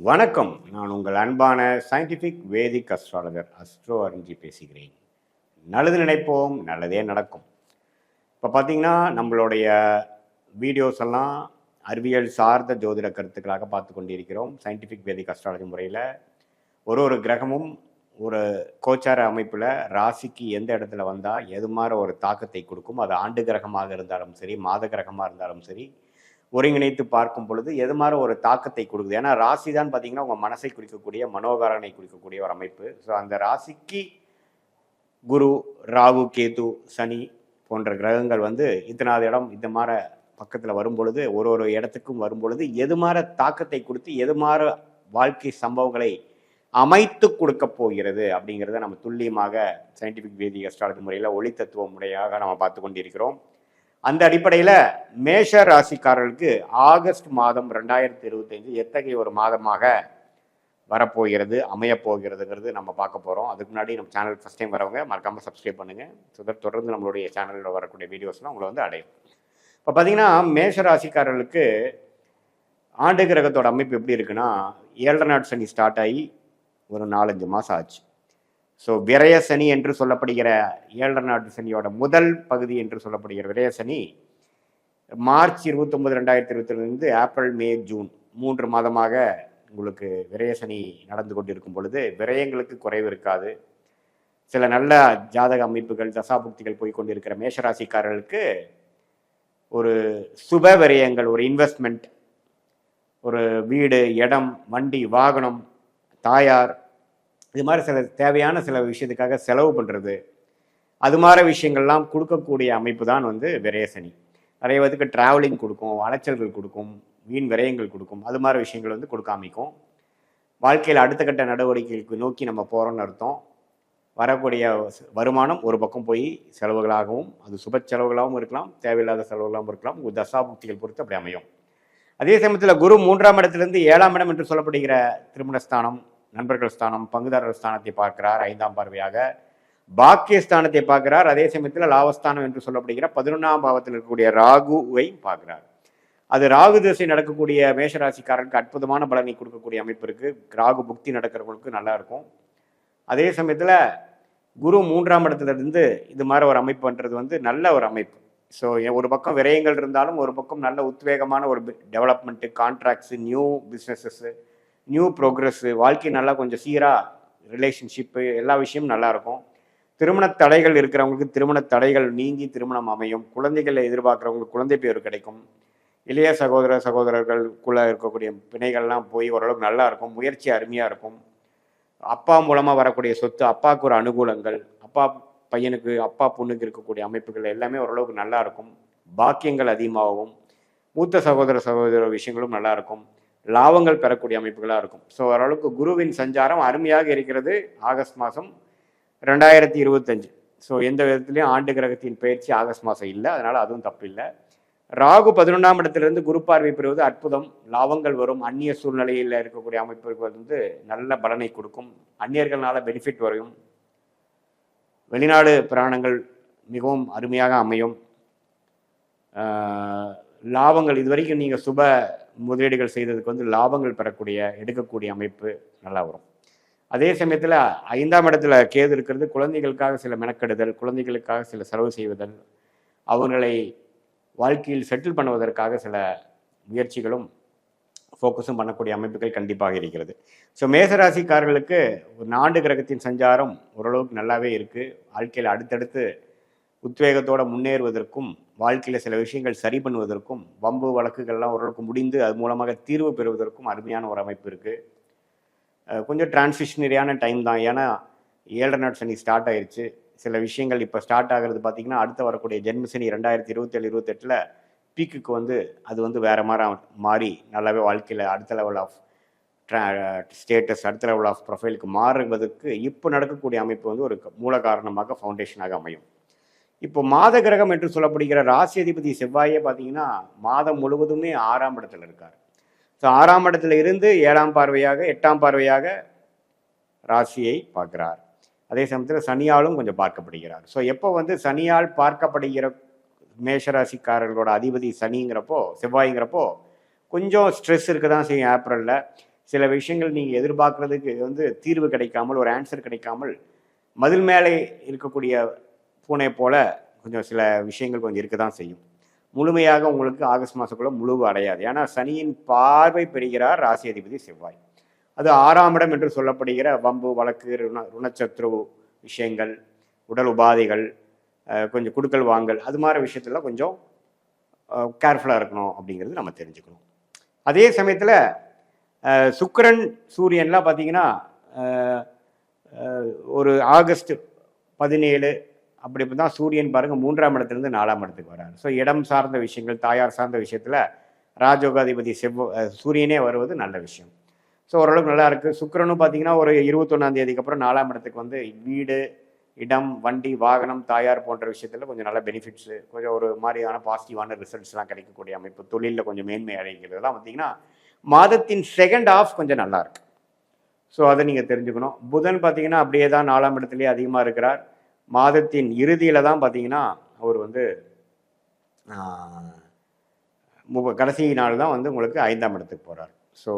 வணக்கம். நான் உங்கள் அன்பான சயின்டிஃபிக் வேதிக் அஸ்ட்ராலஜர் அஸ்ட்ரோ அருஞ்சி பேசுகிறேன். நல்லது நினைப்போம், நல்லதே நடக்கும். இப்போ பார்த்தீங்கன்னா, நம்மளுடைய வீடியோஸ் எல்லாம் அறிவியல் சார்ந்த ஜோதிட கருத்துக்களாக பார்த்து கொண்டிருக்கிறோம். சயின்டிஃபிக் வேதிக் அஸ்ட்ராலஜி முறையில் ஒரு கிரகமும் ஒரு கோச்சார அமைப்பில் ராசிக்கு எந்த இடத்துல வந்தால் எது மாதிரி ஒரு தாக்கத்தை கொடுக்கும். அது ஆண்டு கிரகமாக இருந்தாலும் சரி, மாத கிரகமாக இருந்தாலும் சரி, ஒருங்கிணைத்து பார்க்கும் பொழுது எது மாதிரி ஒரு தாக்கத்தை கொடுக்குது. ஏன்னா ராசி தான் பார்த்தீங்கன்னா உங்கள் மனசை குறிக்கக்கூடிய, மனோகாரனை குறிக்கக்கூடிய ஒரு அமைப்பு. ஸோ அந்த ராசிக்கு குரு, ராகு, கேது, சனி போன்ற கிரகங்கள் வந்து இத்தனாவது இடம் இந்த மாதிரி பக்கத்தில் வரும் பொழுது, ஒரு இடத்துக்கும் வரும் பொழுது எது மாதிரி தாக்கத்தை கொடுத்து எது மாதிரி வாழ்க்கை சம்பவங்களை அமைத்து கொடுக்க போகிறது அப்படிங்கிறத நம்ம துல்லியமாக சயின்டிஃபிக் வேதிக் அஸ்ட்ராலஜி முறையில் ஒளி தத்துவ முறையாக நம்ம பார்த்து கொண்டிருக்கிறோம். அந்த அடிப்படையில் மேஷ ராசிக்காரர்களுக்கு ஆகஸ்ட் மாதம் 2025 எத்தகைய ஒரு மாதமாக வரப்போகிறது, அமையப்போகிறதுங்கிறது நம்ம பார்க்க போகிறோம். அதுக்கு முன்னாடி நம்ம சேனல் ஃபஸ்ட் டைம் வரவங்க மறக்காமல் சப்ஸ்கிரைப் பண்ணுங்கள். தொடர்ந்து நம்மளுடைய சேனலில் வரக்கூடிய வீடியோஸ்லாம் உங்களை வந்து அடையும். இப்போ பார்த்தீங்கன்னா மேஷ ராசிக்காரர்களுக்கு ஆண்டு கிரகத்தோட அமைப்பு எப்படி இருக்குன்னா, 7 நாட் சனி ஸ்டார்ட் ஆகி ஒரு 4-5 மாதம் ஆச்சு. ஸோ விரய சனி என்று சொல்லப்படுகிற 7 நாட்டு சனியோட முதல் பகுதி என்று சொல்லப்படுகிற விரய சனி மார்ச் 29, 2022 ஏப்ரல், மே, ஜூன் 3 மாதமாக உங்களுக்கு விரய சனி நடந்து கொண்டிருக்கும் பொழுது விரயங்களுக்கு குறைவு இருக்காது. சில நல்ல ஜாதக அமைப்புகள், தசாபுக்திகள் போய்கொண்டிருக்கிற மேஷராசிக்காரர்களுக்கு ஒரு சுப விரயங்கள், ஒரு இன்வெஸ்ட்மெண்ட், ஒரு வீடு, இடம், வண்டி, வாகனம், தாயார், இது மாதிரி தேவையான சில விஷயத்துக்காக செலவு பண்ணுறது, அது மாதிரி விஷயங்கள்லாம் கொடுக்கக்கூடிய அமைப்பு தான் வந்து விரயசனி. நிறைய பேருக்கு ட்ராவலிங் கொடுக்கும், அலைச்சல்கள் கொடுக்கும், வீண் விரயங்கள் கொடுக்கும். அது மாதிரி விஷயங்கள் வந்து கொடுக்காமிக்கும். வாழ்க்கையில் அடுத்த கட்ட நடவடிக்கைகளுக்கு நோக்கி நம்ம போகிறோம்னு அர்த்தம். வரக்கூடிய வருமானம் ஒரு பக்கம் போய் செலவுகளாகவும், அது சுப செலவுகளாகவும் இருக்கலாம், தேவையில்லாத செலவுகளாகவும் இருக்கலாம். தசாபுக்திகள் பொறுத்து அப்படி அமையும். அதே சமயத்தில் குரு 3ஆம் இடத்திலிருந்து 7ஆம் இடம் என்று சொல்லப்படுகிற திருமணஸ்தானம், நண்பர்கள் ஸ்தானம், பங்குதாரர் ஸ்தானத்தை பார்க்கிறார். 5ஆம் பார்வையாக பாக்கியஸ்தானத்தை பார்க்கிறார். அதே சமயத்தில் லாபஸ்தானம் என்று சொல்லப்படுகிற 11ஆம் பாவத்தில் இருக்கக்கூடிய ராகுவை பார்க்கிறார். அது ராகு திசை நடக்கக்கூடிய மேஷராசிக்காரருக்கு அற்புதமான பலனை கொடுக்கக்கூடிய அமைப்பு இருக்கு. ராகு புக்தி நடக்கிறவங்களுக்கு நல்லா இருக்கும். அதே சமயத்தில் குரு 3ஆம் இடத்திலிருந்து இது மாதிரி ஒரு அமைப்பு பண்ணுறது வந்து நல்ல ஒரு அமைப்பு. ஸோ ஒரு பக்கம் விரயங்கள் இருந்தாலும் ஒரு பக்கம் நல்ல உத்வேகமான ஒரு டெவலப்மெண்ட்டு, கான்ட்ராக்ட்ஸு, நியூ பிஸ்னஸஸ்ஸு, நியூ ப்ரோக்ரஸ்ஸு, வாழ்க்கை நல்லா கொஞ்சம் சீராக, ரிலேஷன்ஷிப்பு, எல்லா விஷயமும் நல்லாயிருக்கும். திருமண தடைகள் இருக்கிறவங்களுக்கு திருமண தடைகள் நீங்கி திருமணம் அமையும். குழந்தைகளை எதிர்பார்க்குறவங்களுக்கு குழந்தை பேர் கிடைக்கும். இளைய சகோதரர்களுக்குள்ளே இருக்கக்கூடிய பிணைகள்லாம் போய் ஓரளவுக்கு நல்லா இருக்கும். முயற்சி அருமையாக இருக்கும். அப்பா மூலமாக வரக்கூடிய சொத்து, அப்பாவுக்கு ஒரு அனுகூலங்கள், அப்பா பையனுக்கு, அப்பா பொண்ணுக்கு இருக்கக்கூடிய அமைப்புகள் எல்லாமே ஓரளவுக்கு நல்லா இருக்கும். பாக்கியங்கள் அதிகமாகவும், மூத்த சகோதர விஷயங்களும் நல்லா இருக்கும். லாபங்கள் பெறக்கூடிய அமைப்புகளாக இருக்கும். ஸோ ஓரளவுக்கு குருவின் சஞ்சாரம் அருமையாக இருக்கிறது ஆகஸ்ட் மாதம் 2025. ஸோ எந்த விதத்துலையும் ஆண்டு கிரகத்தின் பயிற்சி ஆகஸ்ட் மாதம் இல்லை, அதனால் அதுவும் தப்பு இல்லை. ராகு 11ஆம் இடத்திலிருந்து குரு பார்வை பெறுவது அற்புதம். லாபங்கள் வரும். அந்நிய சூழ்நிலையில் இருக்கக்கூடிய அமைப்புகள் வந்து நல்ல பலனை கொடுக்கும். அந்நியர்களால் பெனிஃபிட் வரும். வெளிநாடு பிராணங்கள் மிகவும் அருமையாக அமையும். லாபங்கள் இதுவரைக்கும் நீங்கள் சுப முதலீடுகள் செய்ததுக்கு வந்து லாபங்கள் பெறக்கூடிய, எடுக்கக்கூடிய அமைப்பு நல்லா வரும். அதே சமயத்தில் 5ஆம் இடத்துல கேது இருக்கிறது. குழந்தைகளுக்காக சில மெனக்கெடுதல், குழந்தைகளுக்காக சில செலவு செய்வதல், அவர்களை வாழ்க்கையில் செட்டில் பண்ணுவதற்காக சில முயற்சிகளும் ஃபோக்கஸும் பண்ணக்கூடிய அமைப்புகள் கண்டிப்பாக இருக்கிறது. ஸோ மேசராசிக்காரர்களுக்கு ஒரு ஆண்டு கிரகத்தின் சஞ்சாரம் ஓரளவுக்கு நல்லாவே இருக்குது. வாழ்க்கையில் அடுத்தடுத்து உத்வேகத்தோடு முன்னேறுவதற்கும், வாழ்க்கையில் சில விஷயங்கள் சரி பண்ணுவதற்கும், வம்பு வழக்குகள்லாம் ஓரளவுக்கு முடிந்து அது மூலமாக தீர்வு பெறுவதற்கும் அருமையான ஒரு அமைப்பு இருக்குது. கொஞ்சம் டிரான்சிஷனரியான டைம் தான். ஏன்னா 7 நாட் சனி ஸ்டார்ட் ஆயிடுச்சு. சில விஷயங்கள் இப்போ ஸ்டார்ட் ஆகிறது பார்த்திங்கன்னா, அடுத்து வரக்கூடிய ஜென்மசனி 2027-28 பீக்குக்கு வந்து அது வந்து வேறு மாறி நல்லாவே வாழ்க்கையில் அடுத்த லெவல் ஆஃப் ஸ்டேட்டஸ், அடுத்த லெவல் ஆஃப் ப்ரொஃபைலுக்கு மாறுவதற்கு இப்போ நடக்கக்கூடிய அமைப்பு வந்து ஒரு மூல காரணமாக, ஃபவுண்டேஷனாக அமையும். இப்போ மாத கிரகம் என்று சொல்லப்படுகிற ராசி அதிபதி செவ்வாயே பார்த்தீங்கன்னா மாதம் முழுவதுமே 6ஆம் இடத்துல இருக்கார். ஸோ 6ஆம் இடத்துல இருந்து 7ஆம் பார்வையாக, 8ஆம் பார்வையாக ராசியை பார்க்கிறார். அதே சமயத்தில் சனியாலும் கொஞ்சம் பார்க்கப்படுகிறார். ஸோ எப்போ வந்து சனியால் பார்க்கப்படுகிற மேஷராசிக்காரர்களோட அதிபதி சனிங்கிறப்போ, செவ்வாய்ங்கிறப்போ கொஞ்சம் ஸ்ட்ரெஸ் இருக்க தான் செய்யும் ஏப்ரலில். சில விஷயங்கள் நீங்கள் எதிர்பார்க்குறதுக்கு வந்து தீர்வு கிடைக்காமல், ஒரு ஆன்சர் கிடைக்காமல், மதில் மேலே இருக்கக்கூடிய பூனை போல கொஞ்சம் சில விஷயங்கள் கொஞ்சம் இருக்க தான் செய்யும். முழுமையாக உங்களுக்கு ஆகஸ்ட் மாதத்துக்குள்ள முழுவு அடையாது. ஏன்னா சனியின் பார்வை பெறுகிறார் ராசி அதிபதி செவ்வாய். அது 6ஆம் இடம் என்று சொல்லப்படுகிற வம்பு, வழக்கு, ருணச்சத்ரு விஷயங்கள், உடல் உபாதைகள், கொஞ்சம் குடுக்கல் வாங்கல், அது மாதிரி விஷயத்துல கொஞ்சம் கேர்ஃபுல்லாக இருக்கணும் அப்படிங்கிறது நம்ம தெரிஞ்சுக்கணும். அதே சமயத்தில் சுக்கிரன் சூரியன்லாம் பார்த்தீங்கன்னா ஒரு ஆகஸ்ட் 17 அப்படி தான் சூரியன் பாருங்க 3ஆம் இடத்துலேருந்து 4ஆம் இடத்துக்கு வராரு. ஸோ இடம் சார்ந்த விஷயங்கள், தாயார் சார்ந்த விஷயத்தில் ராஜயோகாதிபதி சூரியனே வருவது நல்ல விஷயம். ஸோ ஓரளவுக்கு நல்லா இருக்குது. சுக்கிரனும் பார்த்தீங்கன்னா ஒரு 21ஆம் தேதிக்கு அப்புறம் 4ஆம் இடத்துக்கு வந்து வீடு, இடம், வண்டி, வாகனம், தாயார் போன்ற விஷயத்தில் கொஞ்சம் நல்ல பெனிஃபிட்ஸு, கொஞ்சம் ஒரு மாதிரியான பாசிட்டிவான ரிசல்ட்ஸ்லாம் கிடைக்கக்கூடிய அமைப்பு, தொழிலில் கொஞ்சம் மேன்மை அடைகிறதுலாம் பார்த்தீங்கன்னா மாதத்தின் செகண்ட் ஹாஃப் கொஞ்சம் நல்லா இருக்கு. ஸோ அதை நீங்கள் தெரிஞ்சுக்கணும். புதன் பார்த்தீங்கன்னா அப்படியே தான் 4ஆம் இடத்துலேயே அதிகமாக இருக்கிறார். மாதத்தின் இறுதியில் தான் பார்த்தீங்கன்னா அவர் வந்து கடைசி நாள் தான் வந்து உங்களுக்கு 5ஆம் இடத்துக்கு போகிறார். ஸோ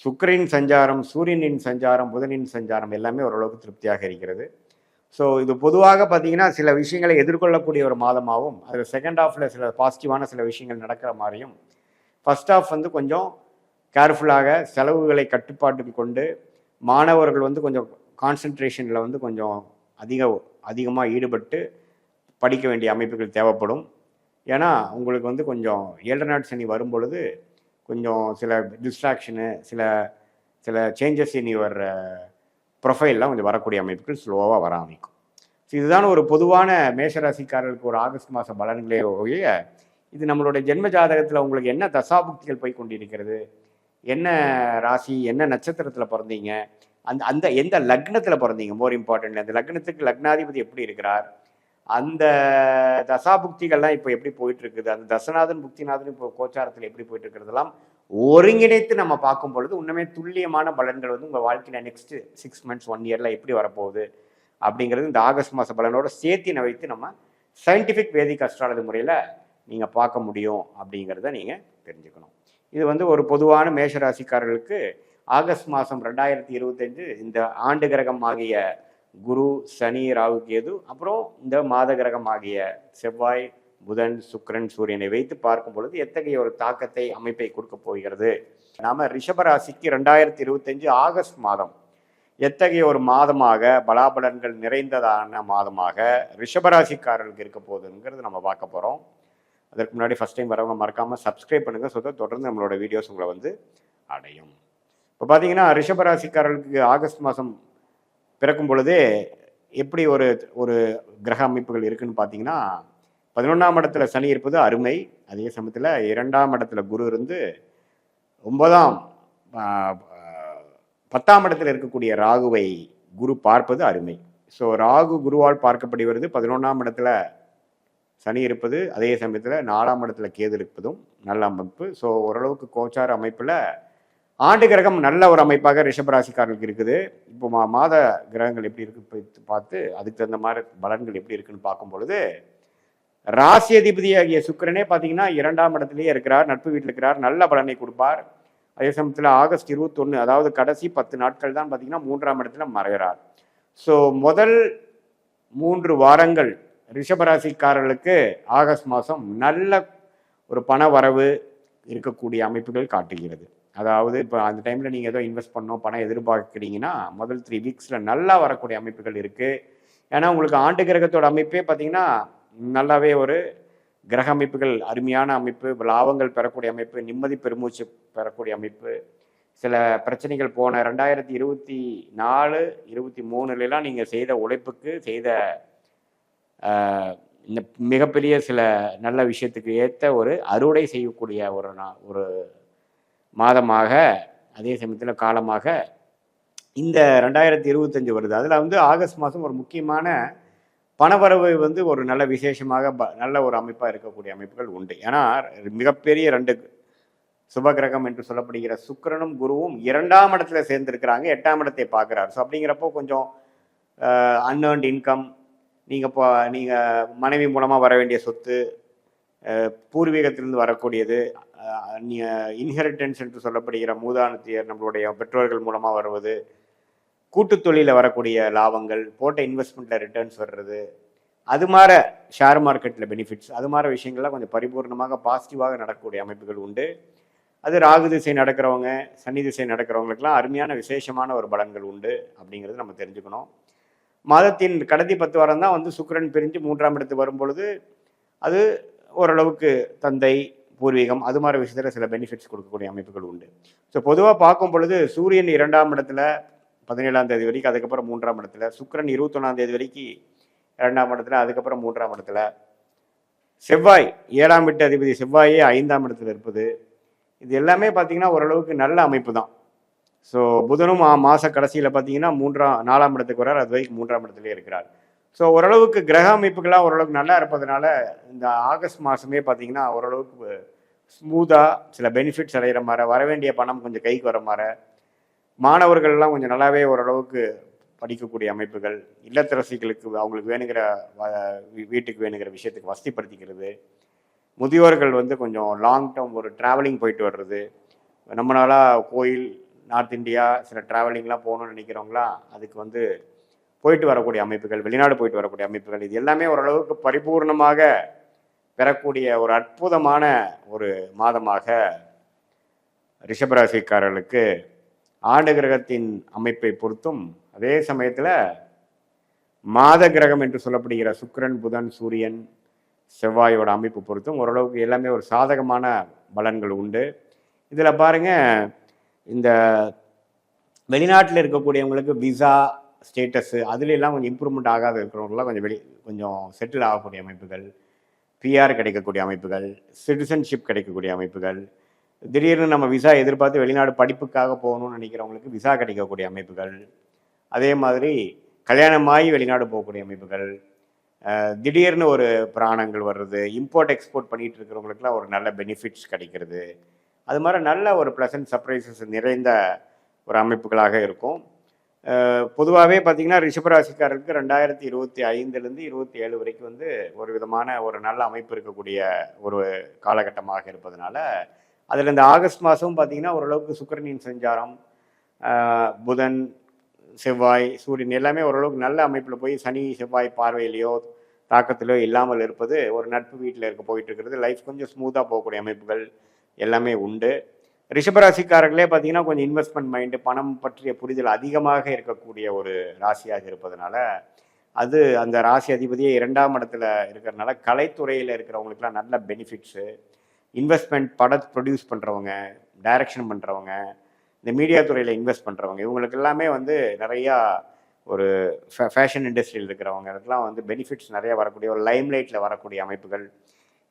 சுக்கிரனின் சஞ்சாரம், சூரியனின் சஞ்சாரம், புதனின் சஞ்சாரம் எல்லாமே ஓரளவுக்கு திருப்தியாக இருக்கிறது. ஸோ இது பொதுவாக பார்த்தீங்கன்னா சில விஷயங்களை எதிர்கொள்ளக்கூடிய ஒரு மாதமாகவும், அதில் செகண்ட் ஹாஃபில் சில பாசிட்டிவான சில விஷயங்கள் நடக்கிற மாதிரியும், ஃபர்ஸ்ட் ஹாஃப் வந்து கொஞ்சம் கேர்ஃபுல்லாக செலவுகளை கட்டுப்பாட்டுக்கு கொண்டு மாணவர்கள் வந்து கொஞ்சம் கான்சன்ட்ரேஷனில் வந்து கொஞ்சம் அதிகமாக ஈடுபட்டு படிக்க வேண்டிய அமைப்புகள் தேவைப்படும். ஏன்னா உங்களுக்கு வந்து கொஞ்சம் 7 நாட் சனி வரும் பொழுது கொஞ்சம் சில டிஸ்ட்ராக்ஷனு, சில சில சேஞ்சஸ் இன் யுவர் ப்ரொஃபைல்லாம் கொஞ்சம் வரக்கூடிய அமைப்புகள் ஸ்லோவாக வர ஆரம்பிக்கும். ஸோ இதுதான் ஒரு பொதுவான மேஷராசிக்காரர்களுக்கு ஒரு ஆகஸ்ட் மாதம் பலன்களே ஒழிய, இது நம்மளுடைய ஜென்ம ஜாதகத்தில் உங்களுக்கு என்ன தசாபுக்திகள் போய் கொண்டிருக்கிறது, என்ன ராசி, என்ன நட்சத்திரத்தில் பிறந்தீங்க, அந்த அந்த எந்த லக்னத்தில் பிறந்தீங்க, மோர் இம்பார்ட்டன்ட் அந்த லக்னத்துக்கு லக்னாதிபதி எப்படி இருக்கிறார், அந்த தசாபுக்திகள்லாம் இப்போ எப்படி போயிட்டு இருக்குது, அந்த தசநாதன் புக்திநாதன் இப்போ கோச்சாரத்தில் எப்படி போயிட்டு இருக்கிறதெல்லாம் ஒருங்கிணைத்து நம்ம பார்க்கும் பொழுது உண்மையே துல்லியமான பலன்கள் வந்து உங்கள் வாழ்க்கையில் நெக்ஸ்ட் 6 months 1 year எப்படி வரப்போகுது அப்படிங்கிறது இந்த ஆகஸ்ட் மாத பலனோட சேர்த்தினை வைத்து நம்ம சயின்டிஃபிக் வேதிக் அஸ்ட்ராலஜி முறையில் நீங்கள் பார்க்க முடியும் அப்படிங்கிறத நீங்கள் தெரிஞ்சுக்கணும். இது வந்து ஒரு பொதுவான மேஷராசிக்காரர்களுக்கு ஆகஸ்ட் மாதம் 2025 இந்த ஆண்டு கிரகம் ஆகிய குரு, சனி, ராகு, கேது, அப்புறம் இந்த மாத கிரகம் ஆகிய செவ்வாய், புதன், சுக்கிரன், சூரியனை வைத்து பார்க்கும் பொழுது எத்தகைய ஒரு தாக்கத்தை, அமைப்பை கொடுக்க போகிறது. நாம ரிஷபராசிக்கு 2025 ஆகஸ்ட் மாதம் எத்தகைய ஒரு மாதமாக, பலாபலன்கள் நிறைந்ததான மாதமாக ரிஷபராசிக்காரர்களுக்கு இருக்க போகுதுங்கிறது நம்ம பார்க்க போகிறோம். அதற்கு முன்னாடி ஃபஸ்ட் டைம் வரவங்க மறக்காமல் சப்ஸ்கிரைப் பண்ணுங்கள். ஸோ தொடர்ந்து நம்மளோட வீடியோஸ் உங்களை வந்து அடையும். இப்போ பார்த்தீங்கன்னா ரிஷபராசிக்காரர்களுக்கு ஆகஸ்ட் மாதம் பிறக்கும் பொழுதே எப்படி ஒரு ஒரு கிரக அமைப்புகள் இருக்குன்னு பார்த்தீங்கன்னா, 11ஆம் இடத்துல சனி இருப்பது அருமை. அதே சமயத்தில் 2ஆம் இடத்துல குரு இருந்து 10ஆம் இடத்துல இருக்கக்கூடிய ராகுவை குரு பார்ப்பது அருமை. ஸோ ராகு குருவால் பார்க்கப்படுகிறது. 11ஆம் இடத்துல சனி இருப்பது, அதே சமயத்தில் 4ஆம் இடத்துல கேது இருப்பதும் நல்ல அமைப்பு. ஸோ ஓரளவுக்கு கோச்சார அமைப்பில் ஆண்டு கிரகம் நல்ல ஒரு அமைப்பாக ரிஷபராசிக்காரர்களுக்கு இருக்குது. இப்போ மாத கிரகங்கள் எப்படி இருக்கு பார்த்து அதுக்கு தகுந்த மாதிரி பலன்கள் எப்படி இருக்குன்னு பார்க்கும் பொழுது, ராசி அதிபதி ஆகிய சுக்கிரனே பார்த்தீங்கன்னா 2ஆம் இடத்துலேயே இருக்கிறார், நட்பு வீட்டில் இருக்கிறார், நல்ல பலனை கொடுப்பார். அதே சமயத்தில் ஆகஸ்ட் 21 அதாவது கடைசி 10 நாட்கள் தான் பார்த்தீங்கன்னா 3ஆம் இடத்துல மறைகிறார். ஸோ முதல் 3 வாரங்கள் ரிஷபராசிக்காரர்களுக்கு ஆகஸ்ட் மாதம் நல்ல ஒரு பண வரவு இருக்கக்கூடிய அமைப்புகள் காட்டுகிறது. அதாவது இப்போ அந்த டைமில் நீங்கள் ஏதோ இன்வெஸ்ட் பண்ணோம், பணம் எதிர்பார்க்குறீங்கன்னா முதல் 3 வீக்ஸில் நல்லா வரக்கூடிய அமைப்புகள் இருக்குது. ஏன்னா உங்களுக்கு ஆண்டு கிரகத்தோட அமைப்பே பார்த்தீங்கன்னா நல்லாவே ஒரு கிரக அமைப்புகள் அருமையான அமைப்பு, லாபங்கள் பெறக்கூடிய அமைப்பு, நிம்மதி பெருமூச்சு பெறக்கூடிய அமைப்பு. சில பிரச்சனைகள் போன 2024, 23 நீங்கள் செய்த உழைப்புக்கு செய்த இந்த மிகப்பெரிய சில நல்ல விஷயத்துக்கு ஏற்ற ஒரு அறுவடை செய்யக்கூடிய ஒரு மாதமாக, அதே சமயத்தில் காலமாக இந்த 2025 வருது. அதில் வந்து ஆகஸ்ட் மாதம் ஒரு முக்கியமான பணவரவு வந்து ஒரு நல்ல விசேஷமாக நல்ல ஒரு அமைப்பாக இருக்கக்கூடிய அமைப்புகள் உண்டு. ஏன்னா மிகப்பெரிய 2 சுபகிரகம் என்று சொல்லப்படுகிற சுக்கிரனும் குருவும் 2ஆம் இடத்துல சேர்ந்துருக்கிறாங்க, 8ஆம் இடத்தை பார்க்குறாரு. ஸோ அப்படிங்கிறப்போ கொஞ்சம் அன்ஏர்ன்ட் இன்கம், நீங்கள் மனைவி மூலமாக வர வேண்டிய சொத்து, பூர்வீகத்திலிருந்து வரக்கூடியது, இன்ஹெரிட்டன்ஸ் என்று சொல்லப்படுகிற மூதானத்தியர் நம்மளுடைய பெற்றோர்கள் மூலமாக வருவது, கூட்டு தொழிலில் வரக்கூடிய லாபங்கள், போட்ட இன்வெஸ்ட்மெண்ட்டில் ரிட்டர்ன்ஸ் வர்றது, அது மாதிரி ஷேர் மார்க்கெட்டில் பெனிஃபிட்ஸ், அது மாதிரி விஷயங்கள்லாம் கொஞ்சம் பரிபூர்ணமாக பாசிட்டிவாக நடக்கக்கூடிய அமைப்புகள் உண்டு. அது ராகு திசை நடக்கிறவங்க, சனி திசை நடக்கிறவங்களுக்கெல்லாம் அருமையான விசேஷமான ஒரு பலன்கள் உண்டு அப்படிங்கிறது நம்ம தெரிஞ்சுக்கணும். மாதத்தின் கடைசி 10 வாரம் தான் வந்து சுக்கிரன் பிரிஞ்சு 3ஆம் இடத்துக்கு வரும் பொழுது அது ஓரளவுக்கு தந்தை, பூர்வீகம் அது மாதிரி விஷயத்தில் சில பெனிஃபிட்ஸ் கொடுக்கக்கூடிய அமைப்புகள் உண்டு. ஸோ பொதுவாக பார்க்கும் பொழுது சூரியன் 2ஆம் இடத்துல 17ஆம் தேதி வரைக்கும், அதுக்கப்புறம் 3ஆம் இடத்துல, சுக்கிரன் 21ஆம் தேதி வரைக்கும் 2ஆம் இடத்துல, அதுக்கப்புறம் 3ஆம் இடத்துல, செவ்வாய் 7ஆம் வீட்டு அதிபதி செவ்வாயே 5ஆம் இடத்துல இருப்பது, இது எல்லாமே பார்த்தீங்கன்னா ஓரளவுக்கு நல்ல அமைப்பு தான். ஸோ புதனும் மாத கடைசியில் பார்த்தீங்கன்னா 4ஆம் இடத்துக்கு வரார், அது வரைக்கும் 3ஆம் இடத்துலேயே இருக்கிறார். ஸோ ஓரளவுக்கு கிரக அமைப்புகள்லாம் ஓரளவுக்கு நல்லா இருப்பதனால இந்த ஆகஸ்ட் மாதமே பார்த்தீங்கன்னா ஓரளவுக்கு ஸ்மூத்தாக சில பெனிஃபிட்ஸ் அடைகிற மாதிரி, வர வேண்டிய பணம் கொஞ்சம் கைக்கு வர மாதிரி, மாணவர்கள்லாம் கொஞ்சம் நல்லாவே ஓரளவுக்கு படிக்கக்கூடிய அமைப்புகள், இல்லத்தரசிகளுக்கு அவங்களுக்கு வேணுங்கிற வீட்டுக்கு வேணுங்கிற விஷயத்துக்கு வசதிப்படுத்திக்கிறது, முதியோர்கள் வந்து கொஞ்சம் லாங் டேர்ம் ஒரு ட்ராவலிங் போயிட்டு வர்றது, நம்ம நாளாக கோயில், நார்த் இந்தியா சில ட்ராவலிங்லாம் போகணும்னு நினைக்கிறவங்களா அதுக்கு வந்து போயிட்டு வரக்கூடிய அமைப்புகள், வெளிநாடு போயிட்டு வரக்கூடிய அமைப்புகள், இது எல்லாமே ஓரளவுக்கு பரிபூர்ணமாக பெறக்கூடிய ஒரு அற்புதமான ஒரு மாதமாக ரிஷபராசிக்காரர்களுக்கு ஆண்டு கிரகத்தின் அமைப்பை பொறுத்தும், அதே சமயத்தில் மாத கிரகம் என்று சொல்லப்படுகிற சுக்கிரன், புதன், சூரியன், செவ்வாயோட அமைப்பு பொறுத்தும் ஓரளவுக்கு எல்லாமே ஒரு சாதகமான பலன்கள் உண்டு. இதில் பாருங்க, இந்த வெளிநாட்டில் இருக்கக்கூடியவங்களுக்கு விசா ஸ்டேட்டஸு அதுலெல்லாம் கொஞ்சம் இம்ப்ரூவ்மெண்ட் ஆகாத இருக்கிறவங்களாம் கொஞ்சம் செட்டில் ஆகக்கூடிய அமைப்புகள், பிஆர் கிடைக்கக்கூடிய அமைப்புகள், சிட்டிசன்ஷிப் கிடைக்கக்கூடிய அமைப்புகள், திடீர்னு நம்ம விசா எதிர்பார்த்து வெளிநாடு படிப்புக்காக போகணும்னு நினைக்கிறவங்களுக்கு விசா கிடைக்கக்கூடிய அமைப்புகள், அதே மாதிரி கல்யாணமாகி வெளிநாடு போகக்கூடிய அமைப்புகள், திடீர்னு ஒரு பிராணங்கள் வர்றது, இம்போர்ட் எக்ஸ்போர்ட் பண்ணிகிட்டு இருக்கிறவங்களுக்குலாம் ஒரு நல்ல பெனிஃபிட்ஸ் கிடைக்கிறது, அது மாதிரி நல்ல ஒரு ப்ளசன்ட் சர்ப்ரைசஸ் நிறைந்த ஒரு அமைப்புகளாக இருக்கும். பொதுவாகவே பார்த்திங்கன்னா ரிஷபராசிக்காரருக்கு 2025லேருந்து 27 வரைக்கும் வந்து ஒரு விதமான ஒரு நல்ல அமைப்பு இருக்கக்கூடிய ஒரு காலகட்டமாக இருப்பதனால, அதில் இந்த ஆகஸ்ட் மாதமும் பார்த்திங்கன்னா ஓரளவுக்கு சுக்கிரனின் சஞ்சாரம், புதன், செவ்வாய், சூரியன் எல்லாமே ஓரளவுக்கு நல்ல அமைப்பில் போய் சனி செவ்வாய் பார்வையிலையோ தாக்கத்திலோ இல்லாமல் இருப்பது, ஒரு நட்பு வீட்டில் இருக்க போயிட்டு இருக்கிறது, லைஃப் கொஞ்சம் ஸ்மூத்தாக போகக்கூடிய அமைப்புகள் எல்லாமே உண்டு. ரிஷபராசிக்காரர்களே பார்த்தீங்கன்னா கொஞ்சம் இன்வெஸ்ட்மெண்ட் மைண்டு, பணம் பற்றிய புரிதல் அதிகமாக இருக்கக்கூடிய ஒரு ராசியாக இருப்பதனால, அது அந்த ராசி அதிபதியே 2ஆம் இடத்துல இருக்கிறதுனால கலைத்துறையில் இருக்கிறவங்களுக்குலாம் நல்ல பெனிஃபிட்ஸு, இன்வெஸ்ட்மெண்ட் படம் ப்ரொடியூஸ் பண்ணுறவங்க, டைரக்ஷன் பண்ணுறவங்க, இந்த மீடியா துறையில் இன்வெஸ்ட் பண்ணுறவங்க, இவங்களுக்கு எல்லாமே வந்து நிறையா ஒரு ஃபேஷன் இண்டஸ்ட்ரியில் இருக்கிறவங்களுக்கெல்லாம் வந்து பெனிஃபிட்ஸ் நிறையா வரக்கூடிய ஒரு லைம்லைட்டில் வரக்கூடிய அமைப்புகள்,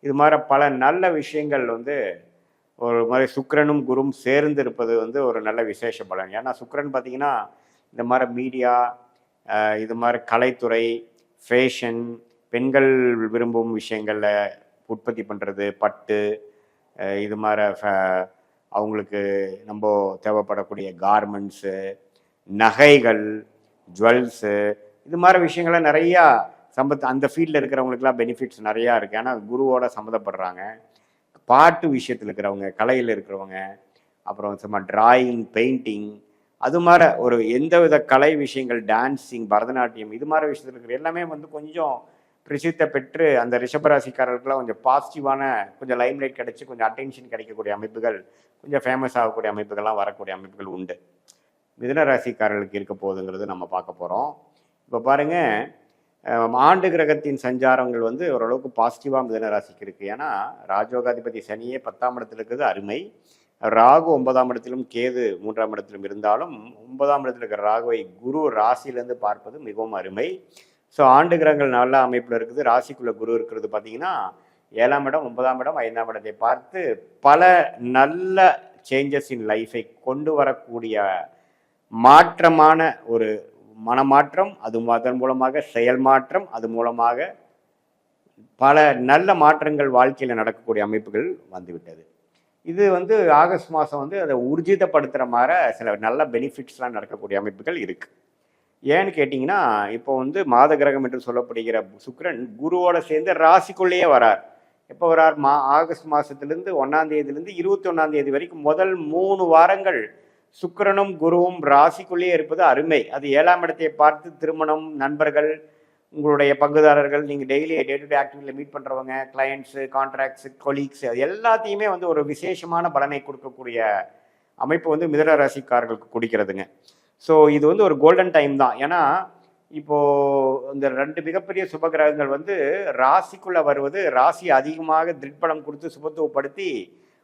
இது மாதிரி பல நல்ல விஷயங்கள் வந்து ஒரு மாதிரி சுக்கிரனும் குரும் சேர்ந்து இருப்பது வந்து ஒரு நல்ல விசேஷ பலன். ஏன்னா சுக்கிரன் பார்த்திங்கன்னா இந்த மாதிரி மீடியா, இது மாதிரி கலைத்துறை, ஃபேஷன், பெண்கள் விரும்பும் விஷயங்களில் உற்பத்தி பண்ணுறது, பட்டு, இது மாதிரி அவங்களுக்கு நம்ம தேவைப்படக்கூடிய கார்மெண்ட்ஸு, நகைகள், ஜுவல்ஸு, இது மாதிரி விஷயங்களை நிறையா அந்த ஃபீல்டில் இருக்கிறவங்களுக்குலாம் பெனிஃபிட்ஸ் நிறையா இருக்குது. ஏன்னா குருவோட சம்மந்தப்படுறாங்க. பாட்டு விஷயத்தில் இருக்கிறவங்க, கலையில் இருக்கிறவங்க, அப்புறம் சும்மா டிராயிங், பெயிண்டிங், அது மாதிரி ஒரு எந்த வித கலை விஷயங்கள், டான்ஸிங், பரதநாட்டியம், இது மாதிரி விஷயத்தில் இருக்கிற எல்லாமே வந்து கொஞ்சம் பிரசித்த பெற்று அந்த ரிஷபராசிக்காரர்களுக்கெல்லாம் கொஞ்சம் பாசிட்டிவான கொஞ்சம் லைம்லைட் கிடைச்சி கொஞ்சம் அட்டென்ஷன் கிடைக்கக்கூடிய அமைப்புகள், கொஞ்சம் ஃபேமஸ் ஆகக்கூடிய அமைப்புகள்லாம் வரக்கூடிய அமைப்புகள் உண்டு. மிதுன ராசிக்காரர்களுக்கு இருக்க போகுதுங்கிறது நம்ம பார்க்க போகிறோம். இப்போ பாருங்கள், ஆண்டு கிரகத்தின் சஞ்சாரங்கள் வந்து ஓரளவுக்கு பாசிட்டிவாக மிதுன ராசிக்கு இருக்குது. ஏன்னா ராஜயோகாதிபதி சனியே 10ஆம் இடத்துல இருக்கிறது அருமை, ராகு 9ஆம் இடத்திலும் கேது 3ஆம் இடத்திலும் இருந்தாலும் 9ஆம் இடத்துல இருக்கிற ராகுவை குரு ராசியிலேருந்து பார்ப்பது மிகவும் அருமை. ஸோ ஆண்டு கிரகங்கள் நல்ல அமைப்பில் இருக்குது. ராசிக்குள்ளே குரு இருக்கிறது பார்த்திங்கன்னா 7ஆம் இடம், 9ஆம் இடம், 5ஆம் இடத்தை பார்த்து பல நல்ல சேஞ்சஸ் இன் லைஃபை கொண்டு வரக்கூடிய மாற்றமான ஒரு மனமாற்றம், அது அதன் மூலமாக செயல் மாற்றம், அது மூலமாக பல நல்ல மாற்றங்கள் வாழ்க்கையில் நடக்கக்கூடிய அமைப்புகள் வந்துவிட்டது. இது வந்து ஆகஸ்ட் மாதம் வந்து அதை ஊர்ஜிதப்படுத்துகிற மாதிரி சில நல்ல பெனிஃபிட்ஸ்லாம் நடக்கக்கூடிய அமைப்புகள் இருக்குது. ஏன்னு கேட்டிங்கன்னா, இப்போ வந்து மாத கிரகம் என்று சொல்லப்படுகிற சுக்கிரன் குருவோட சேர்ந்து ராசிக்குள்ளேயே வரார். எப்போ வரார்? ஆகஸ்ட் மாதத்துலேருந்து 1ஆம் தேதியிலேருந்து 21ஆம் தேதி வரைக்கும் முதல் 3 வாரங்கள் சுக்கிரனும் குருவும் ராசிக்குள்ளேயே இருப்பது அருமை. அது 7ஆம் இடத்தை பார்த்து திருமணம், நண்பர்கள், உங்களுடைய பங்குதாரர்கள், நீங்கள் டெய்லி டே டு டே ஆக்டிவிட்டியில் மீட் பண்ணுறவங்க, கிளையண்ட்ஸு, கான்ட்ராக்ட்ஸு, கொலீக்ஸ், எல்லாத்தையுமே வந்து ஒரு விசேஷமான பலனை கொடுக்கக்கூடிய அமைப்பு வந்து மிதுன ராசிக்காரர்களுக்கு குடிக்கிறதுங்க. ஸோ இது வந்து ஒரு கோல்டன் டைம் தான். ஏன்னா இப்போது இந்த 2 மிகப்பெரிய சுபகிரகங்கள் வந்து ராசிக்குள்ளே வருவது, ராசி அதிகமாக திக்பலம் கொடுத்து சுபத்துவப்படுத்தி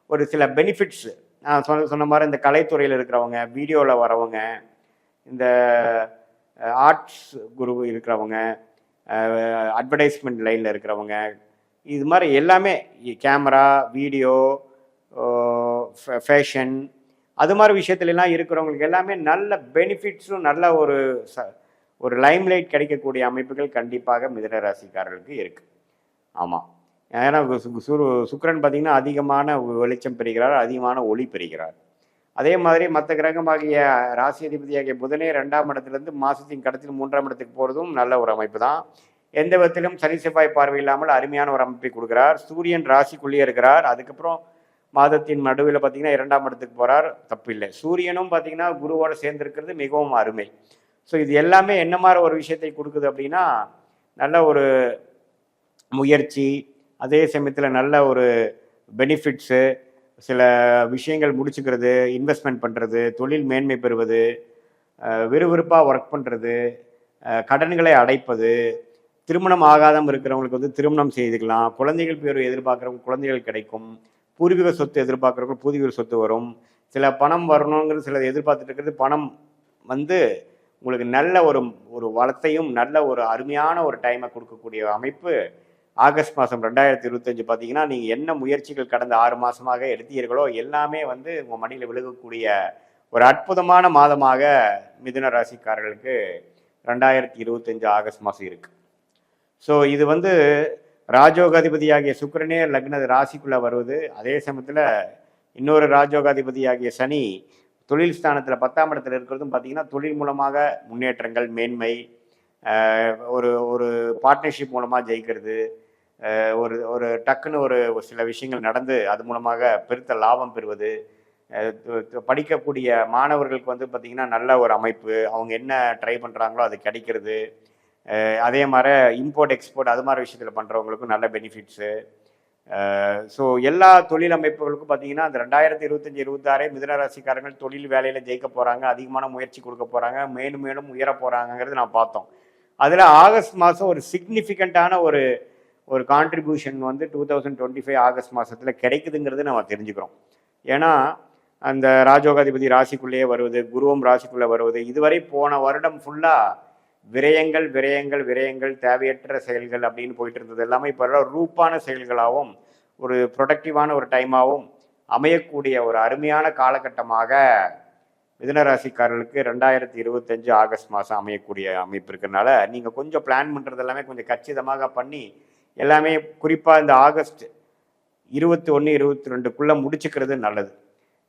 ஒரு சில பெனிஃபிட்ஸ், நான் சொன்ன மாதிரி இந்த கலைத்துறையில் இருக்கிறவங்க, வீடியோவில் வரவங்க, இந்த ஆர்ட்ஸ் குரு இருக்கிறவங்க, அட்வர்டைஸ்மெண்ட் லைனில் இருக்கிறவங்க, இது மாதிரி எல்லாமே கேமரா, வீடியோ, ஃபேஷன், அது மாதிரி விஷயத்துலலாம் இருக்கிறவங்களுக்கு எல்லாமே நல்ல பெனிஃபிட்ஸும் நல்ல ஒரு லைம்லைட் கிடைக்கக்கூடிய அமைப்புகள் கண்டிப்பாக மிதுன ராசிக்காரர்களுக்கு இருக்குது. ஆமாம், ஏன்னா சுக்கிரன் பார்த்திங்கன்னா அதிகமான வெளிச்சம் பெறுகிறார், அதிகமான ஒளி பெறுகிறார். அதே மாதிரி மற்ற கிரகமாகிய ராசி அதிபதியாகிய புதனே 2ஆம் இடத்துலேருந்து மாதத்தின் கடத்தில் 3ஆம் இடத்துக்கு போகிறதும் நல்ல ஒரு அமைப்பு தான். எந்த விதத்திலும் சனி செவ்வாய் பார்வை இல்லாமல் அருமையான ஒரு அமைப்பை கொடுக்குறார். சூரியன் ராசிக்குள்ளேயே இருக்கிறார். அதுக்கப்புறம் மாதத்தின் நடுவில் பார்த்திங்கன்னா 2ஆம் இடத்துக்கு போகிறார், தப்பு இல்லை. சூரியனும் பார்த்திங்கன்னா குருவோடு சேர்ந்துருக்கிறது மிகவும் அருமை. ஸோ இது எல்லாமே என்ன மாதிரி ஒரு விஷயத்தை கொடுக்குது அப்படின்னா, நல்ல ஒரு முயற்சி, அதே சமயத்தில் நல்ல ஒரு பெனிஃபிட்ஸு, சில விஷயங்கள் முடிச்சுக்கிறது, இன்வெஸ்ட்மெண்ட் பண்ணுறது, தொழில் மேன்மை பெறுவது, விறுவிறுப்பாக ஒர்க் பண்ணுறது, கடன்களை அடைப்பது, திருமணம் ஆகாதம் இருக்கிறவங்களுக்கு வந்து திருமணம் செய்துக்கலாம், குழந்தைகள் பேர் எதிர்பார்க்குறவங்க குழந்தைகள் கிடைக்கும், பூர்வீக சொத்து எதிர்பார்க்குறவங்க பூர்வீக சொத்து வரும், சில பணம் வரணுங்கிறது சில எதிர்பார்த்துட்டு இருக்கிறது பணம் வந்து உங்களுக்கு நல்ல ஒரு வளத்தையும் நல்ல ஒரு அருமையான ஒரு டைமை கொடுக்கக்கூடிய அமைப்பு ஆகஸ்ட் மாதம் 2025 பார்த்தீங்கன்னா, நீங்கள் என்ன முயற்சிகள் கடந்த 6 மாதமாக எடுத்தீர்களோ எல்லாமே வந்து உங்கள் மடியில் விழுகக்கூடிய ஒரு அற்புதமான மாதமாக மிதுன ராசிக்காரர்களுக்கு 2025 ஆகஸ்ட் மாதம் இருக்குது. ஸோ இது வந்து ராஜோகாதிபதியாகிய சுக்கிரனே லக்ன ராசிக்குள்ளே வருவது, அதே சமயத்தில் இன்னொரு ராஜோகாதிபதியாகிய சனி தொழில் ஸ்தானத்தில் 10ஆம் இடத்துல இருக்கிறதும் பார்த்தீங்கன்னா, தொழில் மூலமாக முன்னேற்றங்கள், மேன்மை, ஒரு பார்ட்னர்ஷிப் மூலமாக ஜெயிக்கிறது, ஒரு டக்குன்னு ஒரு சில விஷயங்கள் நடந்து அது மூலமாக பெருத்த லாபம் பெறுவது, படிக்கக்கூடிய மாணவர்களுக்கு வந்து பார்த்திங்கன்னா நல்ல ஒரு அமைப்பு, அவங்க என்ன ட்ரை பண்ணுறாங்களோ அது கிடைக்கிறது. அதே மாதிரி இம்போர்ட் எக்ஸ்போர்ட் அது மாதிரி விஷயத்தில் பண்ணுறவங்களுக்கும் நல்ல பெனிஃபிட்ஸு. ஸோ எல்லா தொழில் அமைப்புகளுக்கும் பார்த்தீங்கன்னா அந்த 2025-26 மிதுன ராசிக்காரங்கள் தொழில் வேலையில் ஜெயிக்க போகிறாங்க, அதிகமான முயற்சி கொடுக்க போகிறாங்க, மேலும் மேலும் உயர போகிறாங்கிறது நான் பார்த்தோம். அதில் ஆகஸ்ட் மாதம் ஒரு சிக்னிஃபிகண்ட்டான ஒரு கான்ட்ரிபியூஷன் வந்து 2025 ஆகஸ்ட் மாதத்தில் கிடைக்குதுங்கிறது நம்ம தெரிஞ்சுக்கிறோம். ஏன்னா அந்த ராஜோகாதிபதி ராசிக்குள்ளேயே வருவது, குருவும் ராசிக்குள்ளே வருவது, இதுவரை போன வருடம் ஃபுல்லாக விரயங்கள் விரயங்கள் விரயங்கள் தேவையற்ற செயல்கள் அப்படின்னு போயிட்டு இருந்தது எல்லாமே இப்போ ரூப்பான செயல்களாகவும் ஒரு ப்ரொடக்டிவான ஒரு டைமாகவும் அமையக்கூடிய ஒரு அருமையான காலகட்டமாக மிதுனராசிக்காரர்களுக்கு 2025 ஆகஸ்ட் மாதம் அமையக்கூடிய அமைப்பு இருக்கிறதுனால நீங்கள் கொஞ்சம் பிளான் பண்ணுறது எல்லாமே கொஞ்சம் கச்சிதமாக பண்ணி எல்லாமே குறிப்பாக இந்த ஆகஸ்ட் 21, 22க்குள்ளே முடிச்சுக்கிறது நல்லது.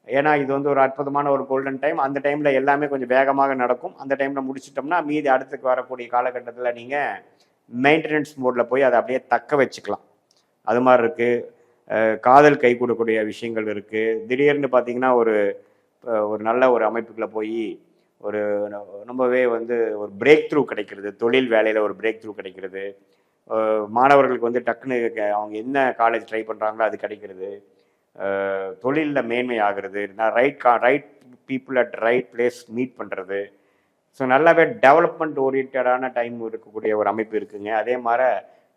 ஏன்னா இது வந்து ஒரு அற்புதமான ஒரு கோல்டன் டைம். அந்த டைமில் எல்லாமே கொஞ்சம் வேகமாக நடக்கும். அந்த டைமில் முடிச்சிட்டோம்னா மீதி அடுத்துக்கு வரக்கூடிய காலகட்டத்தில் நீங்கள் மெயின்டெனன்ஸ் மோடில் போய் அதை அப்படியே தக்க வச்சுக்கலாம். அது மாதிரி இருக்குது. காதல் கை கொடுக்கக்கூடிய விஷயங்கள் இருக்குது. திடீர்னு பார்த்தீங்கன்னா ஒரு நல்ல ஒரு அமைப்புக்குள்ளே போய் ஒரு ரொம்பவே வந்து ஒரு பிரேக் த்ரூ கிடைக்கிறது, தொழில் வேலையில் ஒரு பிரேக் த்ரூ கிடைக்கிறது, மாணவர்களுக்கு வந்து டக்குன்னு அவங்க என்ன காலேஜ் ட்ரை பண்ணுறாங்களோ அது கிடைக்கிறது, தொழிலில் மேன்மை ஆகிறது, நான் right people at right place meet பண்ணுறது. ஸோ நல்லாவே டெவலப்மெண்ட் ஓரியன்டான டைம் இருக்கக்கூடிய ஒரு அமைப்பு இருக்குங்க. அதே மாதிரி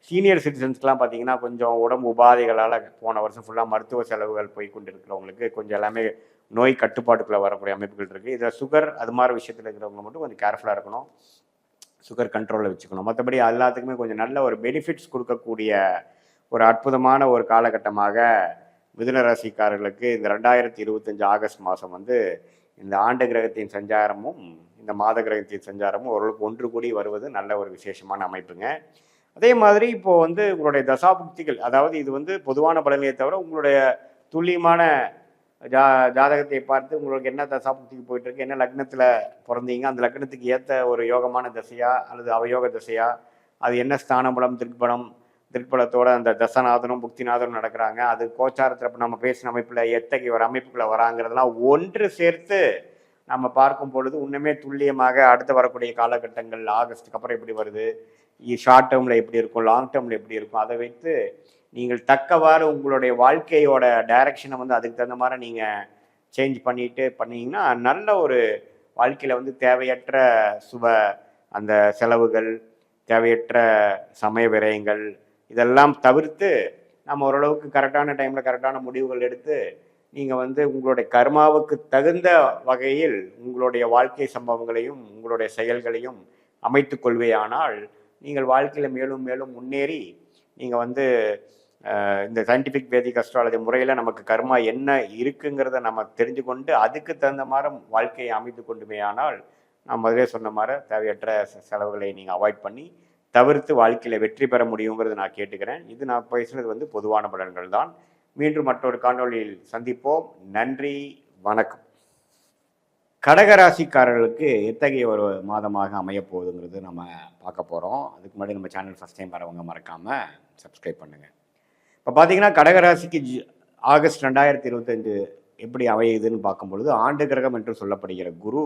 சீனியர் சிட்டிசன்ஸ்க்கெலாம் பார்த்தீங்கன்னா கொஞ்சம் உடம்பு உபாதைகளால் போன வருஷம் ஃபுல்லாக மருத்துவ செலவுகள் போய் கொண்டு இருக்கிறவங்களுக்கு கொஞ்சம் எல்லாமே நோய் கட்டுப்பாட்டுக்குள்ளே வரக்கூடிய அமைப்புகள் இருக்குது. இதில் சுகர் அது மாதிரி விஷயத்தில் இருக்கிறவங்க மட்டும் கொஞ்சம் கேர்ஃபுல்லாக இருக்கணும், சுகர் கண்ட்ரோலில் வச்சுக்கணும். மற்றபடி எல்லாத்துக்குமே கொஞ்சம் நல்ல ஒரு பெனிஃபிட்ஸ் கொடுக்கக்கூடிய ஒரு அற்புதமான ஒரு காலகட்டமாக மிதுன ராசிக்காரர்களுக்கு இந்த 2025 ஆகஸ்ட் மாதம் வந்து இந்த ஆண்டு கிரகத்தின் சஞ்சாரமும் இந்த மாத கிரகத்தின் சஞ்சாரமும் ஓரளவுக்கு ஒன்று கூடி வருவது நல்ல ஒரு விசேஷமான அமைப்புங்க. அதே மாதிரி இப்போது வந்து உங்களுடைய தசாபுக்திகள், அதாவது இது வந்து பொதுவான பலனையை தவிர உங்களுடைய துல்லியமான ஜாதகத்தை பார்த்து உங்களுக்கு என்ன தசாபுக்திக்கு போயிட்டுருக்கு, என்ன லக்னத்தில் பிறந்தீங்க, அந்த லக்னத்துக்கு ஏற்ற ஒரு யோகமான தசையா அல்லது அவயோக தசையா, அது என்ன ஸ்தானபலம் திக்பலம் திருப்பலத்தோட அந்த தசநாதனும் புக்திநாதனும் நடக்கிறாங்க. அது கோச்சாரத்தில் இப்போ நம்ம பேசின அமைப்பில் எத்தகைய ஒரு அமைப்புக்குள்ள வராங்கிறதெல்லாம் ஒன்று சேர்த்து நம்ம பார்க்கும் பொழுது இன்னுமே துல்லியமாக அடுத்து வரக்கூடிய காலகட்டங்கள் ஆகஸ்ட்டுக்கு அப்புறம் எப்படி வருது, ஷார்ட் டேர்மில் எப்படி இருக்கும், லாங் டேர்மில் எப்படி இருக்கும், அதை வைத்து நீங்கள் தக்கவாறு உங்களுடைய வாழ்க்கையோட டைரக்ஷனை வந்து அதுக்கு தகுந்த மாதிரி நீங்கள் சேஞ்ச் பண்ணிட்டு பண்ணீங்கன்னா நல்ல ஒரு வாழ்க்கையில் வந்து தேவையற்ற அந்த செலவுகள், தேவையற்ற சமய விரயங்கள் இதெல்லாம் தவிர்த்து நம்ம ஓரளவுக்கு கரெக்டான டைமில் கரெக்டான முடிவுகள் எடுத்து நீங்கள் வந்து உங்களுடைய கர்மாவுக்கு தகுந்த வகையில் உங்களுடைய வாழ்க்கை சம்பவங்களையும் உங்களுடைய செயல்களையும் அமைத்து கொள்வேயானால் நீங்கள் வாழ்க்கையில் மேலும் மேலும் முன்னேறி நீங்கள் வந்து இந்த சயின்டிஃபிக் வேதிக் அஸ்ட்ராலஜி முறையில் நமக்கு கர்மா என்ன இருக்குங்கிறத நம்ம தெரிஞ்சு கொண்டு அதுக்கு தகுந்த மாதிரி வாழ்க்கையை அமைத்து கொண்டுமே ஆனால் நான் முதலே சொன்ன மாதிரி தேவையற்ற செலவுகளை நீங்கள் அவாய்ட் பண்ணி தவிர்த்து வாழ்க்கையில் வெற்றி பெற முடியுங்கிறது நான் கேட்டுக்கிறேன். இது நான் பேசுனது வந்து பொதுவான பலன்கள் தான். மீண்டும் மற்றொரு காணொலியில் சந்திப்போம். நன்றி, வணக்கம். கடகராசிக்காரர்களுக்கு எத்தகைய ஒரு மாதமாக அமையப் போகுதுங்கிறது நம்ம பார்க்க போகிறோம். அதுக்கு முன்னாடி நம்ம சேனல் ஃபஸ்ட் டைம் வரவங்க மறக்காமல் சப்ஸ்கிரைப் பண்ணுங்கள். இப்போ பார்த்தீங்கன்னா கடகராசிக்கு ஆகஸ்ட் 2025 எப்படி அமையுதுன்னு பார்க்கும்பொழுது ஆண்டு கிரகம் என்று சொல்லப்படுகிற குரு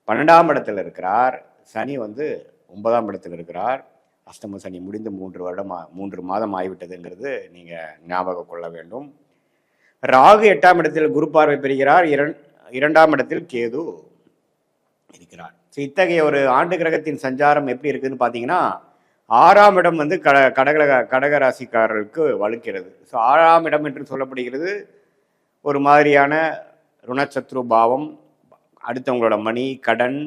12ஆம் இடத்துல இருக்கிறார். சனி வந்து 9ஆம் இடத்தில் இருக்கிறார். அஷ்டம சனி முடிந்து 3 மாதம் ஆகிவிட்டதுங்கிறது நீங்கள் ஞாபகம் கொள்ள வேண்டும். ராகு 8ஆம் இடத்தில் குரு பார்வை பெறுகிறார். 2ஆம் இடத்தில் கேது இருக்கிறார். ஸோ இத்தகைய ஒரு ஆண்டு கிரகத்தின் சஞ்சாரம் எப்படி இருக்குதுன்னு பார்த்தீங்கன்னா 6ஆம் இடம் வந்து கடகராசிக்காரர்களுக்கு வலுக்கிறது. ஸோ 6ஆம் இடம் என்று சொல்லப்படுகிறது ஒரு மாதிரியான ருணச்சத்ரு பாவம், அடுத்தவங்களோட மணி, கடன்,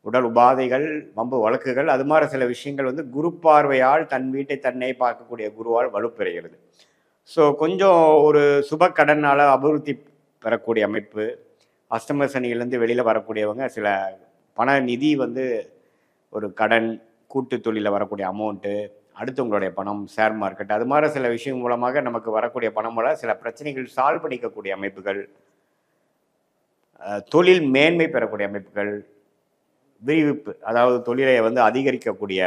உடல் உபாதைகள், வம்பு வழக்குகள், அது மாதிரி சில விஷயங்கள் வந்து குரு பார்வையால் தன் வீட்டை தன்னை பார்க்கக்கூடிய குருவால் வலுப்பெறுகிறது. ஸோ கொஞ்சம் ஒரு சுப கடனால் அபிவிருத்தி பெறக்கூடிய அமைப்பு, அஷ்டம சனியிலேருந்து வெளியில் வரக்கூடியவங்க சில பண நிதி வந்து ஒரு கடன், கூட்டு தொழிலில் வரக்கூடிய அமௌண்ட்டு, அடுத்தவங்களுடைய பணம், ஷேர் மார்க்கெட், அது மாதிரி சில விஷயம் மூலமாக நமக்கு வரக்கூடிய பணம் மூலம் சில பிரச்சனைகள் சால்வ் பண்ணிக்கக்கூடிய அமைப்புகள், தொழில் மேன்மை பெறக்கூடிய அமைப்புகள், விரிவிப்பு அதாவது தொழிலை வந்து அதிகரிக்கக்கூடிய,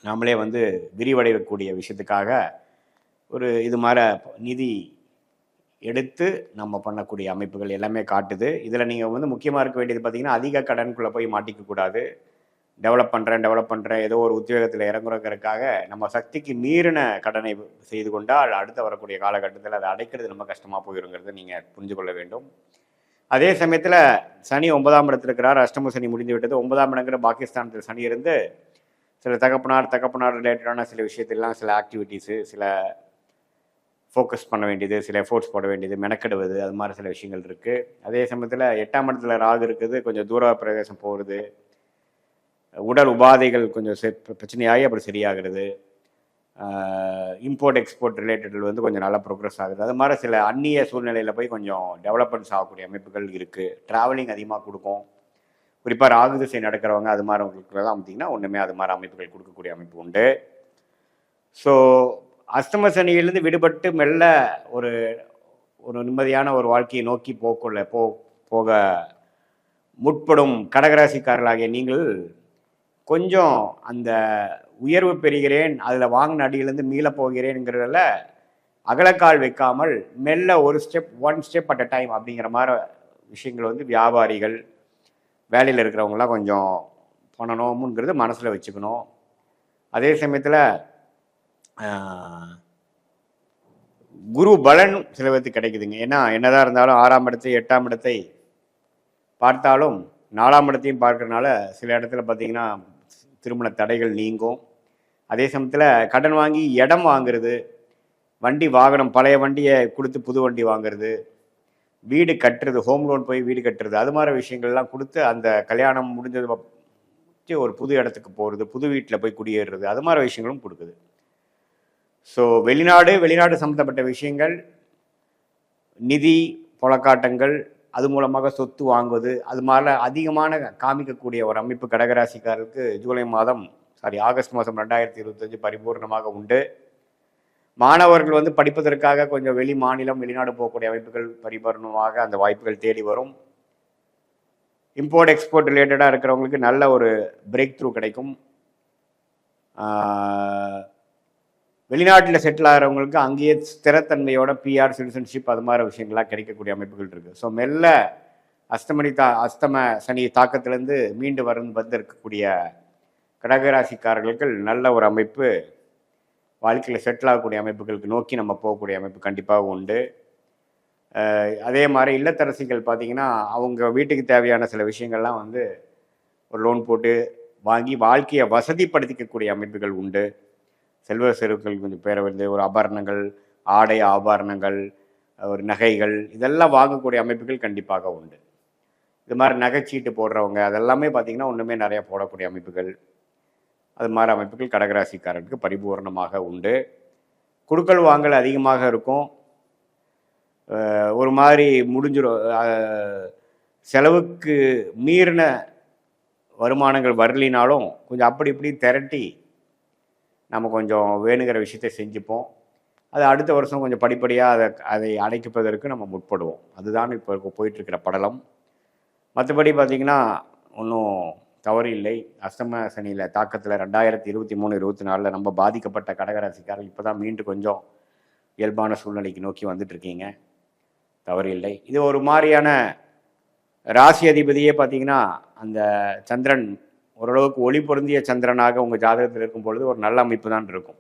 நம்மளே வந்து விரிவடையக்கூடிய விஷயத்துக்காக ஒரு இது மாதிரி நிதி எடுத்து நம்ம பண்ணக்கூடிய அமைப்புகள் எல்லாமே காட்டுது. இதில் நீங்கள் வந்து முக்கியமாக இருக்க வேண்டியது பார்த்தீங்கன்னா அதிக கடனுக்குள்ளே போய் மாட்டிக்கக்கூடாது. டெவலப் பண்ணுறேன் ஏதோ ஒரு உத்தியோகத்தில் இறங்குறதுக்காக நம்ம சக்திக்கு மீறின கடனை செய்து கொண்டால் அடுத்த வரக்கூடிய காலகட்டத்தில் அதை அடைக்கிறது ரொம்ப கஷ்டமாக போயிருங்கிறத நீங்கள் புரிஞ்சு கொள்ள வேண்டும். அதே சமயத்தில் சனி 9ஆம் இடத்துல இருக்கிறார். அஷ்டம சனி முடிந்து விட்டது. 9ஆம் இடங்கிற பாகிஸ்தானத்தில் சனி இருந்து சில தகப்பனார் ரிலேட்டடான சில விஷயத்திலாம் சில ஆக்டிவிட்டீஸு, சில ஃபோக்கஸ் பண்ண வேண்டியது, சில எஃபோர்ட்ஸ் போட வேண்டியது, மெனக்கெடுவது, அது மாதிரி சில விஷயங்கள் இருக்குது. அதே சமயத்தில் 8ஆம் இடத்துல ராகு இருக்குது. கொஞ்சம் தூர பிரதேசம் போகிறது, உடல் உபாதைகள் கொஞ்சம் பிரச்சனையாகி அப்புறம் சரியாகிறது, இம்போர்ட் எக்ஸ்போர்ட் ரிலேட்டடில் வந்து கொஞ்சம் நல்லா ப்ரோக்ரஸ் ஆகுது. அது மாதிரி சில அந்நிய சூழ்நிலையில் போய் கொஞ்சம் டெவலப்மெண்ட்ஸ் ஆகக்கூடிய அமைப்புகள் இருக்குது. ட்ராவலிங் அதிகமாக கொடுக்கும். குறிப்பாக ராகு திசை நடக்கிறவங்க அது மாதிரி அவங்களுக்குலாம் பார்த்திங்கன்னா ஒன்றுமே அது மாதிரி அமைப்புகள் கொடுக்கக்கூடிய அமைப்பு உண்டு. ஸோ அஷ்டம சனியிலிருந்து விடுபட்டு மெல்ல ஒரு ஒரு நிம்மதியான ஒரு வாழ்க்கையை நோக்கி போக முற்படும் கடகராசிக்காரர்களாகிய நீங்கள் கொஞ்சம் அந்த உயர்வு பெறுகிறேன், அதில் வாங்கின அடியிலேருந்து மீளப் போகிறேங்கிறதில் அகலக்கால் வைக்காமல் மெல்ல one step at a time அப்படிங்கிற மாதிரி விஷயங்கள் வந்து வியாபாரிகள், வேலையில் இருக்கிறவங்களாம் கொஞ்சம் பண்ணணுங்கிறது மனசில் வச்சுக்கணும். அதே சமயத்தில் குரு பலன் சில பேருக்கு கிடைக்குதுங்க. ஏன்னா என்னதான் இருந்தாலும் 6ஆம் இடத்தை 8ஆம் இடத்தை பார்த்தாலும் 4ஆம் இடத்தையும் பார்க்கறதுனால சில இடத்துல பார்த்தீங்கன்னா திருமண தடைகள் நீங்கும். அதே சமயத்தில் கடன் வாங்கி இடம் வாங்குறது, வண்டி வாகனம் பழைய வண்டியை கொடுத்து புது வண்டி வாங்குறது, வீடு கட்டுறது, ஹோம் லோன் போய் வீடு கட்டுறது, அது மாதிரி விஷயங்கள்லாம் கொடுத்து அந்த கல்யாணம் முடிஞ்சது ஒரு புது இடத்துக்கு போகிறது, புது வீட்டில் போய் குடியேறுறது, அது மாதிரி விஷயங்களும் கொடுக்குது. ஸோ வெளிநாடு சம்மந்தப்பட்ட விஷயங்கள், நிதி புழக்காட்டங்கள், அது மூலமாக சொத்து வாங்குவது, அது மாதிரிலாம் அதிகமான காமிக்கக்கூடிய ஒரு அமைப்பு கடகராசிக்காரருக்கு ஆகஸ்ட் மாதம் 2025 பரிபூர்ணமாக உண்டு. மாணவர்கள் வந்து படிப்பதற்காக கொஞ்சம் வெளிநாடு போகக்கூடிய அமைப்புகள் பரிபூர்ணமாக அந்த வாய்ப்புகள் தேடி வரும். இம்போர்ட் எக்ஸ்போர்ட் ரிலேட்டடாக இருக்கிறவங்களுக்கு நல்ல ஒரு பிரேக் த்ரூ கிடைக்கும். வெளிநாட்டில் செட்டில் ஆகிறவங்களுக்கு அங்கேயே ஸ்திரத்தன்மையோட பிஆர் சிட்டிசன்ஷிப் அது மாதிரி விஷயங்கள்லாம் கிடைக்கக்கூடிய அமைப்புகள் இருக்குது. ஸோ மெல்ல அஸ்தம சனி தாக்கத்திலேருந்து மீண்டு வந்து இருக்கக்கூடிய கடகராசிக்காரர்களுக்கு நல்ல ஒரு அமைப்பு, வாழ்க்கையில் செட்டில் ஆகக்கூடிய அமைப்புகளுக்கு நோக்கி நம்ம போகக்கூடிய அமைப்பு கண்டிப்பாக உண்டு. அதே மாதிரி இல்லத்தரசிகள் பார்த்திங்கன்னா அவங்க வீட்டுக்கு தேவையான சில விஷயங்கள்லாம் வந்து ஒரு லோன் போட்டு வாங்கி வாழ்க்கையை வசதிப்படுத்திக்கக்கூடிய அமைப்புகள் உண்டு. செல்வ செருக்கள் கொஞ்சம் பேரை வந்து ஒரு ஆபரணங்கள், ஆடை ஆபரணங்கள், ஒரு நகைகள் இதெல்லாம் வாங்கக்கூடிய அமைப்புகள் கண்டிப்பாக உண்டு. இது மாதிரி நகைச்சீட்டு போடுறவங்க அதெல்லாமே பார்த்திங்கன்னா ஒன்றுமே நிறையா போடக்கூடிய அமைப்புகள், அது மாதிரி அமைப்புகள் கடகராசிக்காரருக்கு பரிபூர்ணமாக உண்டு. குடுக்கல் வாங்கல் அதிகமாக இருக்கும். ஒரு மாதிரி முடிஞ்சிடும். செலவுக்கு மீறின வருமானங்கள் வரலினாலும் கொஞ்சம் அப்படி இப்படி திரட்டி நம்ம கொஞ்சம் வேணுங்கிற விஷயத்தை செஞ்சுப்போம். அது அடுத்த வருஷம் கொஞ்சம் படிப்படியாக அதை அடைப்பதற்கு நம்ம முற்படுவோம். அதுதான் இப்போ போயிட்டுருக்கிற படலம். மற்றபடி பார்த்திங்கன்னா ஒன்றும் தவறு இல்லை. அஷ்டம சனியில் தாக்கத்தில் 2023, 24 ரொம்ப பாதிக்கப்பட்ட கடகராசிக்காரர்கள் இப்போ தான் மீண்டும் கொஞ்சம் இயல்பான சூழ்நிலைக்கு நோக்கி வந்துட்டுருக்கீங்க. தவறு இல்லை. இது ஒரு மாதிரியான ராசி அதிபதியே பார்த்திங்கன்னா அந்த சந்திரன் ஓரளவுக்கு ஒளி பொருந்திய சந்திரனாக உங்கள் ஜாதகத்தில் இருக்கும் பொழுது ஒரு நல்ல அமைப்பு தான் இருக்கும்.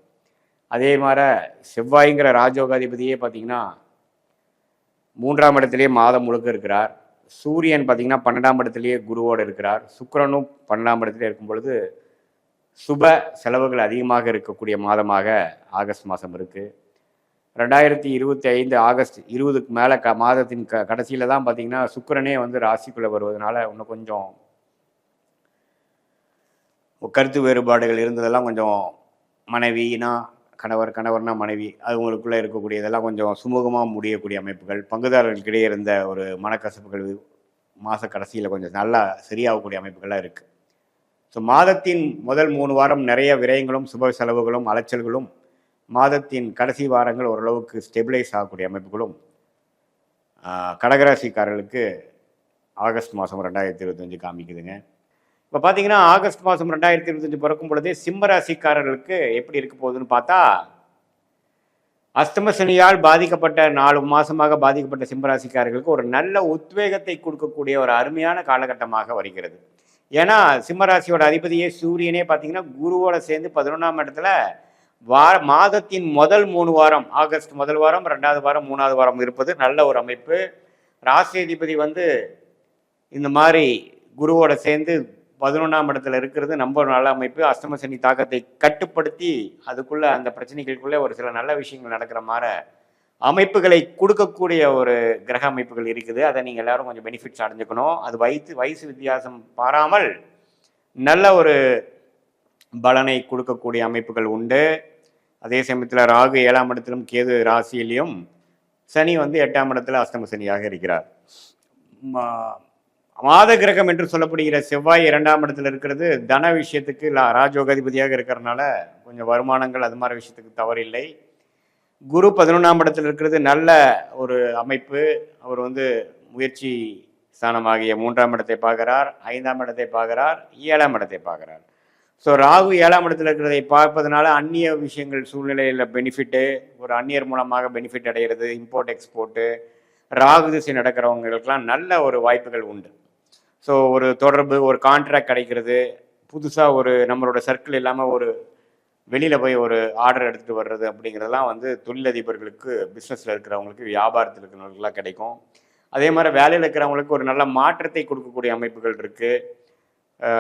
அதே மாதிரி செவ்வாய்ங்கிற ராஜோகாதிபதியே பார்த்திங்கன்னா 3ஆம் இடத்துலேயே மாதம் முழுக்க இருக்கிறார். சூரியன் பார்த்திங்கன்னா 12ஆம் இடத்துலேயே குருவோடு இருக்கிறார். சுக்கிரனும் 12ஆம் இடத்துலேயே இருக்கும் பொழுது சுப செலவுகள் அதிகமாக இருக்கக்கூடிய மாதமாக ஆகஸ்ட் மாதம் இருக்குது. 2025 ஆகஸ்ட் 20க்கு மேலே மாதத்தின் கடைசியில் தான் பார்த்திங்கன்னா சுக்கிரனே வந்து ராசிக்குள்ளே வருவதனால இன்னும் கொஞ்சம் கருத்து வேறுபாடுகள் இருந்ததெல்லாம் கொஞ்சம் மனைவினா கணவர்னா மனைவி அவங்களுக்குள்ளே இருக்கக்கூடியதெல்லாம் கொஞ்சம் சுமூகமாக முடியக்கூடிய அமைப்புகள், பங்குதாரர்களுக்கிடையே இருந்த ஒரு மனக்கசப்புகள் மாத கடைசியில் கொஞ்சம் நல்லா சரியாகக்கூடிய அமைப்புகள்லாம் இருக்குது. ஸோ மாதத்தின் முதல் 3 வாரம் நிறைய விரயங்களும் சுப செலவுகளும் அலைச்சல்களும், மாதத்தின் கடைசி வாரங்கள் ஓரளவுக்கு ஸ்டெபிளைஸ் ஆகக்கூடிய அமைப்புகளும் கடகராசிக்காரர்களுக்கு ஆகஸ்ட் மாதம் 2025 காமிக்குதுங்க. இப்போ பார்த்தீங்கன்னா ஆகஸ்ட் மாதம் 2025 பிறக்கும் பொழுதே சிம்ம ராசிக்காரர்களுக்கு எப்படி இருக்க போகுதுன்னு பார்த்தா, அஷ்டம சனியால் பாதிக்கப்பட்ட 4 மாதமாக பாதிக்கப்பட்ட சிம்மராசிக்காரர்களுக்கு ஒரு நல்ல உத்வேகத்தை கொடுக்கக்கூடிய ஒரு அருமையான காலகட்டமாக வருகிறது. ஏன்னா சிம்மராசியோட அதிபதியே சூரியனே பார்த்தீங்கன்னா குருவோட சேர்ந்து 11ஆம் இடத்துல மாதத்தின் முதல் 3 வாரம், ஆகஸ்ட் முதல் வாரம், 2வது வாரம், 3வது வாரம் இருப்பது நல்ல ஒரு அமைப்பு. ராசி அதிபதி வந்து இந்த மாதிரி குருவோட சேர்ந்து 11ஆம் இடத்துல இருக்கிறது ரொம்ப நல்ல அமைப்பு. அஷ்டம சனி தாக்கத்தை கட்டுப்படுத்தி அதுக்குள்ளே அந்த பிரச்சனைகளுக்குள்ளே ஒரு சில நல்ல விஷயங்கள் நடக்கிற மாதிரி அமைப்புகளை கொடுக்கக்கூடிய ஒரு கிரக அமைப்புகள் இருக்குது. அதை நீங்கள் எல்லாரும் கொஞ்சம் பெனிஃபிட்ஸ் அடைஞ்சுக்கணும். அது வயசு வித்தியாசம் பாராமல் நல்ல ஒரு பலனை கொடுக்கக்கூடிய அமைப்புகள் உண்டு. அதே சமயத்தில் ராகு 7ஆம் இடத்திலும் கேது ராசியிலையும், சனி வந்து 8ஆம் இடத்துல அஷ்டம சனியாக இருக்கிறார். மாத கிரகம் என்று சொல்லப்படுகிற செவ்வாய் 2ஆம் இடத்துல இருக்கிறது தன விஷயத்துக்கு ராஜோகாதிபதியாக இருக்கிறதுனால கொஞ்சம் வருமானங்கள் அது மாதிரி விஷயத்துக்கு தவறில்லை. குரு 11ஆம் இடத்துல இருக்கிறது நல்ல ஒரு அமைப்பு. அவர் வந்து முயற்சி ஸ்தானமாகிய 3ஆம் இடத்தை பார்க்கிறார், 5ஆம் இடத்தை பார்க்கிறார், 7ஆம் இடத்தை பார்க்கிறார். ஸோ ராகு 7ஆம் இடத்துல இருக்கிறதை பார்ப்பதனால அந்நிய விஷயங்கள் சூழ்நிலையில் பெனிஃபிட்டு, ஒரு அந்நியர் மூலமாக பெனிஃபிட் அடைகிறது, இம்போர்ட் எக்ஸ்போர்ட்டு, ராகு திசை நடக்கிறவங்களுக்கெல்லாம் நல்ல ஒரு வாய்ப்புகள் உண்டு. ஸோ ஒரு தொடர்பு, ஒரு கான்ட்ராக்ட் கிடைக்கிறது, புதுசாக ஒரு நம்மளோட சர்க்கிள் இல்லாமல் ஒரு வெளியில் போய் ஒரு ஆர்டர் எடுத்துகிட்டு வர்றது அப்படிங்கிறதெல்லாம் வந்து தொழிலதிபர்களுக்கு, பிஸ்னஸில் இருக்கிறவங்களுக்கு, வியாபாரத்தில் இருக்கிறவங்களுக்குலாம் கிடைக்கும். அதே மாதிரி வேலையில் இருக்கிறவங்களுக்கு ஒரு நல்ல மாற்றத்தை கொடுக்கக்கூடிய அமைப்புகள் இருக்குது.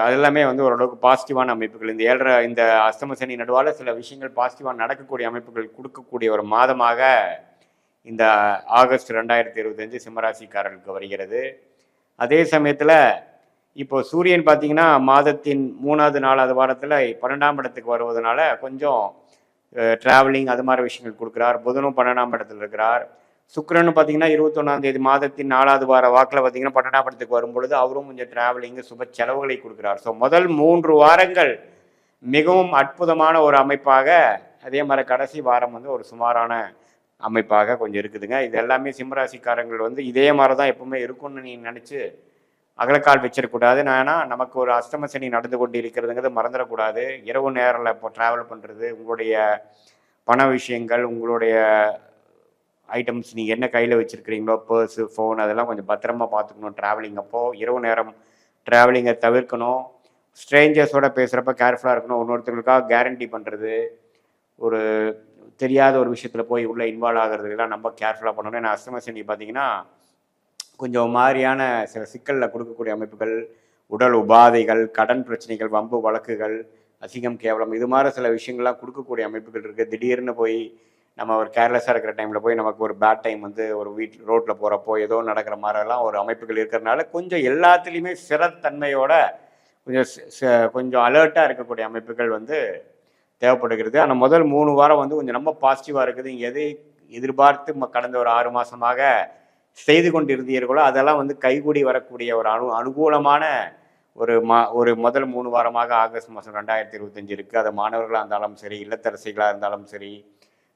அது எல்லாமே வந்து ஓரளவுக்கு பாசிட்டிவான அமைப்புகள். இந்த அஷ்டம சனி நடுவால் சில விஷயங்கள் பாசிட்டிவாக நடக்கக்கூடிய அமைப்புகள் கொடுக்கக்கூடிய ஒரு மாதமாக இந்த ஆகஸ்ட் 2025 சிம்மராசிக்காரர்களுக்கு வருகிறது. அதே சமயத்தில் இப்போ சூரியன் பார்த்தீங்கன்னா மாதத்தின் 3வது 4வது வாரத்தில் 12ஆம் இடத்துக்கு வருவதனால கொஞ்சம் ட்ராவலிங் அது மாதிரி விஷயங்கள் கொடுக்குறார். புதனும் 12ஆம் இடத்துல இருக்கிறார். சுக்கிரனும் பார்த்தீங்கன்னா 21ஆம் தேதி மாதத்தின் 4வது வார வாக்கில் பார்த்தீங்கன்னா 12ஆம் இடத்துக்கு வரும்பொழுது அவரும் கொஞ்சம் ட்ராவலிங்கு சுப செலவுகளை கொடுக்குறார். ஸோ முதல் 3 வாரங்கள் மிகவும் அற்புதமான ஒரு அமைப்பாக, அதே மாதிரி கடைசி வாரம் வந்து ஒரு சுமாரான அமைப்பாக கொஞ்சம் இருக்குதுங்க. இது எல்லாமே சிம்மராசிக்காரங்கள் வந்து இதே மாதிரி தான் எப்பவுமே இருக்கும்னு நீங்கள் நினச்சி அகலக்கால் வச்சிடக்கூடாது. ஏன்னா நமக்கு ஒரு அஷ்டம சனி நடந்து கொண்டு இருக்கிறதுங்கிறது மறந்துடக்கூடாது. இரவு நேரில் இப்போ ட்ராவல் பண்ணுறது, உங்களுடைய பண விஷயங்கள், உங்களுடைய ஐட்டம்ஸ் நீங்கள் என்ன கையில் வச்சுருக்கிறீங்களோ, பர்ஸு, ஃபோன் அதெல்லாம் கொஞ்சம் பத்திரமா பார்த்துக்கணும். ட்ராவலிங் அப்போது இரவு நேரம் ட்ராவலிங்கை தவிர்க்கணும். ஸ்ட்ரேஞ்சர்ஸோட பேசுகிறப்ப கேர்ஃபுல்லாக இருக்கணும். இன்னொருத்தர்களுக்காக கேரண்டி பண்ணுறது, ஒரு தெரியாத ஒரு விஷயத்தில் போய் உள்ளே இன்வால்வ் ஆகிறதுக்கெல்லாம் நம்ம கேர்ஃபுல்லாக பண்ணணும். ஏன்னா அஷ்டம சனி பார்த்தீங்கன்னா கொஞ்சம் மாதிரியான சில சிக்கலில் கொடுக்கக்கூடிய அமைப்புகள், உடல் உபாதைகள், கடன் பிரச்சனைகள், வம்பு வழக்குகள், அசிங்கம் கேவலம் இது மாதிரி சில விஷயங்கள்லாம் கொடுக்கக்கூடிய அமைப்புகள் இருக்குது. திடீர்னு போய் நம்ம ஒரு கேர்லெஸ்ஸாக இருக்கிற டைமில் போய் நமக்கு ஒரு பேட் டைம் வந்து ஒரு ரோட்டில் போகிறப்போ ஏதோ நடக்கிற மாதிரிலாம் ஒரு அமைப்புகள் இருக்கிறதுனால கொஞ்சம் எல்லாத்துலேயுமே சிறத்தன்மையோட கொஞ்சம் அலர்ட்டாக இருக்கக்கூடிய அமைப்புகள் வந்து தேவைப்படுகிறது. ஆனால் முதல் 3 வாரம் வந்து கொஞ்சம் ரொம்ப பாசிட்டிவாக இருக்குது. எதை எதிர்பார்த்து கடந்த ஒரு 6 மாதமாக செய்து கொண்டிருந்தீர்களோ அதெல்லாம் வந்து கைகூடி வரக்கூடிய ஒரு அனுகூலமான ஒரு முதல் 3 வாரமாக ஆகஸ்ட் மாதம் 2025 இருக்குது. அது மாணவர்களாக இருந்தாலும் சரி, இல்லத்தரசிகளாக இருந்தாலும் சரி,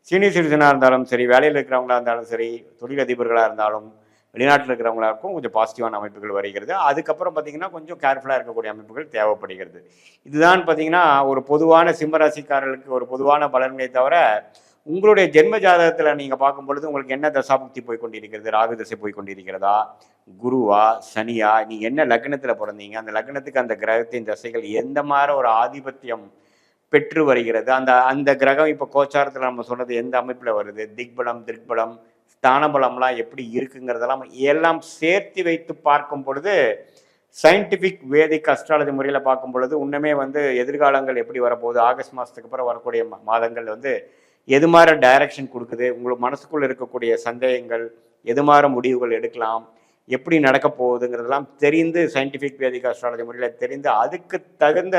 சீனியர் சிட்டிசனாக இருந்தாலும் சரி, வேலையில் இருக்கிறவங்களா இருந்தாலும் சரி, தொழிலதிபர்களாக இருந்தாலும், வெளிநாட்டில் இருக்கிறவங்களுக்கும் கொஞ்சம் பாசிட்டிவான அமைப்புகள் வருகிறது. அதுக்கப்புறம் பார்த்தீங்கன்னா கொஞ்சம் கேர்ஃபுல்லாக இருக்கக்கூடிய அமைப்புகள் தேவைப்படுகிறது. இதுதான் பார்த்தீங்கன்னா ஒரு பொதுவான சிம்மராசிக்காரர்களுக்கு ஒரு பொதுவான பலன்களை தவிர, உங்களுடைய ஜென்ம ஜாதகத்தில் நீங்கள் பார்க்கும் பொழுது உங்களுக்கு என்ன தசாபுக்தி போய் கொண்டிருக்கிறது, ராகு தசை போய் கொண்டிருக்கிறதா, குருவா, சனியா, நீங்கள் என்ன லக்னத்தில் பிறந்தீங்க, அந்த லக்னத்துக்கு அந்த கிரகத்தின் தசைகள் எந்த மாதிரி ஒரு ஆதிபத்தியம் பெற்று வருகிறது, அந்த அந்த கிரகம் இப்போ கோச்சாரத்தில் நம்ம சொன்னது எந்த அமைப்பில் வருது, திக்பலம், திருக்பலம், ஸ்தானபலம்லாம் எப்படி இருக்குங்கிறதெல்லாம் எல்லாம் சேர்த்து வைத்து பார்க்கும் பொழுது சயின்டிஃபிக் வேதிக் அஸ்ட்ராலஜி முறையில் பார்க்கும் பொழுது இன்னுமே வந்து எதிர்காலங்கள் எப்படி வரப்போகுது, ஆகஸ்ட் மாதத்துக்கு அப்புறம் வரக்கூடிய மாதங்கள் வந்து எது மாதிரி டைரக்ஷன் கொடுக்குது, உங்களுக்கு மனசுக்குள்ள இருக்கக்கூடிய சந்தேகங்கள், எது மாதிரி முடிவுகள் எடுக்கலாம், எப்படி நடக்க போகுதுங்கிறதெல்லாம் தெரிந்து சயின்டிஃபிக் வேதிக் அஸ்ட்ராலஜி முறையில் தெரிந்து அதுக்கு தகுந்த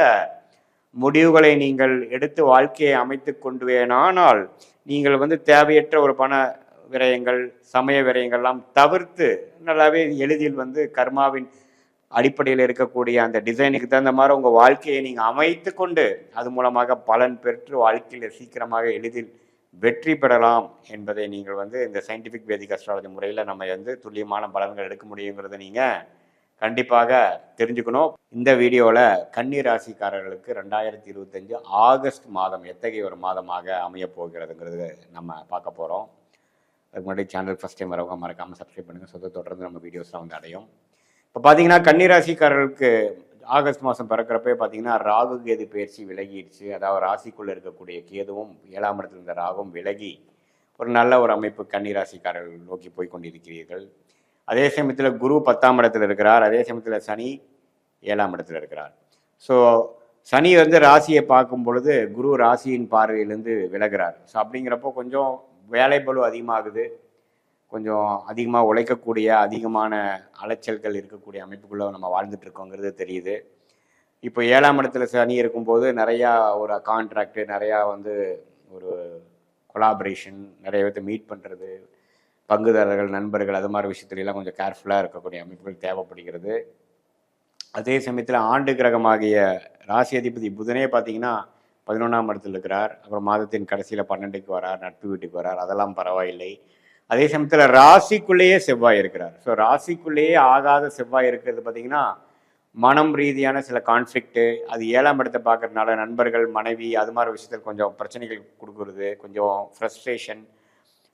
முடிவுகளை நீங்கள் எடுத்து வாழ்க்கையை அமைத்து கொண்டு வேணானால் நீங்கள் வந்து தேவையற்ற ஒரு பண விரயங்கள், சமய விரயங்கள்லாம் தவிர்த்து நல்லாவே எளிதில் வந்து கர்மாவின் அடிப்படையில் இருக்கக்கூடிய அந்த டிசைனுக்கு தகுந்த மாதிரி உங்கள் வாழ்க்கையை நீங்கள் அமைத்து கொண்டு அது மூலமாக பலன் பெற்று வாழ்க்கையில் சீக்கிரமாக எளிதில் வெற்றி பெறலாம் என்பதை நீங்கள் வந்து இந்த சயின்டிஃபிக் வேதிக் அஸ்ட்ராலஜி முறையில் நம்ம வந்து துல்லியமான பலன்கள் எடுக்க முடியுங்கிறத நீங்கள் கண்டிப்பாக தெரிஞ்சுக்கணும். இந்த வீடியோவில் கன்னி ராசிக்காரர்களுக்கு 2025 ஆகஸ்ட் மாதம் எத்தகைய ஒரு மாதமாக அமையப் போகிறதுங்கிறது நம்ம பார்க்க போகிறோம். அதுக்கு முன்னாடி சேனல் ஃபஸ்ட் டைம் வரவங்க மறக்காமல் சப்ஸ்கிரைப் பண்ணுங்கள். தொடர்ந்து நம்ம வீடியோஸ்லாம் வந்து அடையும். இப்போ பார்த்தீங்கன்னா கன்னி ராசிக்காரர்களுக்கு ஆகஸ்ட் மாதம் பிறக்கிறப்பே பார்த்தீங்கன்னா ராகு கேது பயிற்சி விலகிடுச்சு. அதாவது ராசிக்குள்ளே இருக்கக்கூடிய கேதுவும் 7ஆம் இடத்துல இருந்த ராகும் விலகி ஒரு நல்ல ஒரு அமைப்பு கன்னி ராசிக்காரர்கள் நோக்கி போய் கொண்டிருக்கிறீர்கள். அதே சமயத்தில் குரு 10ஆம் இடத்துல இருக்கிறார். அதே சமயத்தில் சனி 7ஆம் இடத்துல இருக்கிறார். ஸோ சனி வந்து ராசியை பார்க்கும் பொழுது குரு ராசியின் பார்வையிலேருந்து விலகிறார். ஸோ அப்படிங்கிறப்போ கொஞ்சம் வேலைப்பளு அதிகமாகுது, கொஞ்சம் அதிகமாக உழைக்கக்கூடிய அதிகமான அலைச்சல்கள் இருக்கக்கூடிய அமைப்புக்குள்ளே நம்ம வாழ்ந்துட்டு இருக்கோங்கிறது தெரியுது. இப்போ 7ஆம் இடத்துல சனி இருக்கும்போது நிறையா ஒரு கான்ட்ராக்டு, நிறையா வந்து ஒரு கொலாபரேஷன், நிறைய பேர்த்த மீட் பண்ணுறது, பங்குதாரர்கள், நண்பர்கள், அது மாதிரி விஷயத்துலாம் கொஞ்சம் கேர்ஃபுல்லாக இருக்கக்கூடிய அமைப்புகள் தேவைப்படுகிறது. அதே சமயத்தில் ஆண்டு கிரகமாகிய ராசி அதிபதி புதனே பார்த்தீங்கன்னா 11ஆம் இடத்துல இருக்கிறார். அப்புறம் மாதத்தின் கடைசியில் 12க்கு வரார், நட்பு வீட்டுக்கு வரார், அதெல்லாம் பரவாயில்லை. அதே சமயத்தில் ராசிக்குள்ளேயே செவ்வாய் இருக்கிறார். ஸோ ராசிக்குள்ளேயே ஆகாத செவ்வாய் இருக்கிறது பார்த்தீங்கன்னா மனம் ரீதியான சில கான்ஃப்ளிக்ட்டு, அது 7ஆம் இடத்தை பார்க்கறதுனால நண்பர்கள், மனைவி, அது மாதிரி விஷயத்தில் கொஞ்சம் பிரச்சனைகள் கொடுக்குறது, கொஞ்சம் ஃப்ரஸ்ட்ரேஷன்,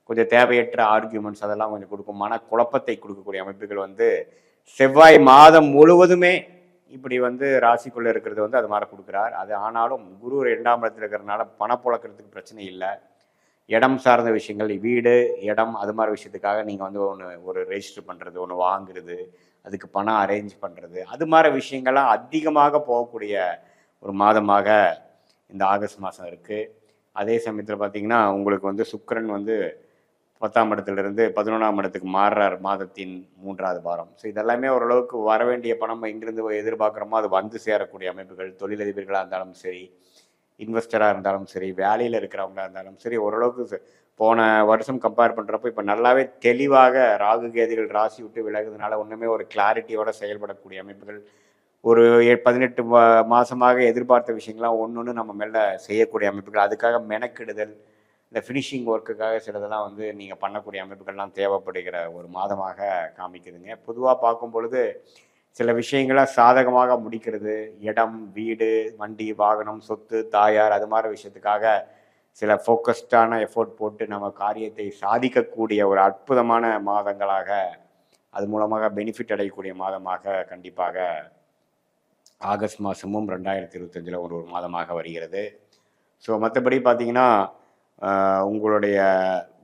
கொஞ்சம் தேவையற்ற ஆர்கியூமெண்ட்ஸ் அதெல்லாம் கொஞ்சம் கொடுக்கும். மன குழப்பத்தை கொடுக்கக்கூடிய அமைப்புகள் வந்து செவ்வாய் மாதம் முழுவதுமே இப்படி வந்து ராசிக்குள்ளே இருக்கிறது வந்து அது மாதிரி கொடுக்குறார். அது ஆனாலும் குரு 2ஆம் இடத்துல இருக்கிறதுனால பணப்புழக்கிறதுக்கு பிரச்சனை இல்லை. இடம் சார்ந்த விஷயங்கள், வீடு, இடம், அது மாதிரி விஷயத்துக்காக நீங்கள் வந்து ஒரு ரெஜிஸ்டர் பண்ணுறது, ஒன்று வாங்குறது, அதுக்கு பணம் அரேஞ்ச் பண்ணுறது, அது மாதிரி விஷயங்கள்லாம் அதிகமாக போகக்கூடிய ஒரு மாதமாக இந்த ஆகஸ்ட் மாதம் இருக்குது. அதே சமயத்தில் பார்த்திங்கன்னா உங்களுக்கு வந்து சுக்கிரன் வந்து 10ஆம் இடத்துலேருந்து 11ஆம் இடத்துக்கு மாறுறார் மாதத்தின் 3வது வாரம். ஸோ இதெல்லாமே ஓரளவுக்கு வர வேண்டிய பணம் எங்கிருந்து எதிர்பார்க்குறோமோ அது வந்து சேரக்கூடிய அமைப்புகள், தொழிலதிபர்களாக இருந்தாலும் சரி, இன்வெஸ்டராக இருந்தாலும் சரி, வேலையில் இருக்கிறவங்களா இருந்தாலும் சரி, ஓரளவுக்கு போன வருஷம் கம்பேர் பண்ணுறப்போ இப்போ நல்லாவே தெளிவாக ராகு கேதுகள் ராசி விட்டு விலகுதுனால ஒன்றுமே ஒரு கிளாரிட்டியோட செயல்படக்கூடிய அமைப்புகள், ஒரு 18 மாதமாக எதிர்பார்த்த விஷயங்கள்லாம் ஒன்று நம்ம மேலே செய்யக்கூடிய அமைப்புகள், அதுக்காக மெனக்கிடுதல், இந்த ஃபினிஷிங் ஒர்க்குக்காக சிலதெல்லாம் வந்து நீங்கள் பண்ணக்கூடிய அமைப்புகள்லாம் தேவைப்படுகிற ஒரு மாதமாக காமிக்குதுங்க. பொதுவாக பார்க்கும் பொழுது சில விஷயங்களை சாதகமாக முடிக்கிறது, இடம், வீடு, வண்டி, வாகனம், சொத்து, தாயார், அது மாதிரி விஷயத்துக்காக சில ஃபோக்கஸ்டான எஃபோர்ட் போட்டு நம்ம காரியத்தை சாதிக்கக்கூடிய ஒரு அற்புதமான மாதங்களாக, அது மூலமாக பெனிஃபிட் அடையக்கூடிய மாதமாக கண்டிப்பாக ஆகஸ்ட் மாதமும் 2025 ஒரு மாதமாக வருகிறது. ஸோ மற்றபடி பார்த்தீங்கன்னா, உங்களுடைய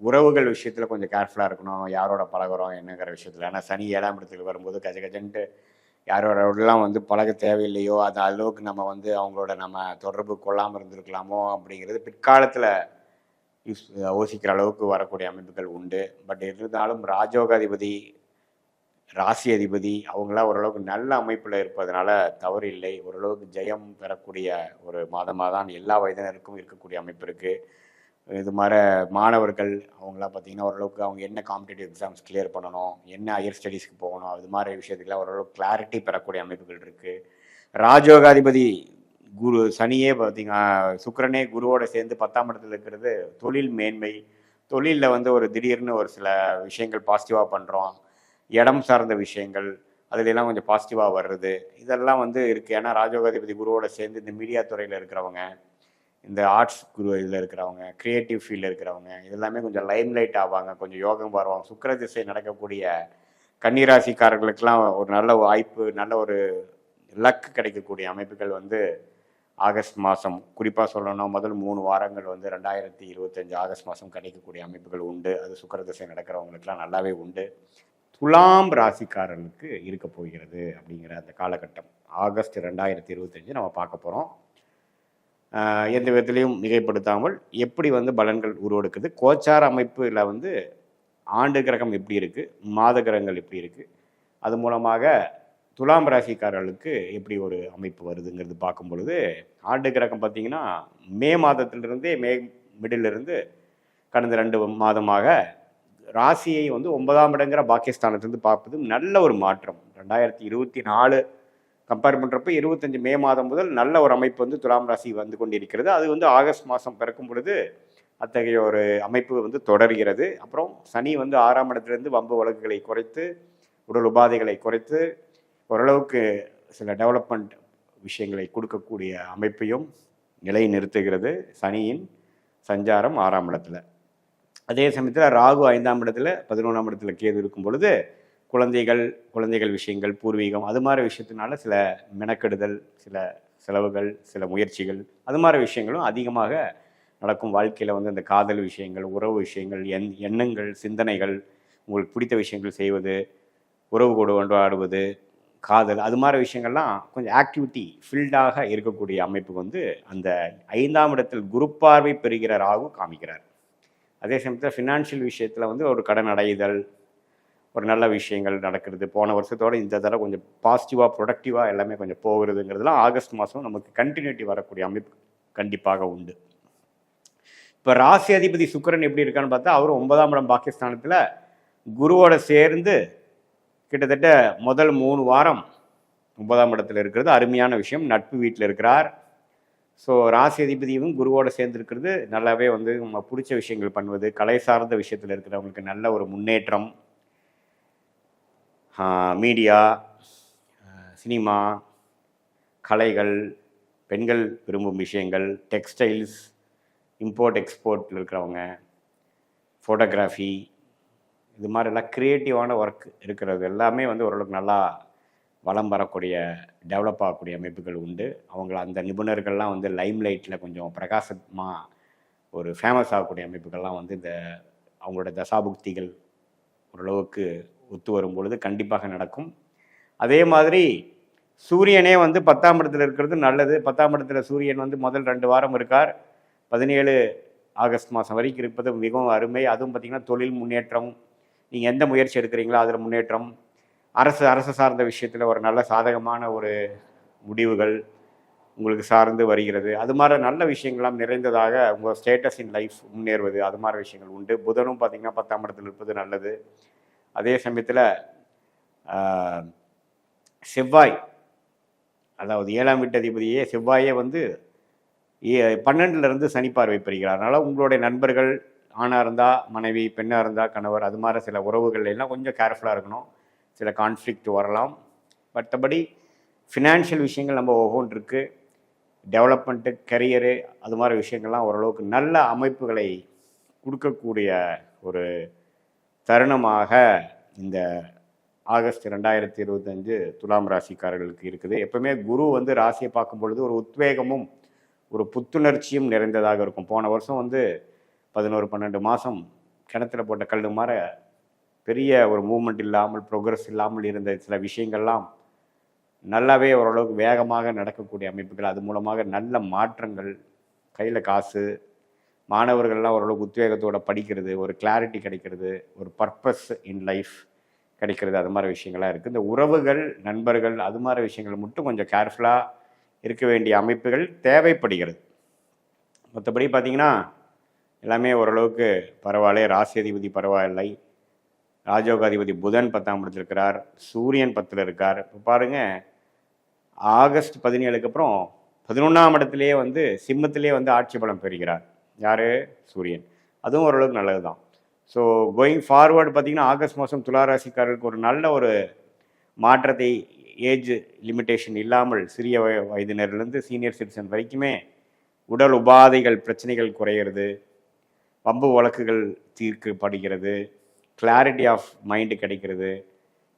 உறவுகள் விஷயத்தில் கொஞ்சம் கேர்ஃபுல்லாக இருக்கணும். யாரோட பழகுறோம் என்னங்கிற விஷயத்தில். ஏன்னா சனி 7ஆம் இடத்துக்கு வரும்போது கஜ கஜன்ட்டு யாரோடலாம் வந்து பழக தேவையில்லையோ, அது அளவுக்கு நம்ம வந்து அவங்களோட நம்ம தொடர்பு கொள்ளாமல் இருந்திருக்கலாமோ அப்படிங்கிறது பிற்காலத்தில் யோசிக்கிற அளவுக்கு வரக்கூடிய அமைப்புகள் உண்டு. பட் இருந்தாலும் ராஜயோகாதிபதி, ராசி அதிபதி அவங்களாம் ஓரளவுக்கு நல்ல அமைப்பில் இருப்பதனால தவறு இல்லை. ஓரளவுக்கு ஜெயம் பெறக்கூடிய ஒரு மாதமாக தான் எல்லா வயதினருக்கும் இருக்கக்கூடிய அமைப்பு இருக்குது. இது மாதிரி மாணவர்கள் அவங்களாம் பார்த்திங்கன்னா ஓரளவுக்கு அவங்க என்ன காம்படிட்டிவ் எக்ஸாம்ஸ் கிளியர் பண்ணணும், என்ன ஹையர் ஸ்டடீஸ்க்கு போகணும், அது மாதிரி விஷயத்துக்குலாம் ஓரளவுக்கு கிளாரிட்டி பெறக்கூடிய அமைப்புகள் இருக்குது. ராஜயோகாதிபதி குரு சனியே பார்த்திங்கன்னா சுக்கிரனே குருவோட சேர்ந்து 10ஆம் இடத்துல இருக்கிறது தொழில் மேன்மை, தொழிலில் வந்து ஒரு திடீர்னு ஒரு சில விஷயங்கள் பாசிட்டிவாக பண்ணுறோம், இடம் சார்ந்த விஷயங்கள் அதுலெல்லாம் கொஞ்சம் பாசிட்டிவாக வர்றது இதெல்லாம் வந்து இருக்குது. ஏன்னா ராஜயோகாதிபதி குருவோட சேர்ந்து இந்த மீடியா துறையில் இருக்கிறவங்க, இந்த ஆர்ட்ஸ் குரு இதில் இருக்கிறவங்க, க்ரியேட்டிவ் ஃபீல்டில் இருக்கிறவங்க இதெல்லாமே கொஞ்சம் லைம்லைட் ஆவாங்க, கொஞ்சம் யோகம் வருவாங்க. சுக்கிர திசை நடக்கக்கூடிய கன்னிராசிக்காரர்களுக்கெல்லாம் ஒரு நல்ல வாய்ப்பு, நல்ல ஒரு லக்கு கிடைக்கக்கூடிய அமைப்புகள் வந்து ஆகஸ்ட் மாதம் குறிப்பாக சொல்லணும்னா முதல் 3 வாரங்கள் வந்து 2025 ஆகஸ்ட் மாதம் கிடைக்கக்கூடிய அமைப்புகள் உண்டு. அது சுக்கிர திசை நடக்கிறவங்களுக்கெல்லாம் நல்லாவே உண்டு. துலாம் ராசிக்காரர்களுக்கு இருக்க போகிறது அப்படிங்கிற அந்த காலகட்டம் ஆகஸ்ட் 2025 நம்ம பார்க்க போகிறோம். எந்த விதத்திலையும் மிகைப்படுத்தாமல் எப்படி வந்து பலன்கள் உருவெடுக்குது, கோச்சார அமைப்பில் வந்து ஆண்டு கிரகம் எப்படி இருக்குது, மாத கிரகங்கள் எப்படி இருக்குது, அது மூலமாக துலாம் ராசிக்காரர்களுக்கு எப்படி ஒரு அமைப்பு வருதுங்கிறது பார்க்கும் பொழுது, ஆண்டு கிரகம் பார்த்திங்கன்னா மே மாதத்திலிருந்தே மிடிலிருந்து கடந்த 2 மாதமாக ராசியை வந்து 9ஆம் இடங்கிற பாக்கியஸ்தானத்திலிருந்து பார்ப்பது நல்ல ஒரு மாற்றம். 2024 கம்பேர் பண்ணுறப்ப 25 மே மாதம் முதல் நல்ல ஒரு அமைப்பு வந்து துலாம் ராசி வந்து கொண்டிருக்கிறது. அது வந்து ஆகஸ்ட் மாதம் பிறக்கும் பொழுது அத்தகைய ஒரு அமைப்பு வந்து தொடர்கிறது. அப்புறம் சனி வந்து 6ஆம் இடத்துலேருந்து வம்பு வழக்குகளை குறைத்து, உடல் உபாதைகளை குறைத்து, ஓரளவுக்கு சில டெவலப்மெண்ட் விஷயங்களை கொடுக்கக்கூடிய அமைப்பையும் நிலை நிறுத்துகிறது சனியின் சஞ்சாரம் 6ஆம் இடத்துல. அதே சமயத்தில் ராகு 5ஆம் இடத்துல 11ஆம் இடத்துல கேது இருக்கும் பொழுது குழந்தைகள் விஷயங்கள், பூர்வீகம் அது மாதிரி விஷயத்தினால சில மெனக்கெடுதல், சில செலவுகள், சில முயற்சிகள் அது மாதிரி விஷயங்களும் அதிகமாக நடக்கும். வாழ்க்கையில் வந்து அந்த காதல் விஷயங்கள், உறவு விஷயங்கள், எண்ணங்கள், சிந்தனைகள், உங்களுக்கு பிடித்த விஷயங்கள் செய்வது, உறவு கொண்டாடுவது, காதல் அது மாதிரி விஷயங்கள்லாம் கொஞ்சம் ஆக்டிவிட்டி ஃபீல்டாக இருக்கக்கூடிய அமைப்பு வந்து அந்த 5ஆம் இடத்தில் குரு பார்வை பெறுகிற ராகு காமிக்கிறார். அதே சமயத்தில் ஃபினான்ஷியல் விஷயத்தில் வந்து ஒரு கடன் அடைதல், ஒரு நல்ல விஷயங்கள் நடக்கிறது, போன வருஷத்தோடு இந்த தடவை கொஞ்சம் பாசிட்டிவாக ப்ரொடக்டிவாக எல்லாமே கொஞ்சம் போகிறதுங்கிறதுலாம் ஆகஸ்ட் மாதம் நமக்கு கண்டினியூட்டி வரக்கூடிய அமைப்பு கண்டிப்பாக உண்டு. இப்போ ராசி அதிபதி சுக்கிரன் எப்படி இருக்கான்னு பார்த்தா அவரும் 9ஆம் இடம் பாகிஸ்தானத்தில் குருவோட சேர்ந்து கிட்டத்தட்ட முதல் 3 வாரம் 9ஆம் இடத்துல இருக்கிறது அருமையான விஷயம். நட்பு வீட்டில் இருக்கிறார். ஸோ ராசி அதிபதியும் குருவோட சேர்ந்து இருக்கிறது நல்லாவே வந்து நம்ம பிடிச்ச விஷயங்கள் பண்ணுவது, கலை சார்ந்த விஷயத்தில் இருக்கிறவங்களுக்கு நல்ல ஒரு முன்னேற்றம். மீடியா, சினிமா, கலைகள், பெண்கள் விரும்பும் விஷயங்கள், டெக்ஸ்டைல்ஸ், இம்போர்ட் எக்ஸ்போர்ட்டில் இருக்கிறவங்க, ஃபோட்டோகிராஃபி இது மாதிரிலாம் க்ரியேட்டிவான ஒர்க் இருக்கிறது எல்லாமே வந்து ஓரளவுக்கு நல்லா வளம் வரக்கூடிய டெவலப் ஆகக்கூடிய அமைப்புகள் உண்டு. அவங்கள அந்த நிபுணர்கள்லாம் வந்து லைம்லைட்டில் கொஞ்சம் பிரகாசமாக ஒரு ஃபேமஸ் ஆகக்கூடிய அமைப்புகள்லாம் வந்து இந்த அவங்களோட தசாபுக்திகள் ஓரளவுக்கு ஒத்து வரும் பொழுது கண்டிப்பாக நடக்கும். அதே மாதிரி சூரியனே வந்து 10ஆம் இடத்துல இருக்கிறது நல்லது. 10ஆம் இடத்துல சூரியன் வந்து முதல் 2 வாரம் இருக்கார். 17 ஆகஸ்ட் மாதம் வரைக்கும் இருப்பது மிகவும் அருமை. அதுவும் பார்த்திங்கன்னா தொழில் முன்னேற்றம், நீங்கள் எந்த முயற்சி எடுக்கிறீங்களோ அதில் முன்னேற்றம், அரசு சார்ந்த விஷயத்தில் ஒரு நல்ல சாதகமான ஒரு முடிவுகள் உங்களுக்கு சார்ந்து வருகிறது. அது மாதிரி நல்ல விஷயங்கள்லாம் நிறைந்ததாக உங்கள் ஸ்டேட்டஸ் இன் லைஃப் முன்னேறுவது அது மாதிரி விஷயங்கள் உண்டு. புதனும் பார்த்திங்கன்னா 10ஆம் இடத்துல இருப்பது நல்லது. அதே சமயத்தில் செவ்வாய், அதாவது 7ஆம் வீட்டு அதிபதியே செவ்வாயே வந்து 12லேருந்து சனி பார்வை பெறுகிறார். அதனால் உங்களுடைய நண்பர்கள் ஆணாக இருந்தால் மனைவி, பெண்ணாக இருந்தால் கணவர், அது மாதிரி சில உறவுகள் எல்லாம் கொஞ்சம் கேர்ஃபுல்லாக இருக்கணும். சில கான்ஃப்ளிக்ட் வரலாம். மற்றபடி ஃபினான்ஷியல் விஷயங்கள் நம்ம ஒவ்வொன்று இருக்குது. டெவலப்மெண்ட்டு, கரியரு அது மாதிரி விஷயங்கள்லாம் ஓரளவுக்கு நல்ல அமைப்புகளை கொடுக்கக்கூடிய ஒரு தருணமாக இந்த ஆகஸ்ட் 2025 துலாம் ராசிக்காரர்களுக்கு இருக்குது. எப்பவுமே குரு வந்து ராசியை பார்க்கும் பொழுது ஒரு உத்வேகமும் ஒரு புத்துணர்ச்சியும் நிறைந்ததாக இருக்கும். போன வருஷம் வந்து 11, 12 மாதம் கிணத்துல போட்ட கல் மாதிரி பெரிய ஒரு மூவ்மெண்ட் இல்லாமல், ப்ரோக்ரஸ் இல்லாமல் இருந்த சில விஷயங்கள்லாம் நல்லாவே ஓரளவுக்கு வேகமாக நடக்கக்கூடிய அமைப்புகள், அது மூலமாக நல்ல மாற்றங்கள், கையில் காசு, மாணவர்கள்லாம் ஓரளவுக்கு உத்வேகத்தோடு படிக்கிறது, ஒரு கிளாரிட்டி கிடைக்கிறது, ஒரு பர்பஸ் இன் லைஃப் கிடைக்கிறது, அது மாதிரி விஷயங்கள்லாம் இருக்குது. இந்த உறவுகள், நண்பர்கள் அது மாதிரி விஷயங்கள் மட்டும் கொஞ்சம் கேர்ஃபுல்லாக இருக்க வேண்டிய அமைப்புகள் தேவைப்படுகிறது. மற்றபடி பார்த்திங்கன்னா எல்லாமே ஓரளவுக்கு பரவாயில்ல. ராசி அதிபதி பரவாயில்லை, ராஜயோகாதிபதி புதன் 10ஆம் இடத்துல இருக்கிறார், சூரியன் 10ல் இருக்கார். இப்போ பாருங்கள், ஆகஸ்ட் 17க்கு அப்புறம் 11ஆம் இடத்துலேயே வந்து சிம்மத்திலே வந்து ஆட்சி பலம் பெறுகிறார். யார்? சூரியன். அதுவும் ஓரளவுக்கு நல்லது தான். ஸோ கோயிங் ஃபார்வர்டு பார்த்திங்கன்னா ஆகஸ்ட் மாதம் துளாராசிக்காரர்களுக்கு ஒரு நல்ல ஒரு மாற்றத்தை, ஏஜ் லிமிட்டேஷன் இல்லாமல் சிறிய வயதினர்லேருந்து சீனியர் சிட்டிசன் வரைக்குமே உடல் உபாதைகள், பிரச்சனைகள் குறையிறது, வம்பு வழக்குகள் தீர்க்கப்படுகிறது, கிளாரிட்டி ஆஃப் மைண்டு கிடைக்கிறது,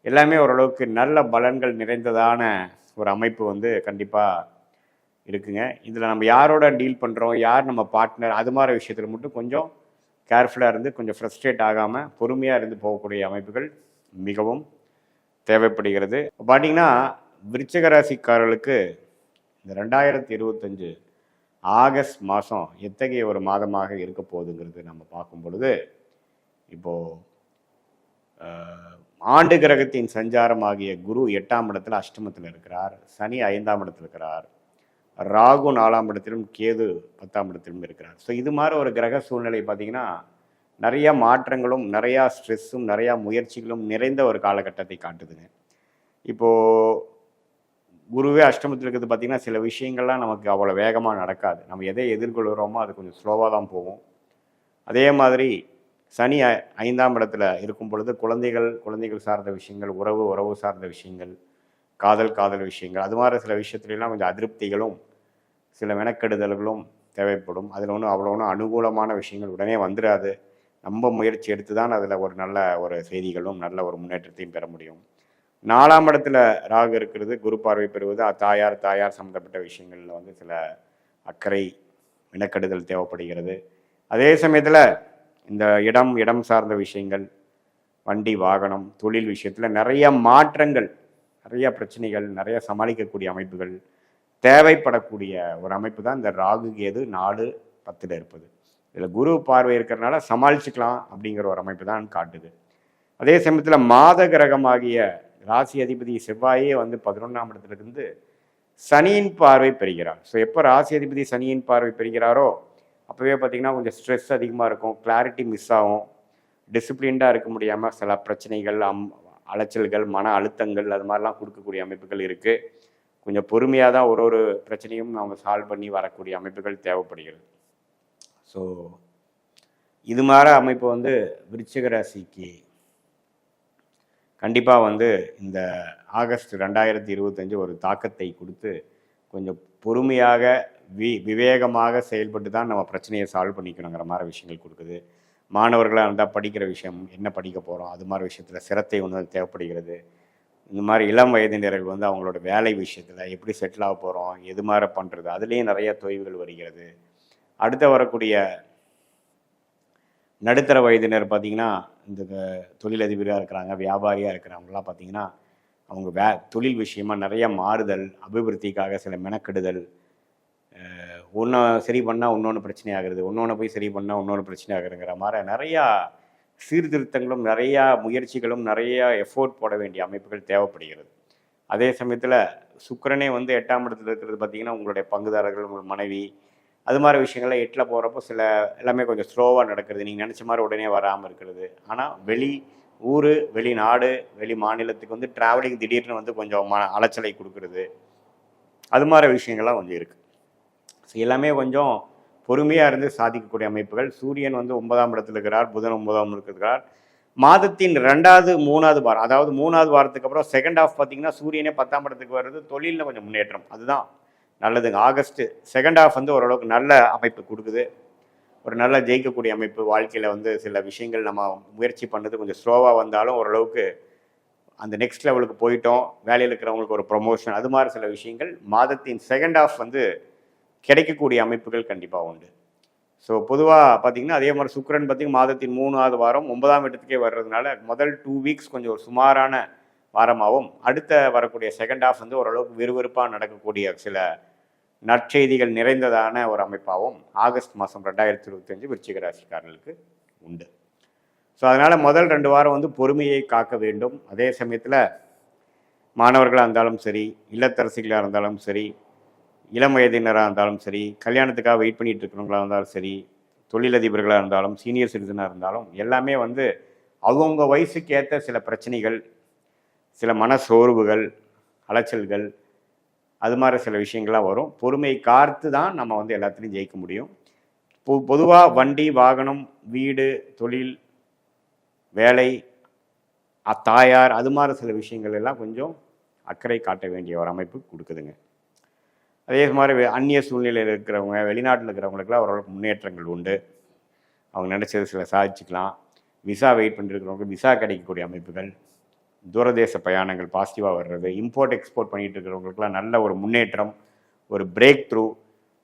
எல்லாமே ஓரளவுக்கு நல்ல பலன்கள் நிறைந்ததான ஒரு அமைப்பு வந்து கண்டிப்பாக இருக்குங்க. இதில் நம்ம யாரோட டீல் பண்ணுறோம், யார் நம்ம பார்ட்னர், அது மாதிரி விஷயத்தில் மட்டும் கொஞ்சம் கேர்ஃபுல்லாக இருந்து கொஞ்சம் ஃப்ரஸ்ட்ரேட் ஆகாமல் பொறுமையாக இருந்து போகக்கூடிய அமைப்புகள் மிகவும் தேவைப்படுகிறது. இப்போ பார்த்தீங்கன்னா விருச்சிக ராசிக்காரர்களுக்கு இந்த 2025 ஆகஸ்ட் மாதம் எத்தகைய ஒரு மாதமாக இருக்க போகுதுங்கிறது நம்ம பார்க்கும் பொழுது, இப்போது ஆண்டு கிரகத்தின் சஞ்சாரமாகிய குரு 8ஆம் இடத்துல அஷ்டமத்தில் இருக்கிறார், சனி 5ஆம் இடத்துல இருக்கிறார், ராகு 4ஆம் இடத்திலும், கேது 10ஆம் இடத்திலும் இருக்கிறார். ஸோ இது மாதிரி ஒரு கிரக சூழ்நிலை பார்த்திங்கன்னா நிறையா மாற்றங்களும், நிறையா ஸ்ட்ரெஸ்ஸும், நிறையா முயற்சிகளும் நிறைந்த ஒரு காலகட்டத்தை காட்டுதுங்க. இப்போது குருவே அஷ்டமத்தில் இருக்கிறது பார்த்திங்கன்னா சில விஷயங்கள்லாம் நமக்கு அவ்வளோ வேகமாக நடக்காது. நம்ம எதை எதிர்கொள்கிறோமோ அது கொஞ்சம் ஸ்லோவாக தான் போகும். அதே மாதிரி சனி 5ஆம் இடத்துல இருக்கும் பொழுது குழந்தைகள் சார்ந்த விஷயங்கள், உறவு சார்ந்த விஷயங்கள், காதல் விஷயங்கள், அது மாதிரி சில விஷயத்துலலாம் கொஞ்சம் அதிருப்திகளும் சில மெனக்கெடுதல்களும் தேவைப்படும். அதில் அவ்வளோ ஒன்றும் அனுகூலமான விஷயங்கள் உடனே வந்துடாது. நம்ம முயற்சி எடுத்து தான் அதில் ஒரு நல்ல ஒரு செய்திகளும் நல்ல ஒரு முன்னேற்றத்தையும் பெற முடியும். 4ஆம் இடத்துல ராகு இருக்கிறது, குரு பார்வை பெறுவது, தாயார் சம்மந்தப்பட்ட விஷயங்களில் வந்து சில அக்கறை, மெனக்கெடுதல் தேவைப்படுகிறது. அதே சமயத்தில் இந்த இடம் சார்ந்த விஷயங்கள், வண்டி வாகனம், தொழில் விஷயத்தில் நிறைய மாற்றங்கள், நிறைய பிரச்சனைகள், நிறைய சமாளிக்கக்கூடிய அமைப்புகள் தேவைப்படக்கூடிய ஒரு அமைப்பு தான் இந்த ராகு கேது 4-10 இருப்பது. இதில் குரு பார்வை இருக்கிறதுனால சமாளிச்சுக்கலாம் அப்படிங்கிற ஒரு அமைப்பு தான் காட்டுது. அதே சமயத்தில் மாத கிரகமாகிய ராசி அதிபதி செவ்வாயே வந்து 11ஆம் இடத்துலேருந்து சனியின் பார்வை பெறுகிறார். ஸோ எப்போ ராசி அதிபதி சனியின் பார்வை பெறுகிறாரோ அப்போவே பார்த்திங்கன்னா கொஞ்சம் ஸ்ட்ரெஸ் அதிகமாக இருக்கும், கிளாரிட்டி மிஸ் ஆகும், டிசிப்ளின்டாக இருக்க முடியாமல் சில பிரச்சனைகள், அலைச்சல்கள், மன அழுத்தங்கள் அது மாதிரிலாம் கொடுக்கக்கூடிய அமைப்புகள் இருக்குது. கொஞ்சம் பொறுமையாக தான் ஒரு பிரச்சனையும் நம்ம சால்வ் பண்ணி வரக்கூடிய அமைப்புகள் தேவைப்படுகிறது. ஸோ இது மாதிரி அமைப்பு வந்து விருச்சிக ராசிக்கு கண்டிப்பாக வந்து இந்த ஆகஸ்ட் 2025 ஒரு தாக்கத்தை கொடுத்து கொஞ்சம் பொறுமையாக விவேகமாக செயல்பட்டு தான் நம்ம பிரச்சனையை சால்வ் பண்ணிக்கணுங்கிற மாதிரி விஷயங்கள் கொடுக்குது. மாணவர்களாக இருந்தால் படிக்கிற விஷயம், என்ன படிக்க போகிறோம், அது மாதிரி விஷயத்தில் சிரத்தை ஒன்று தேவைப்படுகிறது. இந்த மாதிரி இளம் வயதினர்கள் வந்து அவங்களோட வேலை விஷயத்தில் எப்படி செட்டில் ஆக போகிறோம், எது மாதிரி பண்ணுறது, அதுலேயும் நிறைய தொய்வுகள் வருகிறது. அடுத்து வரக்கூடிய நடுத்தர வயதினர் பார்த்திங்கன்னா இந்த தொழிலதிபராக இருக்கிறாங்க, வியாபாரியாக இருக்கிறவங்களாம் பார்த்திங்கன்னா அவங்க தொழில் விஷயமாக நிறைய மாறுதல், அபிவிருத்திக்காக சில மெனக்கெடுதல், ஒன்று சரி பண்ணால் இன்னொன்று பிரச்சனை ஆகிறது, இன்னொன்று போய் சரி பண்ணால் இன்னொன்று பிரச்சனை ஆகுதுங்கிற மாதிரி நிறையா சீர்திருத்தங்களும், நிறையா முயற்சிகளும், நிறையா எஃபோர்ட் போட வேண்டிய அமைப்புகள் தேவைப்படுகிறது. அதே சமயத்தில் சுக்கிரனே வந்து 8ஆம் இடத்துல இருக்கிறது பார்த்திங்கன்னா உங்களுடைய பங்குதாரர்கள், உங்கள் மனைவி, அது மாதிரி விஷயங்கள்லாம் 8ல் போகிறப்போ சில எல்லாமே கொஞ்சம் ஸ்லோவாக நடக்கிறது, நீங்கள் நினச்ச மாதிரி உடனே வராமல் இருக்கிறது. ஆனால் வெளி ஊர், வெளிநாடு, வெளி மாநிலத்துக்கு வந்து ட்ராவலிங் திடீர்னு வந்து கொஞ்சம் அலைச்சலை கொடுக்குறது, அது மாதிரி விஷயங்கள்லாம் கொஞ்சம் இருக்குது. ஸோ எல்லாமே கொஞ்சம் பொறுமையாக இருந்து சாதிக்கக்கூடிய அமைப்புகள். சூரியன் வந்து 9ஆம் இடத்துல இருக்கிறார், புதன் 9ஆம் இருக்கிறார். மாதத்தின் 2வது 3வது வாரம், அதாவது 3வது வாரத்துக்கு அப்புறம் செகண்ட் ஹாஃப் பார்த்திங்கன்னா சூரியனே 10ஆம் இடத்துக்கு வர்றது தொழிலில் கொஞ்சம் முன்னேற்றம். அதுதான் நல்லதுங்க. ஆகஸ்ட் செகண்ட் ஹாஃப் வந்து ஓரளவுக்கு நல்ல அமைப்பு கொடுக்குது. ஒரு நல்ல ஜெயிக்கக்கூடிய அமைப்பு. வாழ்க்கையில் வந்து சில விஷயங்கள் நம்ம முயற்சி பண்ணது கொஞ்சம் ஸ்லோவாக வந்தாலும் ஓரளவுக்கு அந்த நெக்ஸ்ட் லெவலுக்கு போயிட்டோம். வேலையில் இருக்கிறவங்களுக்கு ஒரு ப்ரொமோஷன், அது மாதிரி சில விஷயங்கள் மாதத்தின் செகண்ட் ஹாஃப் வந்து கிடைக்கக்கூடிய அமைப்புகள் கண்டிப்பாக உண்டு. ஸோ பொதுவாக பார்த்தீங்கன்னா அதே மாதிரி சுக்கிரன் பார்த்தீங்கன்னா மாதத்தின் 3வது வாரம் 9ஆம் இடத்துக்கே வர்றதுனால முதல் 2 வீக்ஸ் கொஞ்சம் ஒரு சுமாரான வாரமாகவும், அடுத்த வரக்கூடிய செகண்ட் ஹாஃப் வந்து ஓரளவுக்கு விறுவிறுப்பாக நடக்கக்கூடிய சில நற்செய்திகள் நிறைந்ததான ஒரு அமைப்பாகவும் ஆகஸ்ட் மாதம் 2025 விருச்சிக ராசிக்காரர்களுக்கு உண்டு. ஸோ அதனால் முதல் 2 வாரம் வந்து பொறுமையை காக்க வேண்டும். அதே சமயத்தில் மாணவர்களாக இருந்தாலும் சரி, இல்லத்தரசிகளாக இருந்தாலும் சரி, இளம் வயதினராக இருந்தாலும் சரி, கல்யாணத்துக்காக வெயிட் பண்ணிட்டு இருக்கிறவங்களாக இருந்தாலும் சரி, தொழிலதிபர்களாக இருந்தாலும், சீனியர் சிட்டிசனாக இருந்தாலும் எல்லாமே வந்து அவங்கவுங்க வயசுக்கு ஏற்ற சில பிரச்சனைகள், சில மன சோர்வுகள், அலைச்சல்கள், அது மாதிரி சில விஷயங்கள்லாம் வரும். பொறுமை காத்து தான் நம்ம வந்து எல்லாத்துலேயும் ஜெயிக்க முடியும். பொதுவாக வண்டி, வாகனம், வீடு, தொழில், வேலை, தாயார், அது மாதிரி சில விஷயங்கள் எல்லாம் கொஞ்சம் அக்கறை காட்ட வேண்டிய ஒரு அமைப்பு கொடுக்குதுங்க. அதே மாதிரி அந்நிய சூழ்நிலையில் இருக்கிறவங்க, வெளிநாட்டில் இருக்கிறவங்களுக்குலாம் ஓரளவுக்கு முன்னேற்றங்கள் உண்டு. அவங்க நினச்சது சில சாதிச்சுக்கலாம். விசா வெயிட் பண்ணிருக்கிறவங்க விசா கிடைக்கக்கூடிய அமைப்புகள், தூரதேச பயணங்கள் பாசிட்டிவாக வர்றது, இம்போர்ட் எக்ஸ்போர்ட் பண்ணிகிட்டு இருக்கிறவங்களுக்குலாம் நல்ல ஒரு முன்னேற்றம், ஒரு பிரேக் த்ரூ,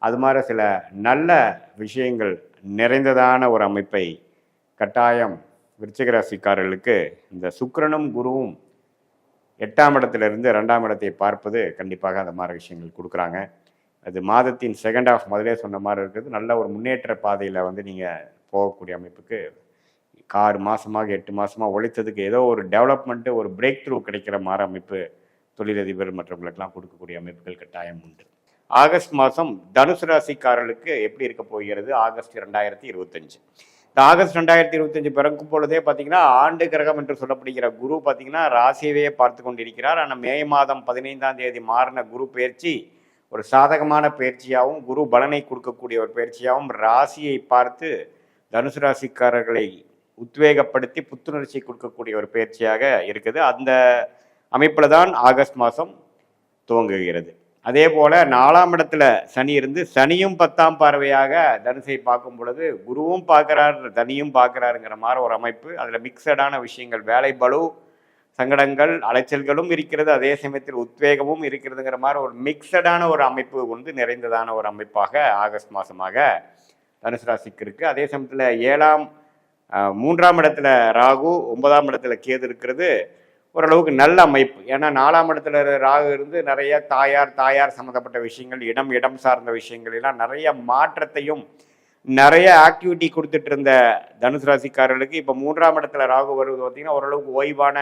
அது மாதிரி சில நல்ல விஷயங்கள் நிறைந்ததான ஒரு அமைப்பை கட்டாயம் விருச்சிக ராசிக்காரர்களுக்கு இந்த சுக்கிரனும் குருவும் 8ஆம் இடத்திலிருந்து 2ஆம் இடத்தை பார்ப்பது கண்டிப்பாக அந்த மாதிரி விஷயங்கள் கொடுக்குறாங்க. அது மாதத்தின் செகண்ட் ஹாஃப் முதலே சொன்ன மாதிரி இருக்குது. நல்ல ஒரு முன்னேற்ற பாதையில் வந்து நீங்கள் போகக்கூடிய அமைப்புக்கு 6 மாதமாக 8 மாதமாக உழைத்ததுக்கு ஏதோ ஒரு டெவலப்மெண்ட்டு, ஒரு பிரேக் த்ரூ கிடைக்கிற மாதிரி அமைப்பு தொழிலதிபர் மற்றவங்களுக்கெல்லாம் கொடுக்கக்கூடிய அமைப்புகள் கட்டாயம் உண்டு. ஆகஸ்ட் மாதம் தனுசு ராசிக்காரர்களுக்கு எப்படி இருக்க போகிறது ஆகஸ்ட் 2025? இந்த ஆகஸ்ட் 2025 பிறக்கும் பொழுதே பார்த்தீங்கன்னா ஆண்டு கிரகம் என்று சொல்லப்படுகிற குரு பார்த்தீங்கன்னா ராசியவே பார்த்து கொண்டிருக்கிறார். ஆனால் மே மாதம் 15ஆம் தேதி மாறின குரு பயிற்சி ஒரு சாதகமான பயிற்சியாகவும், குரு பலனை கொடுக்கக்கூடிய ஒரு பயிற்சியாகவும் ராசியை பார்த்து தனுசு ராசிக்காரர்களை உத்வேகப்படுத்தி புத்துணர்ச்சி கொடுக்கக்கூடிய ஒரு பயிற்சியாக இருக்குது. அந்த அமைப்பில் தான் ஆகஸ்ட் மாதம் துவங்குகிறது. அதே போல் 4ஆம் இடத்துல சனி இருந்து சனியும் 10ஆம் பார்வையாக தனுசை பார்க்கும் பொழுது குருவும் பார்க்குறார், சனியும் பார்க்குறாருங்கிற மாதிரி ஒரு அமைப்பு. அதில் மிக்சடான விஷயங்கள், வேலை பளு, சங்கடங்கள், அலைச்சல்களும் இருக்கிறது, அதே சமயத்தில் உத்வேகமும் இருக்கிறதுங்கிற மாதிரி ஒரு மிக்சடான ஒரு அமைப்பு வந்து நிறைந்ததான ஒரு அமைப்பாக ஆகஸ்ட் மாதமாக தனுசு ராசிக்கு இருக்குது. அதே சமயத்தில் 3ஆம் இடத்துல ராகு, 9ஆம் இடத்துல கேது இருக்கிறது ஓரளவுக்கு நல்ல அமைப்பு. ஏன்னா 4ஆம் இடத்துல ராகு இருந்து நிறைய தாயார் சம்மந்தப்பட்ட விஷயங்கள், இடம் சார்ந்த விஷயங்கள் எல்லாம் நிறைய மாற்றத்தையும் நிறைய ஆக்டிவிட்டி கொடுத்துட்டு இருந்த தனுசு ராசிக்காரர்களுக்கு இப்போ 3ஆம் இடத்துல ராகு வருவது பார்த்திங்கன்னா ஓரளவுக்கு ஓய்வான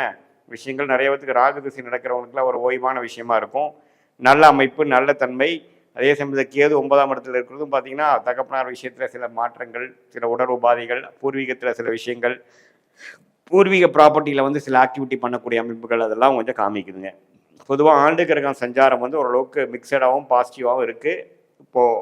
விஷயங்கள், நிறைய பேருக்கு ராகு திசை நடக்கிறவங்களுக்குலாம் ஒரு ஓய்வான விஷயமா இருக்கும். நல்ல அமைப்பு, நல்ல தன்மை. அதே சமயத்தில் கேது 9ஆம் இடத்துல இருக்கிறதும் பார்த்திங்கன்னா தகப்பனார் விஷயத்தில் சில மாற்றங்கள், சில உடல் உபாதைகள், பூர்வீகத்தில் சில விஷயங்கள், பூர்வீக ப்ராப்பர்ட்டியில் வந்து சில ஆக்டிவிட்டி பண்ணக்கூடிய அமைப்புகள் அதெல்லாம் கொஞ்சம் காமிக்குதுங்க. பொதுவாக ஆண்டு கிரகம் சஞ்சாரம் வந்து ஓரளவுக்கு மிக்சடாகவும் பாசிட்டிவாகவும் இருக்குது. இப்போது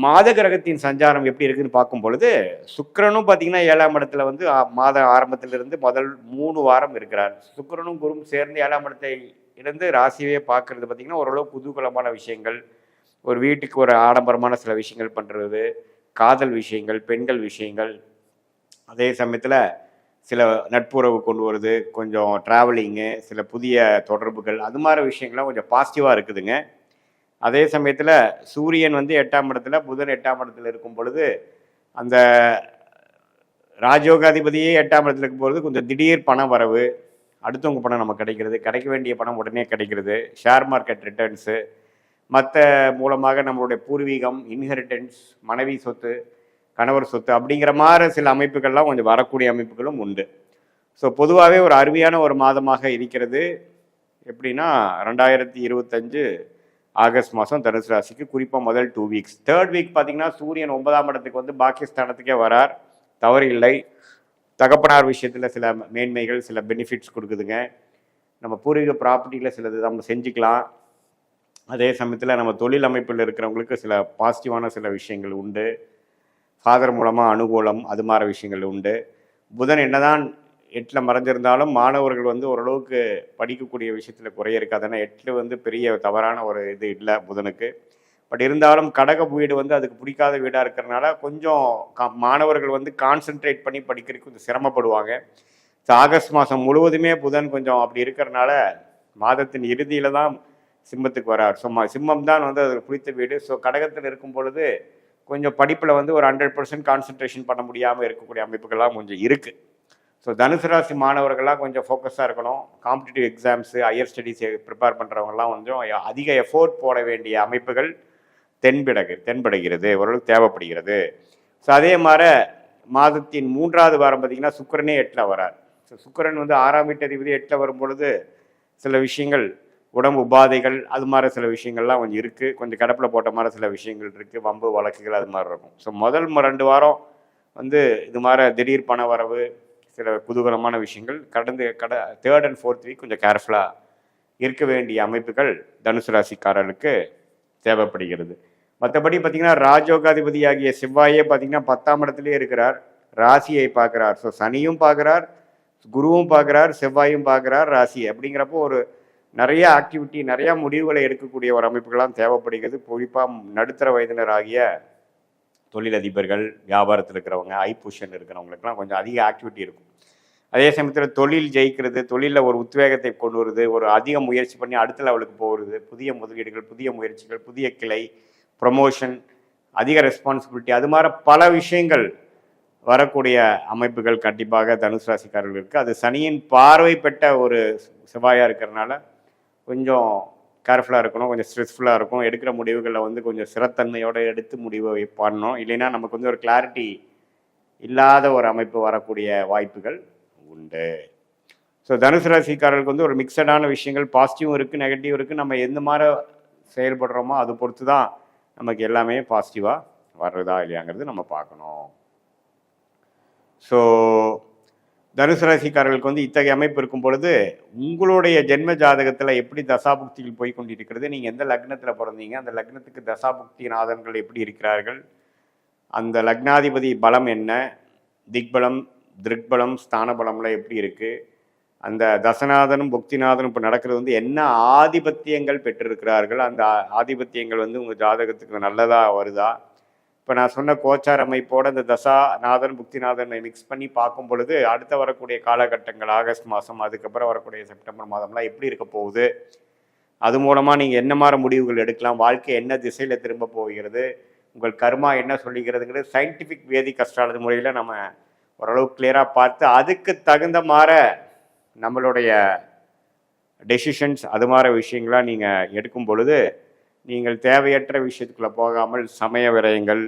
மாத கிரகத்தின் சஞ்சாரம் எப்படி இருக்குதுன்னு பார்க்கும் பொழுது சுக்கிரனும் பார்த்தீங்கன்னா 7ஆம் இடத்துல வந்து மாத ஆரம்பத்திலிருந்து முதல் 3 வாரம் இருக்கிறார். சுக்கிரனும் குருவும் சேர்ந்து 7ஆம் இடத்தை இருந்து ராசியவே பார்க்கறது பார்த்திங்கன்னா ஓரளவு குதூகலமான விஷயங்கள், ஒரு வீட்டுக்கு ஒரு ஆடம்பரமான சில விஷயங்கள் பண்ணுறது, காதல் விஷயங்கள், பெண்கள் விஷயங்கள், அதே சமயத்தில் சில நட்புறவு கொண்டு வருது, கொஞ்சம் ட்ராவலிங்கு, சில புதிய தொடர்புகள், அது மாதிரி விஷயங்கள்லாம் கொஞ்சம் பாசிட்டிவாக இருக்குதுங்க. அதே சமயத்தில் சூரியன் வந்து 8ஆம் இடத்துல, புதன் 8ஆம் இடத்துல இருக்கும் பொழுது அந்த ராஜயோகாதிபதியே 8ஆம் இடத்துல இருக்கும் பொழுது கொஞ்சம் திடீர் பண வரவு, அடுத்தவங்க பணம் நமக்கு கிடைக்கிறது, கிடைக்க வேண்டிய பணம் உடனே கிடைக்கிறது, ஷேர் மார்க்கெட் ரிட்டர்ன்ஸு, மற்ற மூலமாக நம்மளுடைய பூர்வீகம், இன்ஹெரிட்டன்ஸ், மனைவி சொத்து, கணவர் சொத்து அப்படிங்கிற மாதிரி சில அமைப்புகள்லாம் கொஞ்சம் வரக்கூடிய அமைப்புகளும் உண்டு. ஸோ பொதுவாகவே ஒரு அருமையான ஒரு மாதமாக இருக்கிறது. எப்படின்னா 2025 ஆகஸ்ட் மாதம் தனுசு ராசிக்கு குறிப்பாக முதல் 2 வீக்ஸ். 3rd வீக் பார்த்திங்கன்னா சூரியன் 9ஆம் இடத்துக்கு வந்து பாக்கியஸ்தானத்துக்கே வரார், தவறு இல்லை. தகப்பனார் விஷயத்தில் சில மேன்மைகள், சில பெனிஃபிட்ஸ் கொடுக்குதுங்க. நம்ம பூர்வீக ப்ராப்பர்ட்டியில் சிலது நம்ம செஞ்சுக்கலாம். அதே சமயத்தில் நம்ம தொழில் அமைப்பில் இருக்கிறவங்களுக்கு சில பாசிட்டிவான சில விஷயங்கள் உண்டு. ஃபாதர் மூலமாக அனுகூலம், அது மாதிரி விஷயங்கள் உண்டு. புதன் என்னதான் 8ல் மறைஞ்சிருந்தாலும் மாணவர்கள் வந்து ஓரளவுக்கு படிக்கக்கூடிய விஷயத்தில் குறைய இருக்காது. ஏன்னா 8 வந்து பெரிய தவறான ஒரு இது இல்லை புதனுக்கு. பட் இருந்தாலும் கடக வீடு வந்து அதுக்கு பிடிக்காத வீடாக இருக்கிறனால கொஞ்சம் மாணவர்கள் வந்து கான்சென்ட்ரேட் பண்ணி படிக்கிறதுக்கு கொஞ்சம் சிரமப்படுவாங்க. ஸோ ஆகஸ்ட் மாதம் முழுவதுமே புதன் கொஞ்சம் அப்படி இருக்கிறனால மாதத்தின் இறுதியில் தான் சிம்மத்துக்கு வரார். சிம்மம் தான் வந்து அதுக்கு பிடித்த வீடு. ஸோ கடகத்தில் இருக்கும் பொழுது கொஞ்சம் படிப்பில் வந்து ஒரு 100% கான்சன்ட்ரேஷன் பண்ண முடியாமல் இருக்கக்கூடிய அமைப்புகள்லாம் கொஞ்சம் இருக்குது. ஸோ தனுசு ராசி மாணவர்கள்லாம் கொஞ்சம் ஃபோக்கஸாக இருக்கணும். Competitive exams, higher studies prepare பண்ணுறவங்கலாம் கொஞ்சம் அதிக எஃபோர்ட் போட வேண்டிய அமைப்புகள் தென்படுகிறது, ஓரளவுக்கு தேவைப்படுகிறது. ஸோ அதே மாதிரி மாதத்தின் 3வது வாரம் பார்த்திங்கன்னா சுக்கிரனே 8ல் வரார். ஸோ சுக்கிரன் வந்து 6ஆம் வீட்டதிபதி 8ல் வரும் பொழுது சில விஷயங்கள் உடம்பு உபாதைகள் அது மாதிரி சில விஷயங்கள்லாம் கொஞ்சம் இருக்குது. கொஞ்சம் கிடப்பில் போட்ட மாதிரி சில விஷயங்கள் இருக்குது, வம்பு வழக்குகள் அது மாதிரி இருக்கும். ஸோ முதல் 2 வாரம் வந்து இது மாதிரி திடீர் பண வரவு, சில குதூகலமான விஷயங்கள். 3rd and 4th வீக் கொஞ்சம் கேர்ஃபுல்லாக இருக்க வேண்டிய அமைப்புகள் தனுசு ராசிக்காரர்களுக்கு தேவைப்படுகிறது. மற்றபடி பார்த்திங்கன்னா ராஜயோகாதிபதியாகிய செவ்வாயே பார்த்திங்கன்னா 10ஆம் இடத்துலேயே இருக்கிறார், ராசியை பார்க்குறார். ஸோ சனியும் பார்க்குறார், குருவும் பார்க்குறார், செவ்வாயும் பார்க்குறார் ராசி. அப்படிங்கிறப்போ ஒரு நிறைய ஆக்டிவிட்டி, நிறையா முடிவுகளை எடுக்கக்கூடிய ஒரு அமைப்புகள்லாம் தேவைப்படுகிறது. குறிப்பாக நடுத்தர வயதினர் ஆகிய தொழிலதிபர்கள், வியாபாரத்தில் இருக்கிறவங்க, பொசிஷன் இருக்கிறவங்களுக்குலாம் கொஞ்சம் அதிக ஆக்டிவிட்டி இருக்கும். அதே சமயத்தில் தொழில் ஜெயிக்கிறது, தொழிலில் ஒரு உத்வேகத்தை கொண்டு வருது, ஒரு அதிக முயற்சி பண்ணி அடுத்த லெவலுக்கு போகிறது, புதிய முதலீடுகள், புதிய முயற்சிகள், புதிய கிளை, ப்ரொமோஷன், அதிக ரெஸ்பான்சிபிலிட்டி, அது மாதிரி பல விஷயங்கள் வரக்கூடிய அமைப்புகள் கண்டிப்பாக தனுசு ராசிக்காரர்கள் இருக்குது. அது சனியின் பார்வை பெற்ற ஒரு செவ்வாயாக இருக்கிறதுனால கொஞ்சம் கேர்ஃபுல்லாக இருக்கணும், கொஞ்சம் ஸ்ட்ரெஸ்ஃபுல்லாக இருக்கும். எடுக்கிற முடிவுகளில் வந்து கொஞ்சம் சிறத்தன்மையோடு எடுத்து முடிவை பண்ணணும். இல்லைன்னா நமக்கு வந்து ஒரு கிளாரிட்டி இல்லாத ஒரு அமைப்பு வரக்கூடிய வாய்ப்புகள் உண்டு. ஸோ தனுசு ராசிக்காரர்களுக்கு வந்து ஒரு மிக்சடான விஷயங்கள், பாசிட்டிவும் இருக்குது, நெகட்டிவ் இருக்குது. நம்ம எந்த மாதிரி செயல்படுறோமோ அதை பொறுத்து தான் நமக்கு எல்லாமே பாசிட்டிவாக வர்றதா இல்லையாங்கிறது நம்ம பார்க்கணும். ஸோ தனுசு ராசிக்காரர்களுக்கு வந்து இத்தகைய அமைப்பு இருக்கும் பொழுது உங்களுடைய ஜென்ம ஜாதகத்தில் எப்படி தசாபுக்திகள் போய் கொண்டிருக்கிறது, நீங்கள் எந்த லக்னத்தில் பிறந்தீங்க, அந்த லக்னத்துக்கு தசாபுக்தி நாதன்கள் எப்படி இருக்கிறார்கள், அந்த லக்னாதிபதி பலம் என்ன, திக்பலம், திருக்பலம், ஸ்தான பலம்லாம் எப்படி இருக்குது, அந்த தசநாதனும் புக்திநாதனும் இப்போ நடக்கிறது வந்து என்ன ஆதிபத்தியங்கள் பெற்றிருக்கிறார்கள், அந்த ஆதிபத்தியங்கள் வந்து உங்கள் ஜாதகத்துக்கு நல்லதாக வருதா. இப்போ நான் சொன்ன கோச்சார் அமைப்போடு அந்த தசாநாதன் புக்திநாதனை மிக்ஸ் பண்ணி பார்க்கும் பொழுது அடுத்த வரக்கூடிய காலகட்டங்கள் ஆகஸ்ட் மாதம், அதுக்கப்புறம் வரக்கூடிய செப்டம்பர் மாதம்லாம் எப்படி இருக்க போகுது, அது மூலமாக நீங்கள் என்ன மாதிரி முடிவுகள் எடுக்கலாம், வாழ்க்கை என்ன திசையில் திரும்ப போகிறது, உங்கள் கர்மா என்ன சொல்லிக்கிறதுங்கிறது சயின்டிஃபிக் வேதிக் அஸ்ட்ராலஜி முறையில் நம்ம ஓரளவு கிளியராக பார்த்து அதுக்கு தகுந்த மாதிரி நம்மளுடைய டெசிஷன்ஸ் அது மாதிரி விஷயங்களாக நீங்கள் எடுக்கும் பொழுது நீங்கள் தேவையற்ற விஷயத்துக்குள்ளே போகாமல் சமய விரயங்கள்,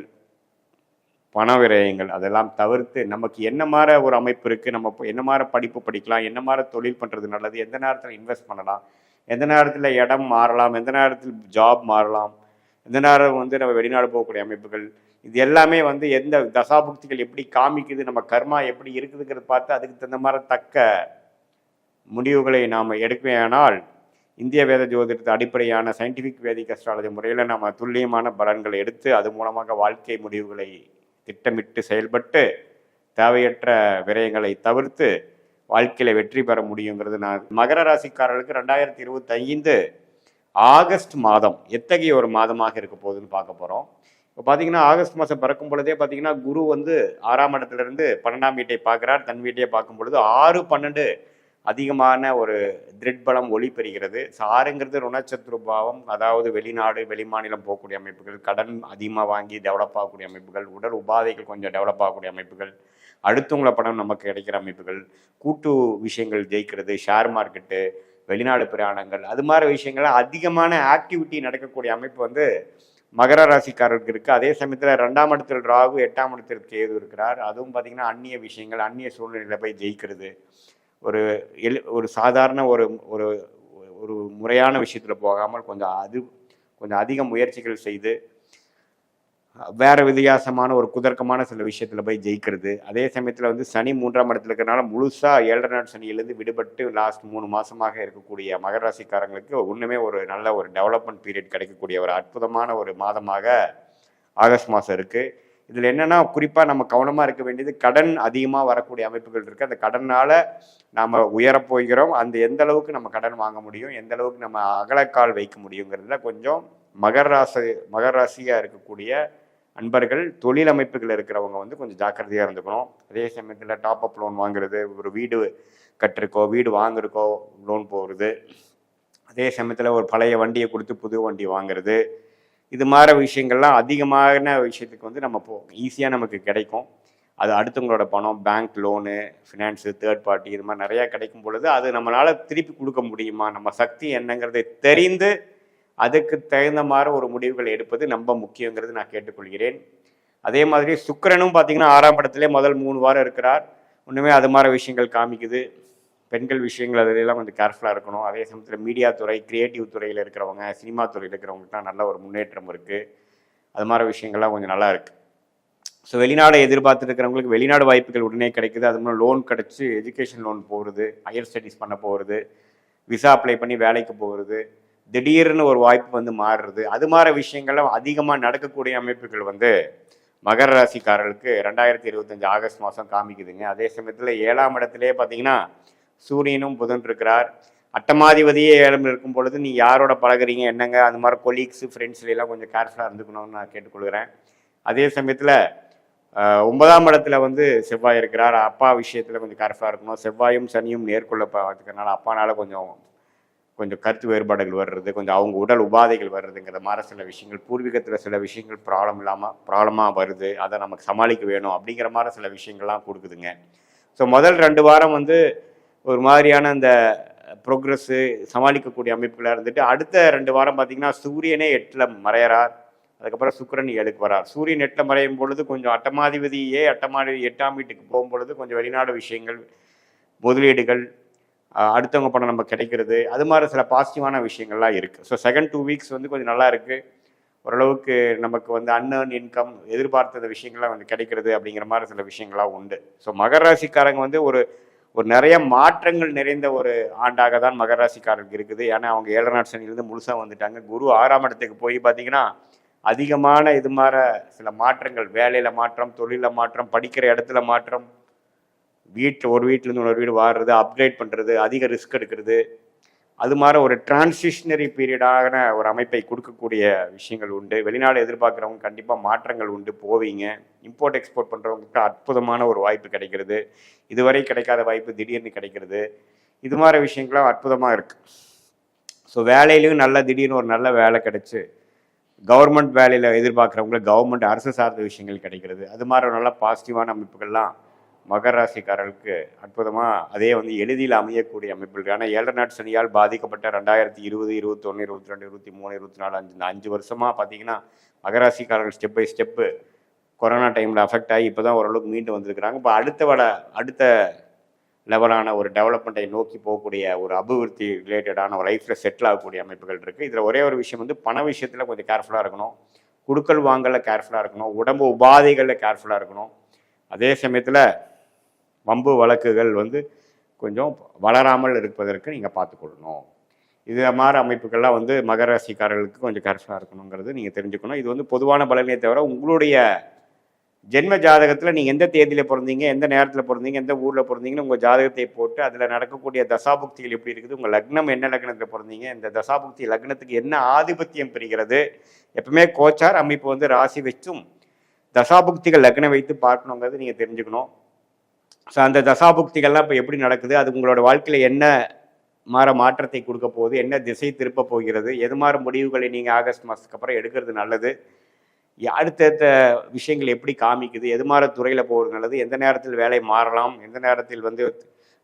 பண விரயங்கள் அதெல்லாம் தவிர்த்து நமக்கு என்ன மாதிரி ஒரு அமைப்பு இருக்குது, நம்ம என்ன மாதிரி படிப்பு படிக்கலாம், என்ன மாதிரி தொழில் பண்ணுறது நல்லது, எந்த நேரத்தில் இன்வெஸ்ட் பண்ணலாம், எந்த நேரத்தில் இடம் மாறலாம், எந்த நேரத்தில் ஜாப் மாறலாம், எந்த நேரம் வந்து நம்ம வெளிநாடு போகக்கூடிய அமைப்புகள், இது எல்லாமே வந்து எந்த தசாபுக்திகள் எப்படி காமிக்குது, நம்ம கர்மா எப்படி இருக்குதுங்கிறது பார்த்து அதுக்கு தகுந்த மாதிரி தக்க முடிவுகளை நாம் எடுக்கவேனால் இந்திய வேத ஜோதிடத்தை அடிப்படையான சயின்டிஃபிக் வேதிக் அஸ்ட்ராலஜி முறையில் நம்ம துல்லியமான பலன்களை எடுத்து அது மூலமாக வாழ்க்கை முடிவுகளை திட்டமிட்டு செயல்பட்டு தேவையற்ற விரயங்களை தவிர்த்து வாழ்க்கையில் வெற்றி பெற முடியுங்கிறது. நான் மகர ராசிக்காரர்களுக்கு 2025 ஆகஸ்ட் மாதம் எத்தகைய ஒரு மாதமாக இருக்க போகுதுன்னு பார்க்க போகிறோம். இப்போ பார்த்தீங்கன்னா ஆகஸ்ட் மாதம் பிறக்கும் பொழுதே பார்த்தீங்கன்னா குரு வந்து 6ஆம் இடத்துலேருந்து 12ஆம் வீட்டை பார்க்குறார், தன் வீட்டையே பார்க்கும் பொழுது 6-12 அதிகமான ஒரு திருட்பலம் ஒளி பெறுகிறது. சாருங்கிறது ருணச்சத்ரு பாவம், அதாவது வெளிநாடு வெளிமாநிலம் போகக்கூடிய அமைப்புகள், கடன் அதிகமாக வாங்கி டெவலப் ஆகக்கூடிய அமைப்புகள், உடல் உபாதைகள் கொஞ்சம் டெவலப் ஆகக்கூடிய அமைப்புகள், அடுத்தவங்கள பணம் நமக்கு கிடைக்கிற அமைப்புகள், கூட்டு விஷயங்கள் ஜெயிக்கிறது, ஷேர் மார்க்கெட்டு, வெளிநாடு பிரயாணங்கள், அது மாதிரி விஷயங்கள் அதிகமான ஆக்டிவிட்டி நடக்கக்கூடிய அமைப்பு வந்து மகர ராசிக்காரருக்கு இருக்குது. அதே சமயத்தில் 2ஆம் இடத்தில் ராகு, 8ஆம் இடத்தில் கேது இருக்கிறார். அதுவும் பார்த்திங்கன்னா அந்நிய விஷயங்கள், அந்நிய சூழ்நிலையில் போய் ஜெயிக்கிறது, ஒரு சாதாரண ஒரு ஒரு ஒரு முறையான விஷயத்தில் போகாமல் கொஞ்சம் அதிக முயற்சிகள் செய்து வேறு வித்தியாசமான ஒரு குதர்க்கமான சில விஷயத்தில் போய் ஜெயிக்கிறது. அதே சமயத்தில் வந்து சனி 3ஆம் இடத்துல இருக்கிறனால முழுசாக 7 நாள் சனியிலேருந்து விடுபட்டு லாஸ்ட் 3 மாதமாக இருக்கக்கூடிய மகர ராசிக்காரங்களுக்கு ஒன்றுமே ஒரு நல்ல ஒரு டெவலப்மெண்ட் பீரியட் கிடைக்கக்கூடிய ஒரு அற்புதமான ஒரு மாதமாக ஆகஸ்ட் மாதம் இருக்குது. இதில் என்னென்னா குறிப்பாக நம்ம கவனமாக இருக்க வேண்டியது கடன் அதிகமாக வரக்கூடிய அமைப்புகள் இருக்குது. அந்த கடனால் நாம் உயரப்போகிறோம். அந்த எந்த அளவுக்கு நம்ம கடன் வாங்க முடியும், எந்த அளவுக்கு நம்ம அகலக்கால் வைக்க முடியுங்கிறதுல கொஞ்சம் மகர ராசியாக இருக்கக்கூடிய அன்பர்கள் தொழில் அமைப்புகள் இருக்கிறவங்க வந்து கொஞ்சம் ஜாக்கிரதையாக இருந்துக்கணும். அதே சமயத்தில் டாப் அப் லோன் வாங்குறது, ஒரு வீடு கட்டுறக்கோ வீடு வாங்குறக்கோ லோன் போகிறது, அதே சமயத்தில் ஒரு பழைய வண்டியை கொடுத்து புது வண்டி வாங்குறது, இது மாதிரி விஷயங்கள்லாம் அதிகமான விஷயத்துக்கு வந்து நம்ம ஈஸியாக நமக்கு கிடைக்கும். அது அடுத்தவங்களோட பணம், bank loan, finance, third party, இது மாதிரி நிறையா கிடைக்கும் பொழுது அது நம்மளால் திருப்பி கொடுக்க முடியுமா, நம்ம சக்தி என்னங்கிறதை தெரிந்து அதுக்கு தகுந்த மாதிரி ஒரு முடிவுகள் எடுப்பது ரொம்ப முக்கியங்கிறது நான் கேட்டுக்கொள்கிறேன். அதே மாதிரி சுக்கிரனும் பார்த்தீங்கன்னா 6ஆம் இடத்திலே முதல் 3 வாரம் இருக்கிறார். ஒன்றுமே அது மாதிரி விஷயங்கள் காமிக்குது. பெண்கள் விஷயங்கள் அதிலெல்லாம் கொஞ்சம் கேர்ஃபுல்லாக இருக்கணும். அதே சமயத்தில் மீடியா துறை, கிரியேட்டிவ் துறையில் இருக்கிறவங்க, சினிமா துறையில் இருக்கிறவங்களுக்குலாம் நல்ல ஒரு முன்னேற்றம் இருக்குது. அது மாதிரி விஷயங்கள்லாம் கொஞ்சம் நல்லா இருக்குது. ஸோ வெளிநாடு எதிர்பார்த்துட்டு இருக்கிறவங்களுக்கு வெளிநாடு வாய்ப்புகள் உடனே கிடைக்குது. அது மூலம் லோன் கிடச்சி எஜுகேஷன் லோன் போகிறது, ஹையர் ஸ்டடீஸ் பண்ண போகிறது, விசா அப்ளை பண்ணி வேலைக்கு போகிறது, திடீர்னு ஒரு வாய்ப்பு வந்து மாறுறது, அது மாதிரி விஷயங்கள்லாம் அதிகமாக நடக்கக்கூடிய அமைப்புகள் வந்து மகர ராசிக்காரர்களுக்கு 2025 ஆகஸ்ட் மாதம் காமிக்குதுங்க. அதே சமயத்தில் 7ஆம் இடத்திலே பார்த்தீங்கன்னா சூரியனும் புதன் இருக்கிறார். அட்டமாதிபதியே 7ம் இருக்கும் பொழுது நீ யாரோட பழகுறீங்க என்னங்க, அந்த மாதிரி கொலீக்ஸு ஃப்ரெண்ட்ஸ்லாம் கொஞ்சம் கேர்ஃபுல்லாக இருந்துக்கணும்னு நான் கேட்டுக்கொள்கிறேன். அதே சமயத்தில் 9ஆம் இடத்துல வந்து செவ்வாய் இருக்கிறார். அப்பா விஷயத்தில் கொஞ்சம் கேர்ஃபுல்லாக இருக்கணும். செவ்வாயும் சனியும் நேர்கொள்ள பார்த்துக்கிறனால அப்பானால கொஞ்சம் கருத்து வேறுபாடுகள் வர்றது, கொஞ்சம் அவங்க உடல் உபாதைகள் வர்றதுங்கிற மாதிரி சில விஷயங்கள், பூர்வீகத்தில் சில விஷயங்கள் ப்ராப்ளமாக வருது, அதை நமக்கு சமாளிக்க வேணும் அப்படிங்கிற மாதிரி சில விஷயங்கள்லாம் கொடுக்குதுங்க. ஸோ முதல் 2 வாரம் வந்து ஒரு மாதிரியான அந்த ப்ரோக்ரஸ்ஸு சமாளிக்கக்கூடிய அமைப்புகளாக இருந்துட்டு, அடுத்த 2 வாரம் பார்த்திங்கன்னா சூரியனே 8ல் மறையிறார். அதுக்கப்புறம் சுக்கிரன் 7க்கு வரார். சூரியன் 8ல் மறையும் பொழுது கொஞ்சம் அட்டமாதிபதி 8ஆம் வீட்டுக்கு போகும்பொழுது கொஞ்சம் வெளிநாடு விஷயங்கள், முதலீடுகள், அடுத்தவங்க பணம் நம்ம கிடைக்கிறது, அது மாதிரி சில பாசிட்டிவான விஷயங்கள்லாம் இருக்குது. ஸோ செகண்ட் 2 வீக்ஸ் வந்து கொஞ்சம் நல்லா இருக்குது. ஓரளவுக்கு நமக்கு வந்து அன்ஏர்ன் இன்கம், எதிர்பார்த்த விஷயங்கள்லாம் வந்து கிடைக்கிறது அப்படிங்கிற மாதிரி சில விஷயங்கள்லாம் உண்டு. ஸோ மகர ராசிக்காரங்க வந்து ஒரு நிறைய மாற்றங்கள் நிறைந்த ஒரு ஆண்டாக தான் மகர ராசிக்காரருக்கு இருக்குது. ஏன்னா அவங்க 7 நாட் சனியிலிருந்து முழுசாக வந்துட்டாங்க. குரு 6ஆம் இடத்துக்கு போய் பார்த்தீங்கன்னா அதிகமான இது மாதிரி சில மாற்றங்கள், வேலையில் மாற்றம், தொழிலில் மாற்றம், படிக்கிற இடத்துல மாற்றம், ஒரு வீட்டிலேருந்து இன்னொரு வீடு வாடுறது, அப்கிரேட் பண்ணுறது, அதிக ரிஸ்க் எடுக்கிறது, அது மாதிரி ஒரு டிரான்சிஷனரி பீரியடான ஒரு அமைப்பை கொடுக்கக்கூடிய விஷயங்கள் உண்டு. வெளிநாடு எதிர்பார்க்குறவங்க கண்டிப்பாக மாற்றங்கள் உண்டு, போவீங்க. இம்போர்ட் எக்ஸ்போர்ட் பண்ணுறவங்களுக்கு அற்புதமான ஒரு வாய்ப்பு கிடைக்கிறது. இதுவரை கிடைக்காத வாய்ப்பு திடீர்னு கிடைக்கிறது. இது மாதிரி விஷயங்கள்லாம் அற்புதமாக இருக்குது. ஸோ வேலையிலையும் நல்ல திடீர்னு ஒரு நல்ல வேலை கிடைச்சி கவர்மெண்ட் வேலையில் எதிர்பார்க்குறவங்களுக்கு கவர்மெண்ட் அரசு சார்ந்த விஷயங்கள் கிடைக்கிறது. அது மாதிரி நல்ல பாசிட்டிவான அமைப்புகள்லாம் மகர ராசிக்காரர்களுக்கு அற்புதமாக அதே வந்து எளிதில் அமையக்கூடிய அமைப்புகள். ஆனால் 7 நாட் சனியால் பாதிக்கப்பட்ட 2020, 21, 22, 23, 24, 5 வருஷமாக பார்த்தீங்கன்னா மகர ராசிக்காரர்கள் ஸ்டெப் பை ஸ்டெப்பு கொரோனா டைமில் அஃபெக்ட் ஆகி இப்போ தான் ஓரளவுக்கு மீண்டு வந்திருக்கிறாங்க. இப்போ அடுத்த லெவலான ஒரு டெவலப்மெண்ட்டை நோக்கி போகக்கூடிய ஒரு அபிவிருத்தி ரிலேட்டடான ஒரு லைஃப்பில் செட்டில் ஆகக்கூடிய அமைப்புகள் இருக்குது. இதில் ஒரே ஒரு விஷயம் வந்து பண விஷயத்தில் கொஞ்சம் கேர்ஃபுல்லாக இருக்கணும். குடுக்கல் வாங்கலில் கேர்ஃபுல்லாக இருக்கணும். உடம்பு உபாதைகளில் கேர்ஃபுல்லாக இருக்கணும். அதே சமயத்தில் வம்பு வழக்குகள் வந்து கொஞ்சம் வளராமல் இருப்பதற்கு நீங்கள் பார்த்துக்கொள்ளணும். இது மாதிரி அமைப்புகள்லாம் வந்து மகர ராசிக்காரர்களுக்கு கொஞ்சம் கேர்ஃபுல்லாக இருக்கணுங்கிறது நீங்கள் தெரிஞ்சுக்கணும். இது வந்து பொதுவான பலனே தவிர உங்களுடைய ஜென்ம ஜாதகத்தில் நீங்கள் எந்த தேதியில் பிறந்தீங்க, எந்த நேரத்தில் பிறந்தீங்க, எந்த ஊரில் பிறந்தீங்கன்னு உங்கள் ஜாதகத்தை போட்டு அதில் நடக்கக்கூடிய தசாபுக்திகள் எப்படி இருக்குது, உங்கள் லக்னம் என்ன லக்னத்தில் பிறந்தீங்க, இந்த தசாபுக்தி லக்னத்துக்கு என்ன ஆதிபத்தியம் பெறுகிறது, எப்பவுமே கோச்சார் அமைப்பு வந்து ராசி வச்சும் தசாபுக்திகள் லக்னம் வைத்து பார்க்கணுங்கிறது நீங்கள் தெரிஞ்சுக்கணும். ஸோ அந்த தசாபுக்திகள்லாம் இப்போ எப்படி நடக்குது, அது உங்களோட வாழ்க்கையில் என்ன மாற்றத்தை கொடுக்க போகுது, என்ன திசை திருப்ப போகிறது, எது மாதிரி முடிவுகளை நீங்கள் ஆகஸ்ட் மாதத்துக்கு அப்புறம் எடுக்கிறது நல்லது, அடுத்தடுத்த விஷயங்கள் எப்படி காமிக்குது, எது மாதிரி துறையில் போகிறது நல்லது, எந்த நேரத்தில் வேலை மாறலாம், எந்த நேரத்தில் வந்து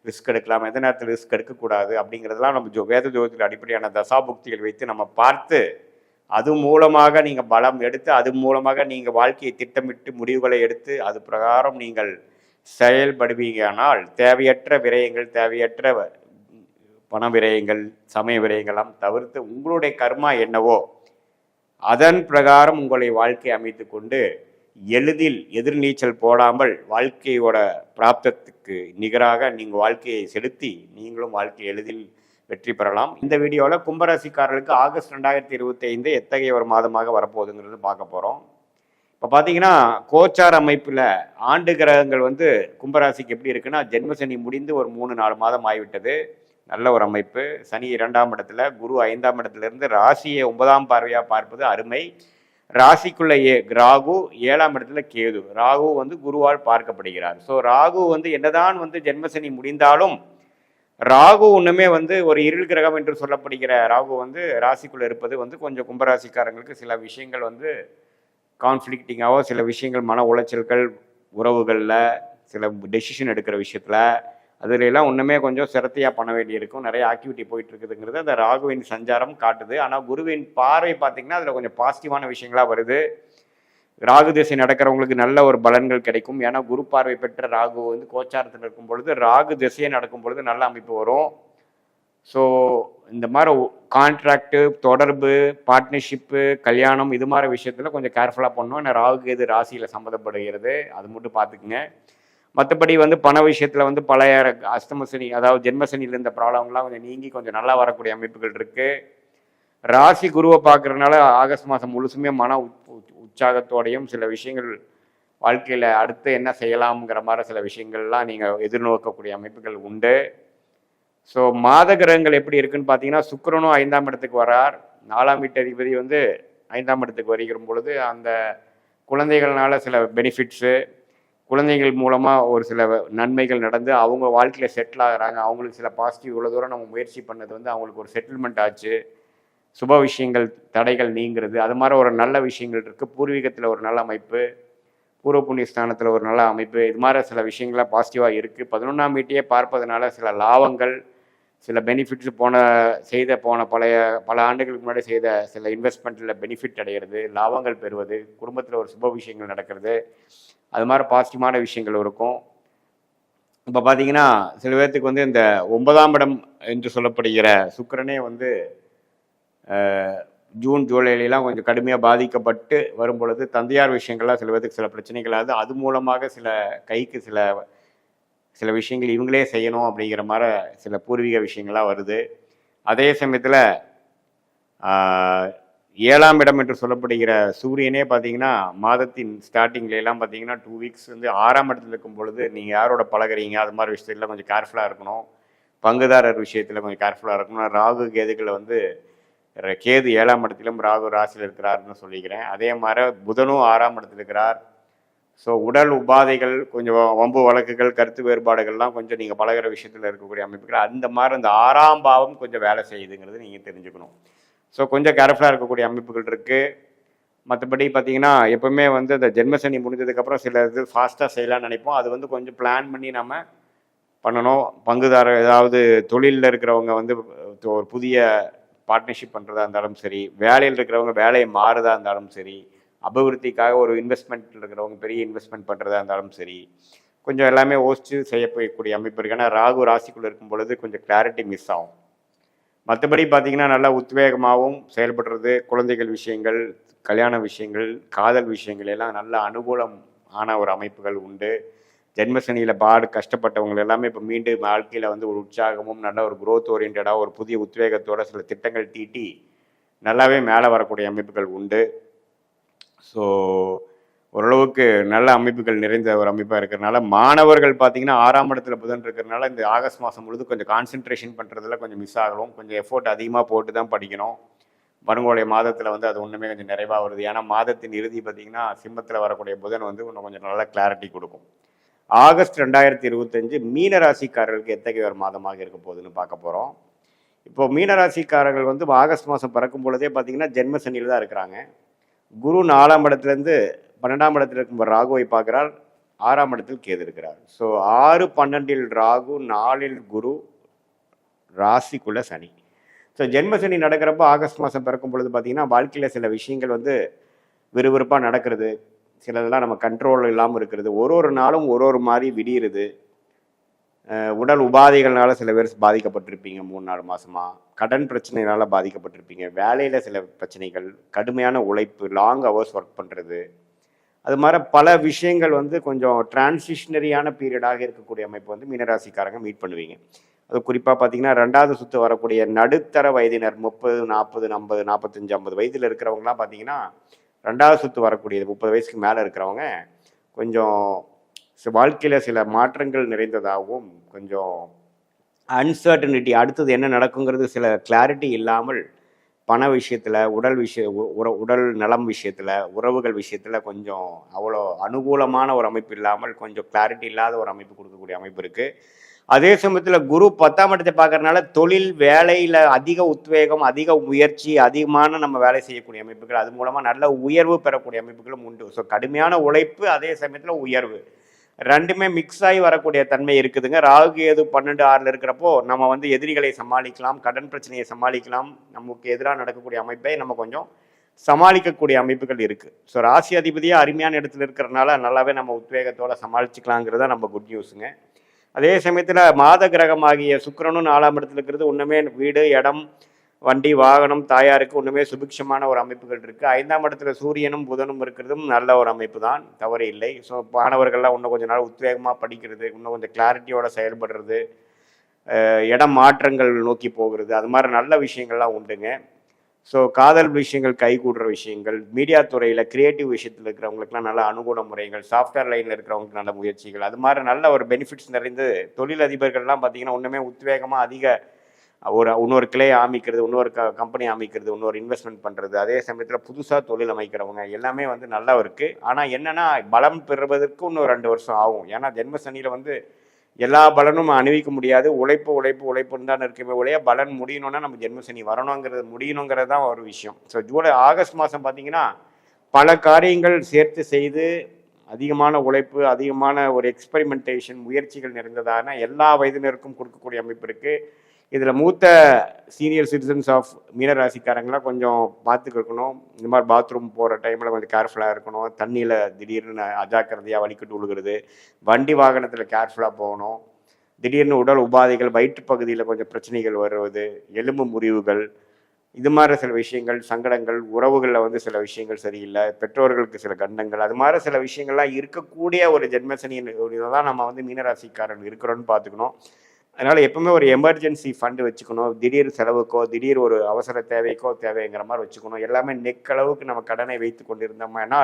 ரிஸ்க் எடுக்கலாம், எந்த நேரத்தில் ரிஸ்க் எடுக்கக்கூடாது அப்படிங்கிறதுலாம் நம்ம வேத ஜோதிடத்தில் அடிப்படையான தசாபுக்திகள் வைத்து நம்ம பார்த்து அது மூலமாக நீங்கள் பலம் எடுத்து அது மூலமாக நீங்கள் வாழ்க்கையை திட்டமிட்டு முடிவுகளை எடுத்து அது பிரகாரம் நீங்கள் செயல்படுவீங்கனால் தேவையற்ற விரயங்கள், தேவையற்ற பண விரயங்கள், சமய விரயங்கள்லாம் தவிர்த்து உங்களுடைய கர்மா என்னவோ அதன் பிரகாரம் உங்களை வாழ்க்கை அமைத்து கொண்டு எளிதில் எதிர்நீச்சல் போடாமல் வாழ்க்கையோட பிராப்தத்துக்கு நிகராக நீங்கள் வாழ்க்கையை செலுத்தி நீங்களும் வாழ்க்கை எளிதில் வெற்றி பெறலாம். இந்த வீடியோவில் கும்பராசிக்காரர்களுக்கு ஆகஸ்ட் 2025 எத்தகைய ஒரு மாதமாக வரப்போகுதுங்கிறது பார்க்க போகிறோம். இப்போ பார்த்தீங்கன்னா கோச்சார் அமைப்பில் ஆண்டு கிரகங்கள் வந்து கும்பராசிக்கு எப்படி இருக்குன்னா, ஜென்மசனி முடிந்து ஒரு 3-4 மாதம் ஆகிவிட்டது. நல்ல ஒரு அமைப்பு. சனி 2ஆம் இடத்துல, குரு 5ஆம் இடத்திலிருந்து ராசியை 9ஆம் பார்வையாக பார்ப்பது அருமை. ராசிக்குள்ள ராகு, 7ஆம் இடத்துல கேது. ராகு வந்து குருவால் பார்க்கப்படுகிறார். ஸோ ராகு வந்து என்னதான் வந்து ஜென்மசனி முடிந்தாலும் ராகு ஒன்றுமே வந்து ஒரு இருள் கிரகம் என்று சொல்லப்படுகிற ராகு வந்து ராசிக்குள்ள இருப்பது வந்து கொஞ்சம் கும்பராசிக்காரங்களுக்கு சில விஷயங்கள் வந்து கான்ஃப்ளிக்டிங்காவோ, சில விஷயங்கள் மன உளைச்சல்கள், உறவுகளில் சில டெசிஷன் எடுக்கிற விஷயத்தில் அதுல எல்லாம் ஒன்றுமே கொஞ்சம் சிரத்தையாக பண்ண வேண்டியிருக்கும். நிறைய ஆக்டிவிட்டி போயிட்டு இருக்குதுங்கிறது அந்த ராகுவின் சஞ்சாரம் காட்டுது. ஆனால் குருவின் பார்வை பார்த்தீங்கன்னா அதில் கொஞ்சம் பாசிட்டிவான விஷயங்களாக வருது. ராகு திசை நடக்கிறவங்களுக்கு நல்ல ஒரு பலன்கள் கிடைக்கும். ஏன்னா குரு பார்வை பெற்ற ராகு வந்து கோச்சாரத்தில் இருக்கும் பொழுது ராகு திசையை நடக்கும் பொழுது நல்ல அமைப்பு வரும். ஸோ இந்த மாதிரி கான்ட்ராக்டு, தொடர்பு, பார்ட்னர்ஷிப்பு, கல்யாணம் இது மாதிரி விஷயத்தில் கொஞ்சம் கேர்ஃபுல்லாக பண்ணணும். ஏன்னா ராகு எது ராசியில் சம்மந்தப்படுகிறது, அது மட்டும் பார்த்துக்குங்க. மற்றபடி வந்து பண விஷயத்தில் வந்து பழைய அஷ்டமசனி அதாவது ஜென்மசனியில் இருந்த ப்ராப்ளம்லாம் கொஞ்சம் நீங்கி கொஞ்சம் நல்லா வரக்கூடிய அமைப்புகள் இருக்குது. ராசி குருவை பார்க்குறதுனால ஆகஸ்ட் மாதம் முழுசுமே மன உற்சாகத்தோடையும் சில விஷயங்கள் வாழ்க்கையில் அடுத்து என்ன செய்யலாம்ங்கிற மாதிரி சில விஷயங்கள்லாம் நீங்கள் எதிர்நோக்கக்கூடிய அமைப்புகள் உண்டு. ஸோ மாத கிரகங்கள் எப்படி இருக்குன்னு பார்த்தீங்கன்னா சுக்கிரனும் 5ஆம் இடத்துக்கு வரார். 4ஆம் வீட்டு அதிபதி வந்து 5ஆம் இடத்துக்கு வருகிற பொழுது அந்த குழந்தைகள்னால சில பெனிஃபிட்ஸு, குழந்தைகள் மூலமாக ஒரு சில நன்மைகள் நடந்து அவங்க வாழ்க்கையில் செட்டில் ஆகிறாங்க. அவங்களுக்கு சில பாசிட்டிவ் இவ்வளோ தூரம் நம்ம முயற்சி பண்ணது வந்து அவங்களுக்கு ஒரு செட்டில்மெண்ட் ஆச்சு. சுப விஷயங்கள் தடைகள் நீங்கிறது, அது மாதிரி ஒரு நல்ல விஷயங்கள் இருக்குது. பூர்வீகத்தில் ஒரு நல்ல அமைப்பு, பூர்வ புண்ணிய ஸ்தானத்தில் ஒரு நல்ல அமைப்பு, இது மாதிரி சில விஷயங்கள்லாம் பாசிட்டிவாக இருக்குது. 11ஆம் வீட்டையே பார்ப்பதனால சில லாபங்கள், சில பெனிஃபிட்ஸ் பல ஆண்டுகளுக்கு முன்னாடி செய்த சில இன்வெஸ்ட்மெண்ட்டில் பெனிஃபிட் அடைகிறது, லாபங்கள் பெறுவது, குடும்பத்தில் ஒரு சுப விஷயங்கள் நடக்கிறது, அது மாதிரி பாசிட்டிவான விஷயங்கள் இருக்கும். இப்போ பார்த்தீங்கன்னா சில பேர்த்துக்கு வந்து இந்த 9ஆம் இடம் என்று சொல்லப்படுகிற சுக்கிரனே வந்து ஜூன் ஜூலைலாம் கொஞ்சம் கடுமையாக பாதிக்கப்பட்டு வரும் பொழுது தந்தையார் விஷயங்கள்லாம் சில பேருக்கு சில பிரச்சனைகள் ஆகுது. அது மூலமாக சில கைக்கு சில விஷயங்கள் இவங்களே செய்யணும் அப்படிங்கிற மாதிரி சில பூர்வீக விஷயங்கள்லாம் வருது. அதே சமயத்தில் 7ஆம் இடம் என்று சொல்லப்படுகிற சூரியனே பார்த்தீங்கன்னா மாதத்தின் ஸ்டார்டிங்லாம் பார்த்தீங்கன்னா 2 வீக்ஸ் வந்து 6ஆம் இடத்துல இருக்கும் பொழுது நீங்கள் யாரோட பழகுறீங்க அது மாதிரி விஷயத்தில் கொஞ்சம் கேர்ஃபுல்லாக இருக்கணும். பங்குதாரர் விஷயத்தில் கொஞ்சம் கேர்ஃபுல்லாக இருக்கணும். ராகு கேதுகளை வந்து கேது 7ஆம் இடத்திலும் ராகு ராசியில் இருக்கிறார்னு சொல்லிக்கிறேன். அதே மாதிரி புதனும் 6ஆம் இடத்தில் இருக்கிறார். ஸோ உடல் உபாதைகள், கொஞ்சம் வம்பு வழக்குகள், கருத்து வேறுபாடுகள்லாம் கொஞ்சம் நீங்கள் பழகிற விஷயத்தில் இருக்கக்கூடிய அமைப்புகள் அந்த மாதிரி அந்த 6ஆம் பாவம் கொஞ்சம் வேலை செய்யுதுங்கிறது நீங்கள் தெரிஞ்சுக்கணும். ஸோ கொஞ்சம் கேர்ஃபுல்லாக இருக்கக்கூடிய அமைப்புகள் இருக்குது. மற்றபடி பார்த்தீங்கன்னா எப்பவுமே வந்து அந்த ஜென்மசனி முடிஞ்சதுக்கப்புறம் சில இது ஃபாஸ்ட்டாக செய்யலாம்னு நினைப்போம். அது வந்து கொஞ்சம் பிளான் பண்ணி நம்ம பண்ணணும். பங்குதாரர் ஏதாவது தொழிலில் இருக்கிறவங்க வந்து ஒரு புதிய பார்ட்னர்ஷிப் பண்ணுறதா இருந்தாலும் சரி, வேலையில் இருக்கிறவங்க வேலையை மாறுதா இருந்தாலும் சரி, அபிவிருத்திக்காக ஒரு இன்வெஸ்ட்மெண்ட்டில் இருக்கிறவங்க பெரிய இன்வெஸ்ட்மெண்ட் பண்ணுறதா இருந்தாலும் சரி, கொஞ்சம் எல்லாமே யோசித்து செய்யக்கூடிய அமைப்பு இருக்குது. ஏன்னா ராகு ராசிக்குள்ளே இருக்கும் பொழுது கொஞ்சம் கிளாரிட்டி மிஸ் ஆகும். மற்றபடி பார்த்திங்கன்னா நல்லா உத்வேகமாகவும் செயல்படுறது, குழந்தைகள் விஷயங்கள், கல்யாண விஷயங்கள், காதல் விஷயங்கள் எல்லாம் நல்ல அனுகூலம் ஆன ஒரு அமைப்புகள் உண்டு. ஜென்மசனியில் கஷ்டப்பட்டவங்க எல்லாமே இப்போ மீண்டும் வாழ்க்கையில் வந்து ஒரு உற்சாகமும் நல்ல ஒரு குரோத் ஓரியன்டாக ஒரு புதிய உத்வேகத்தோட சில திட்டங்கள் தீட்டி நல்லாவே மேலே வரக்கூடிய அமைப்புகள் உண்டு. ஸோ ஓரளவுக்கு நல்ல அமைப்புகள் நிறைந்த ஒரு அமைப்பாக இருக்கிறதுனால மாணவர்கள் பார்த்திங்கன்னா 6ஆம் இடத்துல புதன் இருக்கிறதுனால இந்த ஆகஸ்ட் மாதம் முழுது கொஞ்சம் கான்சென்ட்ரேஷன் பண்ணுறதுல கொஞ்சம் மிஸ் ஆகலாம். கொஞ்சம் எஃபோர்ட் அதிகமாக போட்டு தான் படிக்கணும். வருங்கோடைய மாதத்தில் வந்து அது ஒன்றுமே கொஞ்சம் நிறைவாக வருது. ஏன்னா மாதத்தின் இறுதி பார்த்திங்கன்னா சிம்மத்தில் வரக்கூடிய புதன் வந்து இன்னும் கொஞ்சம் நல்ல கிளாரிட்டி கொடுக்கும். ஆகஸ்ட் 2025 மீன ராசிக்காரர்களுக்கு எத்தகைய ஒரு மாதமாக இருக்க போகுதுன்னு பார்க்க போகிறோம். இப்போது மீனராசிக்காரர்கள் வந்து ஆகஸ்ட் மாதம் பிறக்கும் பொழுதே பார்த்திங்கன்னா ஜென்மசனியில் தான் இருக்கிறாங்க. குரு 4ஆம் இடத்துலேருந்து 12ஆம் இடத்துல இருக்கும் ராகுவை பார்க்குறார். 6ஆம் இடத்தில் கேது இருக்கிறார். ஸோ 6-12 ராகு, 4 குரு, ராசிக்குள்ள சனி. ஸோ ஜென்மசனி நடக்கிறப்போ ஆகஸ்ட் மாதம் பிறக்கும் பொழுது பார்த்திங்கன்னா வாழ்க்கையில் சில விஷயங்கள் வந்து விறுவிறுப்பாக நடக்கிறது, சிலதெல்லாம் நம்ம கண்ட்ரோல் இல்லாமல் இருக்கிறது, ஒரு நாளும் ஒரு மாதிரி விடியுறது. உடல் உபாதைகள்னால சில பேர் பாதிக்கப்பட்டிருப்பீங்க 3-4 மாதமாக. கடன் பிரச்சனைகளால் பாதிக்கப்பட்டிருப்பீங்க. வேலையில் சில பிரச்சனைகள், கடுமையான உழைப்பு, லாங் ஹவர்ஸ் ஒர்க் பண்ணுறது, அது மாதிரி பல விஷயங்கள் வந்து கொஞ்சம் டிரான்சிஷனரியான பீரியடாக இருக்கக்கூடிய அமைப்பு வந்து மீனராசிக்காரங்க மீட் பண்ணுவீங்க. அது குறிப்பாக பார்த்தீங்கன்னா 2வது சுற்று வரக்கூடிய நடுத்தர வயதினர் 30, 40, 50, 45, 50 வயதில் இருக்கிறவங்களாம் பார்த்தீங்கன்னா 2வது சுற்று வரக்கூடியது 30 வயசுக்கு மேலே இருக்கிறவங்க கொஞ்சம் வாழ்க்கையில் சில மாற்றங்கள் நிறைந்ததாகவும் கொஞ்சம் அன்சர்டனிட்டி, அடுத்தது என்ன நடக்குங்கிறது சில கிளாரிட்டி இல்லாமல் பண விஷயத்தில், உடல் நலம் விஷயத்தில், உறவுகள் விஷயத்தில் கொஞ்சம் அவ்வளோ அனுகூலமான ஒரு அமைப்பு இல்லாமல் கொஞ்சம் கிளாரிட்டி இல்லாத ஒரு அமைப்பு கொடுக்கக்கூடிய அமைப்பு இருக்குது. அதே சமயத்தில் குரு 10ஆம் இடத்தை பார்க்கறதுனால தொழில் வேலையில் அதிக உத்வேகம், அதிக முயற்சி, அதிகமான நம்ம வேலை செய்யக்கூடிய அமைப்புகள், அது மூலமாக நல்ல உயர்வு பெறக்கூடிய அமைப்புகளும் உண்டு. ஸோ கடுமையான உழைப்பு, அதே சமயத்தில் உயர்வு ரெண்டுமே மிக்ஸ் ஆகி வரக்கூடிய தன்மை இருக்குதுங்க. ராகு கேது 12 6 இருக்கிறப்போ நம்ம வந்து எதிரிகளை சமாளிக்கலாம், கடன் பிரச்சனையை சமாளிக்கலாம், நமக்கு எதிராக நடக்கக்கூடிய அமைப்பை நம்ம கொஞ்சம் சமாளிக்கக்கூடிய அமைப்புகள் இருக்குது. ஸோ ராசி அதிபதியாக அருமையான இடத்துல இருக்கிறனால நல்லாவே நம்ம உத்வேகத்தோடு சமாளிச்சுக்கலாங்கிறத நம்ம குட் நியூஸுங்க. அதே சமயத்தில் மாத கிரகமாகிய சுக்கிரனும் 4ஆம் இடத்துல இருக்கிறது ஒன்றுமே வீடு, இடம், வண்டி, வாகனம், தாயாருக்கு ஒன்றுமே சுபிக்ஷமான ஒரு அமைப்புகள் இருக்குது. 5ஆம் இடத்துல சூரியனும் புதனும் இருக்கிறதும் நல்ல ஒரு அமைப்பு தான், தவறு இல்லை. ஸோ மாணவர்கள்லாம் இன்னும் கொஞ்சம் நாள் உத்வேகமாக படிக்கிறது, இன்னும் கொஞ்சம் கிளாரிட்டியோட செயல்படுறது, இடம் மாற்றங்கள் நோக்கி போகிறது, அது மாதிரி நல்ல விஷயங்கள்லாம் உண்டுங்க. ஸோ காதல் விஷயங்கள், கைகூடுற விஷயங்கள், மீடியா துறையில் கிரியேட்டிவ் விஷயத்தில் இருக்கிறவங்களுக்குலாம் நல்ல அனுகூல முறைகள், சாஃப்ட்வேர் லைனில் இருக்கிறவங்களுக்கு நல்ல முயற்சிகள், அது மாதிரி நல்ல ஒரு பெனிஃபிட்ஸ் நிறைந்து தொழிலதிபர்கள்லாம் பார்த்தீங்கன்னா ஒன்றுமே உத்வேகமாக அதிக இன்னொரு கிளையை அமைக்கிறது, இன்னொரு கம்பெனி அமைக்கிறது, இன்னொரு இன்வெஸ்ட்மெண்ட் பண்ணுறது, அதே சமயத்தில் புதுசாக தொழில் அமைக்கிறவங்க எல்லாமே வந்து நல்லா இருக்குது. ஆனால் என்னென்னா பலம் பெறுவதற்கு இன்னும் 2 வருஷம் ஆகும். ஏன்னா ஜென்ம சனியில் வந்து எல்லா பலனும் அணிவிக்க முடியாது. உழைப்புன்னு தான் இருக்குமே ஒழிய பலன் முடியணும்னா நம்ம ஜென்மசனி முடியணுங்கிறது தான் ஒரு விஷயம். ஸோ ஆகஸ்ட் மாதம் பார்த்தீங்கன்னா பல காரியங்கள் சேர்த்து செய்து அதிகமான உழைப்பு, அதிகமான ஒரு எக்ஸ்பெரிமெண்டேஷன் முயற்சிகள் நிறைந்ததான எல்லா வயதினருக்கும் கொடுக்கக்கூடிய அமைப்பு இருக்குது. இதில் மூத்த சீனியர் சிட்டிசன்ஸ் ஆஃப் மீனராசிக்காரங்களாம் கொஞ்சம் பார்த்துக்கணும். இந்த மாதிரி பாத்ரூம் போகிற டைமில் கொஞ்சம் கேர்ஃபுல்லாக இருக்கணும். தண்ணியில் திடீர்னு அஜாக்கிரதையாக வலிக்கிட்டு விழுகிறது, வண்டி வாகனத்தில் கேர்ஃபுல்லாக போகணும். திடீர்னு உடல் உபாதைகள், வயிற்றுப்பகுதியில் கொஞ்சம் பிரச்சனைகள் வருவது, எலும்பு முறிவுகள், இது மாதிரி சில விஷயங்கள், சங்கடங்கள், உறவுகளில் வந்து சில விஷயங்கள் சரியில்லை, பெற்றோர்களுக்கு சில கண்டங்கள், அது மாதிரி சில விஷயங்கள்லாம் இருக்கக்கூடிய ஒரு ஜென்மசனியின் இதை தான் நம்ம வந்து மீனராசிக்காரர்கள் இருக்கிறோன்னு பார்த்துக்கணும். அதனால் எப்பவுமே ஒரு எமர்ஜென்சி ஃபண்டு வச்சுக்கணும். திடீர் செலவுக்கோ, திடீர் ஒரு அவசர தேவைங்கிற மாதிரி வச்சுக்கணும். எல்லாமே நெக்களவுக்கு நம்ம கடனை வைத்து கொண்டிருந்தோம்னா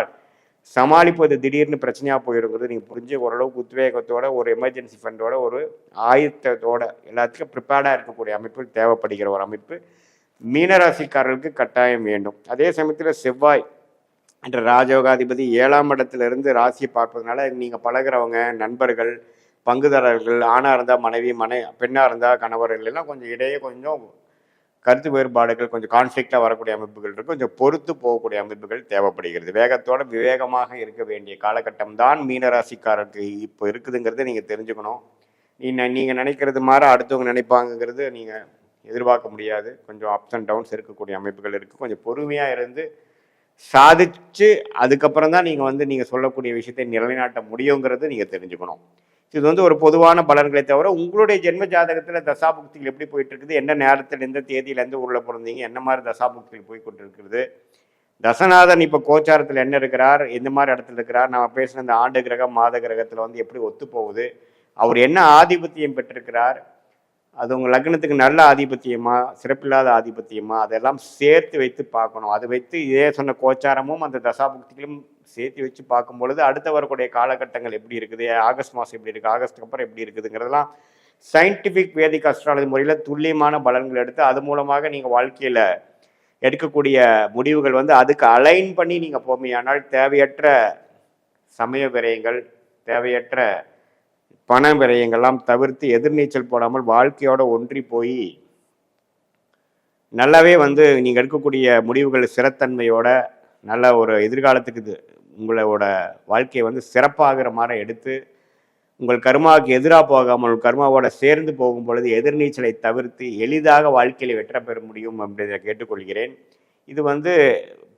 சமாளிப்பது திடீர்னு பிரச்சனையாக போயிருங்கிறது நீங்கள் புரிஞ்சு ஓரளவுக்கு உத்வேகத்தோட, ஒரு எமர்ஜென்சி ஃபண்டோட, ஒரு ஆயத்தத்தோட எல்லாத்துக்கும் ப்ரிப்பேர்டாக இருக்கக்கூடிய அமைப்பு தேவைப்படுகிற ஒரு அமைப்பு மீனராசிக்காரர்களுக்கு கட்டாயம் வேண்டும். அதே சமயத்தில் செவ்வாய் என்ற ராஜயோகாதிபதி 7ஆம் இடத்திலிருந்து ராசியை பார்ப்பதனால நீங்கள் பழகிறவங்க, நண்பர்கள், பங்குதாரர்கள், ஆணாக இருந்தால் மனைவி, பெண்ணாக இருந்தால் கணவர்கள் எல்லாம் கொஞ்சம் இடையே கொஞ்சம் கருத்து வேறுபாடுகள், கொஞ்சம் கான்ஃப்ளிக்டாக வரக்கூடிய அமைப்புகள் இருக்குது. கொஞ்சம் பொறுத்து போகக்கூடிய அமைப்புகள் தேவைப்படுகிறது. வேகத்தோட விவேகமாக இருக்க வேண்டிய காலகட்டம் தான் மீனராசிக்காரருக்கு இப்போ இருக்குதுங்கிறத நீங்கள் தெரிஞ்சுக்கணும். நீங்கள் நினைக்கிறது மாதிரி அடுத்தவங்க நினைப்பாங்கங்கிறது நீங்கள் எதிர்பார்க்க முடியாது. கொஞ்சம் அப்ஸ் அண்ட் டவுன்ஸ் இருக்கக்கூடிய அமைப்புகள் இருக்குது. கொஞ்சம் பொறுமையாக இருந்து சாதிச்சு அதுக்கப்புறம் தான் நீங்கள் சொல்லக்கூடிய விஷயத்தை நிலைநாட்ட முடியுங்கிறது நீங்கள் தெரிஞ்சுக்கணும். இது வந்து ஒரு பொதுவான பலன்களை தவிர உங்களுடைய ஜென்ம ஜாதகத்தில் தசாபுக்திகள் எப்படி போயிட்டு இருக்குது, என்ன நேரத்தில், எந்த தேதியில், எந்த ஊரில் பிறந்தீங்க, என்ன மாதிரி தசாபுக்திகள் போய் கொண்டு இருக்கிறது, தசநாதன் இப்போ கோச்சாரத்தில் என்ன இருக்கிறார், எந்த மாதிரி இடத்துல இருக்கிறார், நம்ம பேசின இந்த ஆண்டு கிரகம் மாத கிரகத்தில் வந்து எப்படி ஒத்து போகுது, அவர் என்ன ஆதிபத்தியம் பெற்றிருக்கிறார், அது உங்கள் லக்னத்துக்கு நல்ல ஆதிபத்தியமா, சிறப்பில்லாத ஆதிபத்தியமா, அதெல்லாம் சேர்த்து வைத்து பார்க்கணும். அதை வைத்து இதே சொன்ன கோச்சாரமும் அந்த தசாபுக்திகளும் சேர்த்து வச்சு பார்க்கும் பொழுது அடுத்த வரக்கூடிய காலகட்டங்கள் எப்படி இருக்குது, ஆகஸ்ட் மாதம் எப்படி இருக்குது, ஆகஸ்ட்டுக்கு அப்புறம் எப்படி இருக்குதுங்கிறதெல்லாம் சயின்டிஃபிக் வேதிக் அஸ்ட்ராலஜி முறையில் துல்லியமான பலன்கள் எடுத்து அது மூலமாக நீங்கள் வாழ்க்கையில் எடுக்கக்கூடிய முடிவுகள் வந்து அதுக்கு அலைன் பண்ணி நீங்கள் போமையானால் தேவையற்ற சமய விரயங்கள், தேவையற்ற பண விரயங்கள்லாம் தவிர்த்து எதிர்நீச்சல் போடாமல் வாழ்க்கையோட ஒன்றி போய் நல்லாவே வந்து நீங்கள் எடுக்கக்கூடிய முடிவுகள் சிறத்தன்மையோட நல்ல ஒரு எதிர்காலத்துக்கு உங்களோட வாழ்க்கையை வந்து சிறப்பாகிற மாதிரி எடுத்து உங்கள் கர்மாவுக்கு எதிராக போகாமல் கர்மாவோட சேர்ந்து போகும் பொழுது எதிர்நீச்சலை தவிர்த்து எளிதாக வாழ்க்கையில் வெற்றி பெற முடியும் அப்படின்றத கேட்டுக்கொள்கிறேன். இது வந்து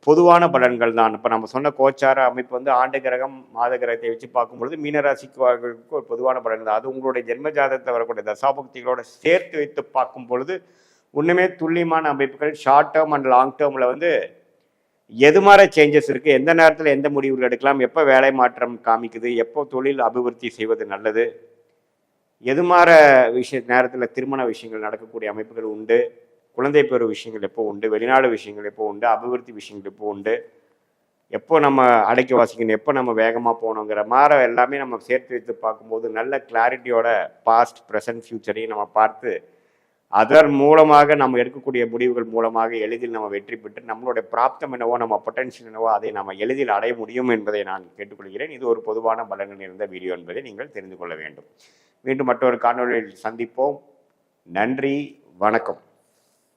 பொதுவான பலன்கள் தான். இப்போ நம்ம சொன்ன கோச்சார அமைப்பு வந்து ஆண்டு கிரகம் மாத கிரகத்தை வச்சு பார்க்கும்பொழுது மீனராசிக்கு ஒரு பொதுவான பலன் தான். அது உங்களுடைய ஜென்ம ஜாதகத்தை வரக்கூடிய தசாபக்திகளோட சேர்த்து வைத்து பார்க்கும் பொழுது ஒன்றுமே துல்லியமான அமைப்புகள் ஷார்ட் டேர்ம் அண்ட் லாங் டேர்மில் வந்து எது மாதிரி சேஞ்சஸ் இருக்குது, எந்த நேரத்தில் எந்த முடிவுகள் எடுக்கலாம், எப்போ வேலை மாற்றம் காமிக்குது, எப்போ தொழில் அபிவிருத்தி செய்வது நல்லது, எது மாதிரி நேரத்தில் திருமண விஷயங்கள் நடக்கக்கூடிய அமைப்புகள் உண்டு, குழந்தை பெறு விஷயங்கள் எப்போ உண்டு, வெளிநாடு விஷயங்கள் எப்போ உண்டு, அபிவிருத்தி விஷயங்கள் எப்போ உண்டு, எப்போ நம்ம அடக்கி வாசிக்கணும், எப்போ நம்ம வேகமாக போகணுங்கிற மாதிரி எல்லாமே நம்ம சேர்த்து வைத்து பார்க்கும்போது நல்ல கிளாரிட்டியோட பாஸ்ட், ப்ரெசன்ட், ஃப்யூச்சரையும் நம்ம பார்த்து அதன் மூலமாக நம்ம எடுக்கக்கூடிய முடிவுகள் மூலமாக எளிதில் நம்ம வெற்றி பெற்று நம்மளுடைய பிராப்தம் என்னவோ, நம்ம பொட்டன்ஷியல் என்னவோ அதை நம்ம எளிதில் அடைய முடியும் என்பதை நான் கேட்டுக்கொள்கிறேன். இது ஒரு பொதுவான பலன்கள் நிறைந்த வீடியோ என்பதை நீங்கள் தெரிந்து கொள்ள வேண்டும். மீண்டும் மற்றொரு காணொளியில் சந்திப்போம். நன்றி, வணக்கம்.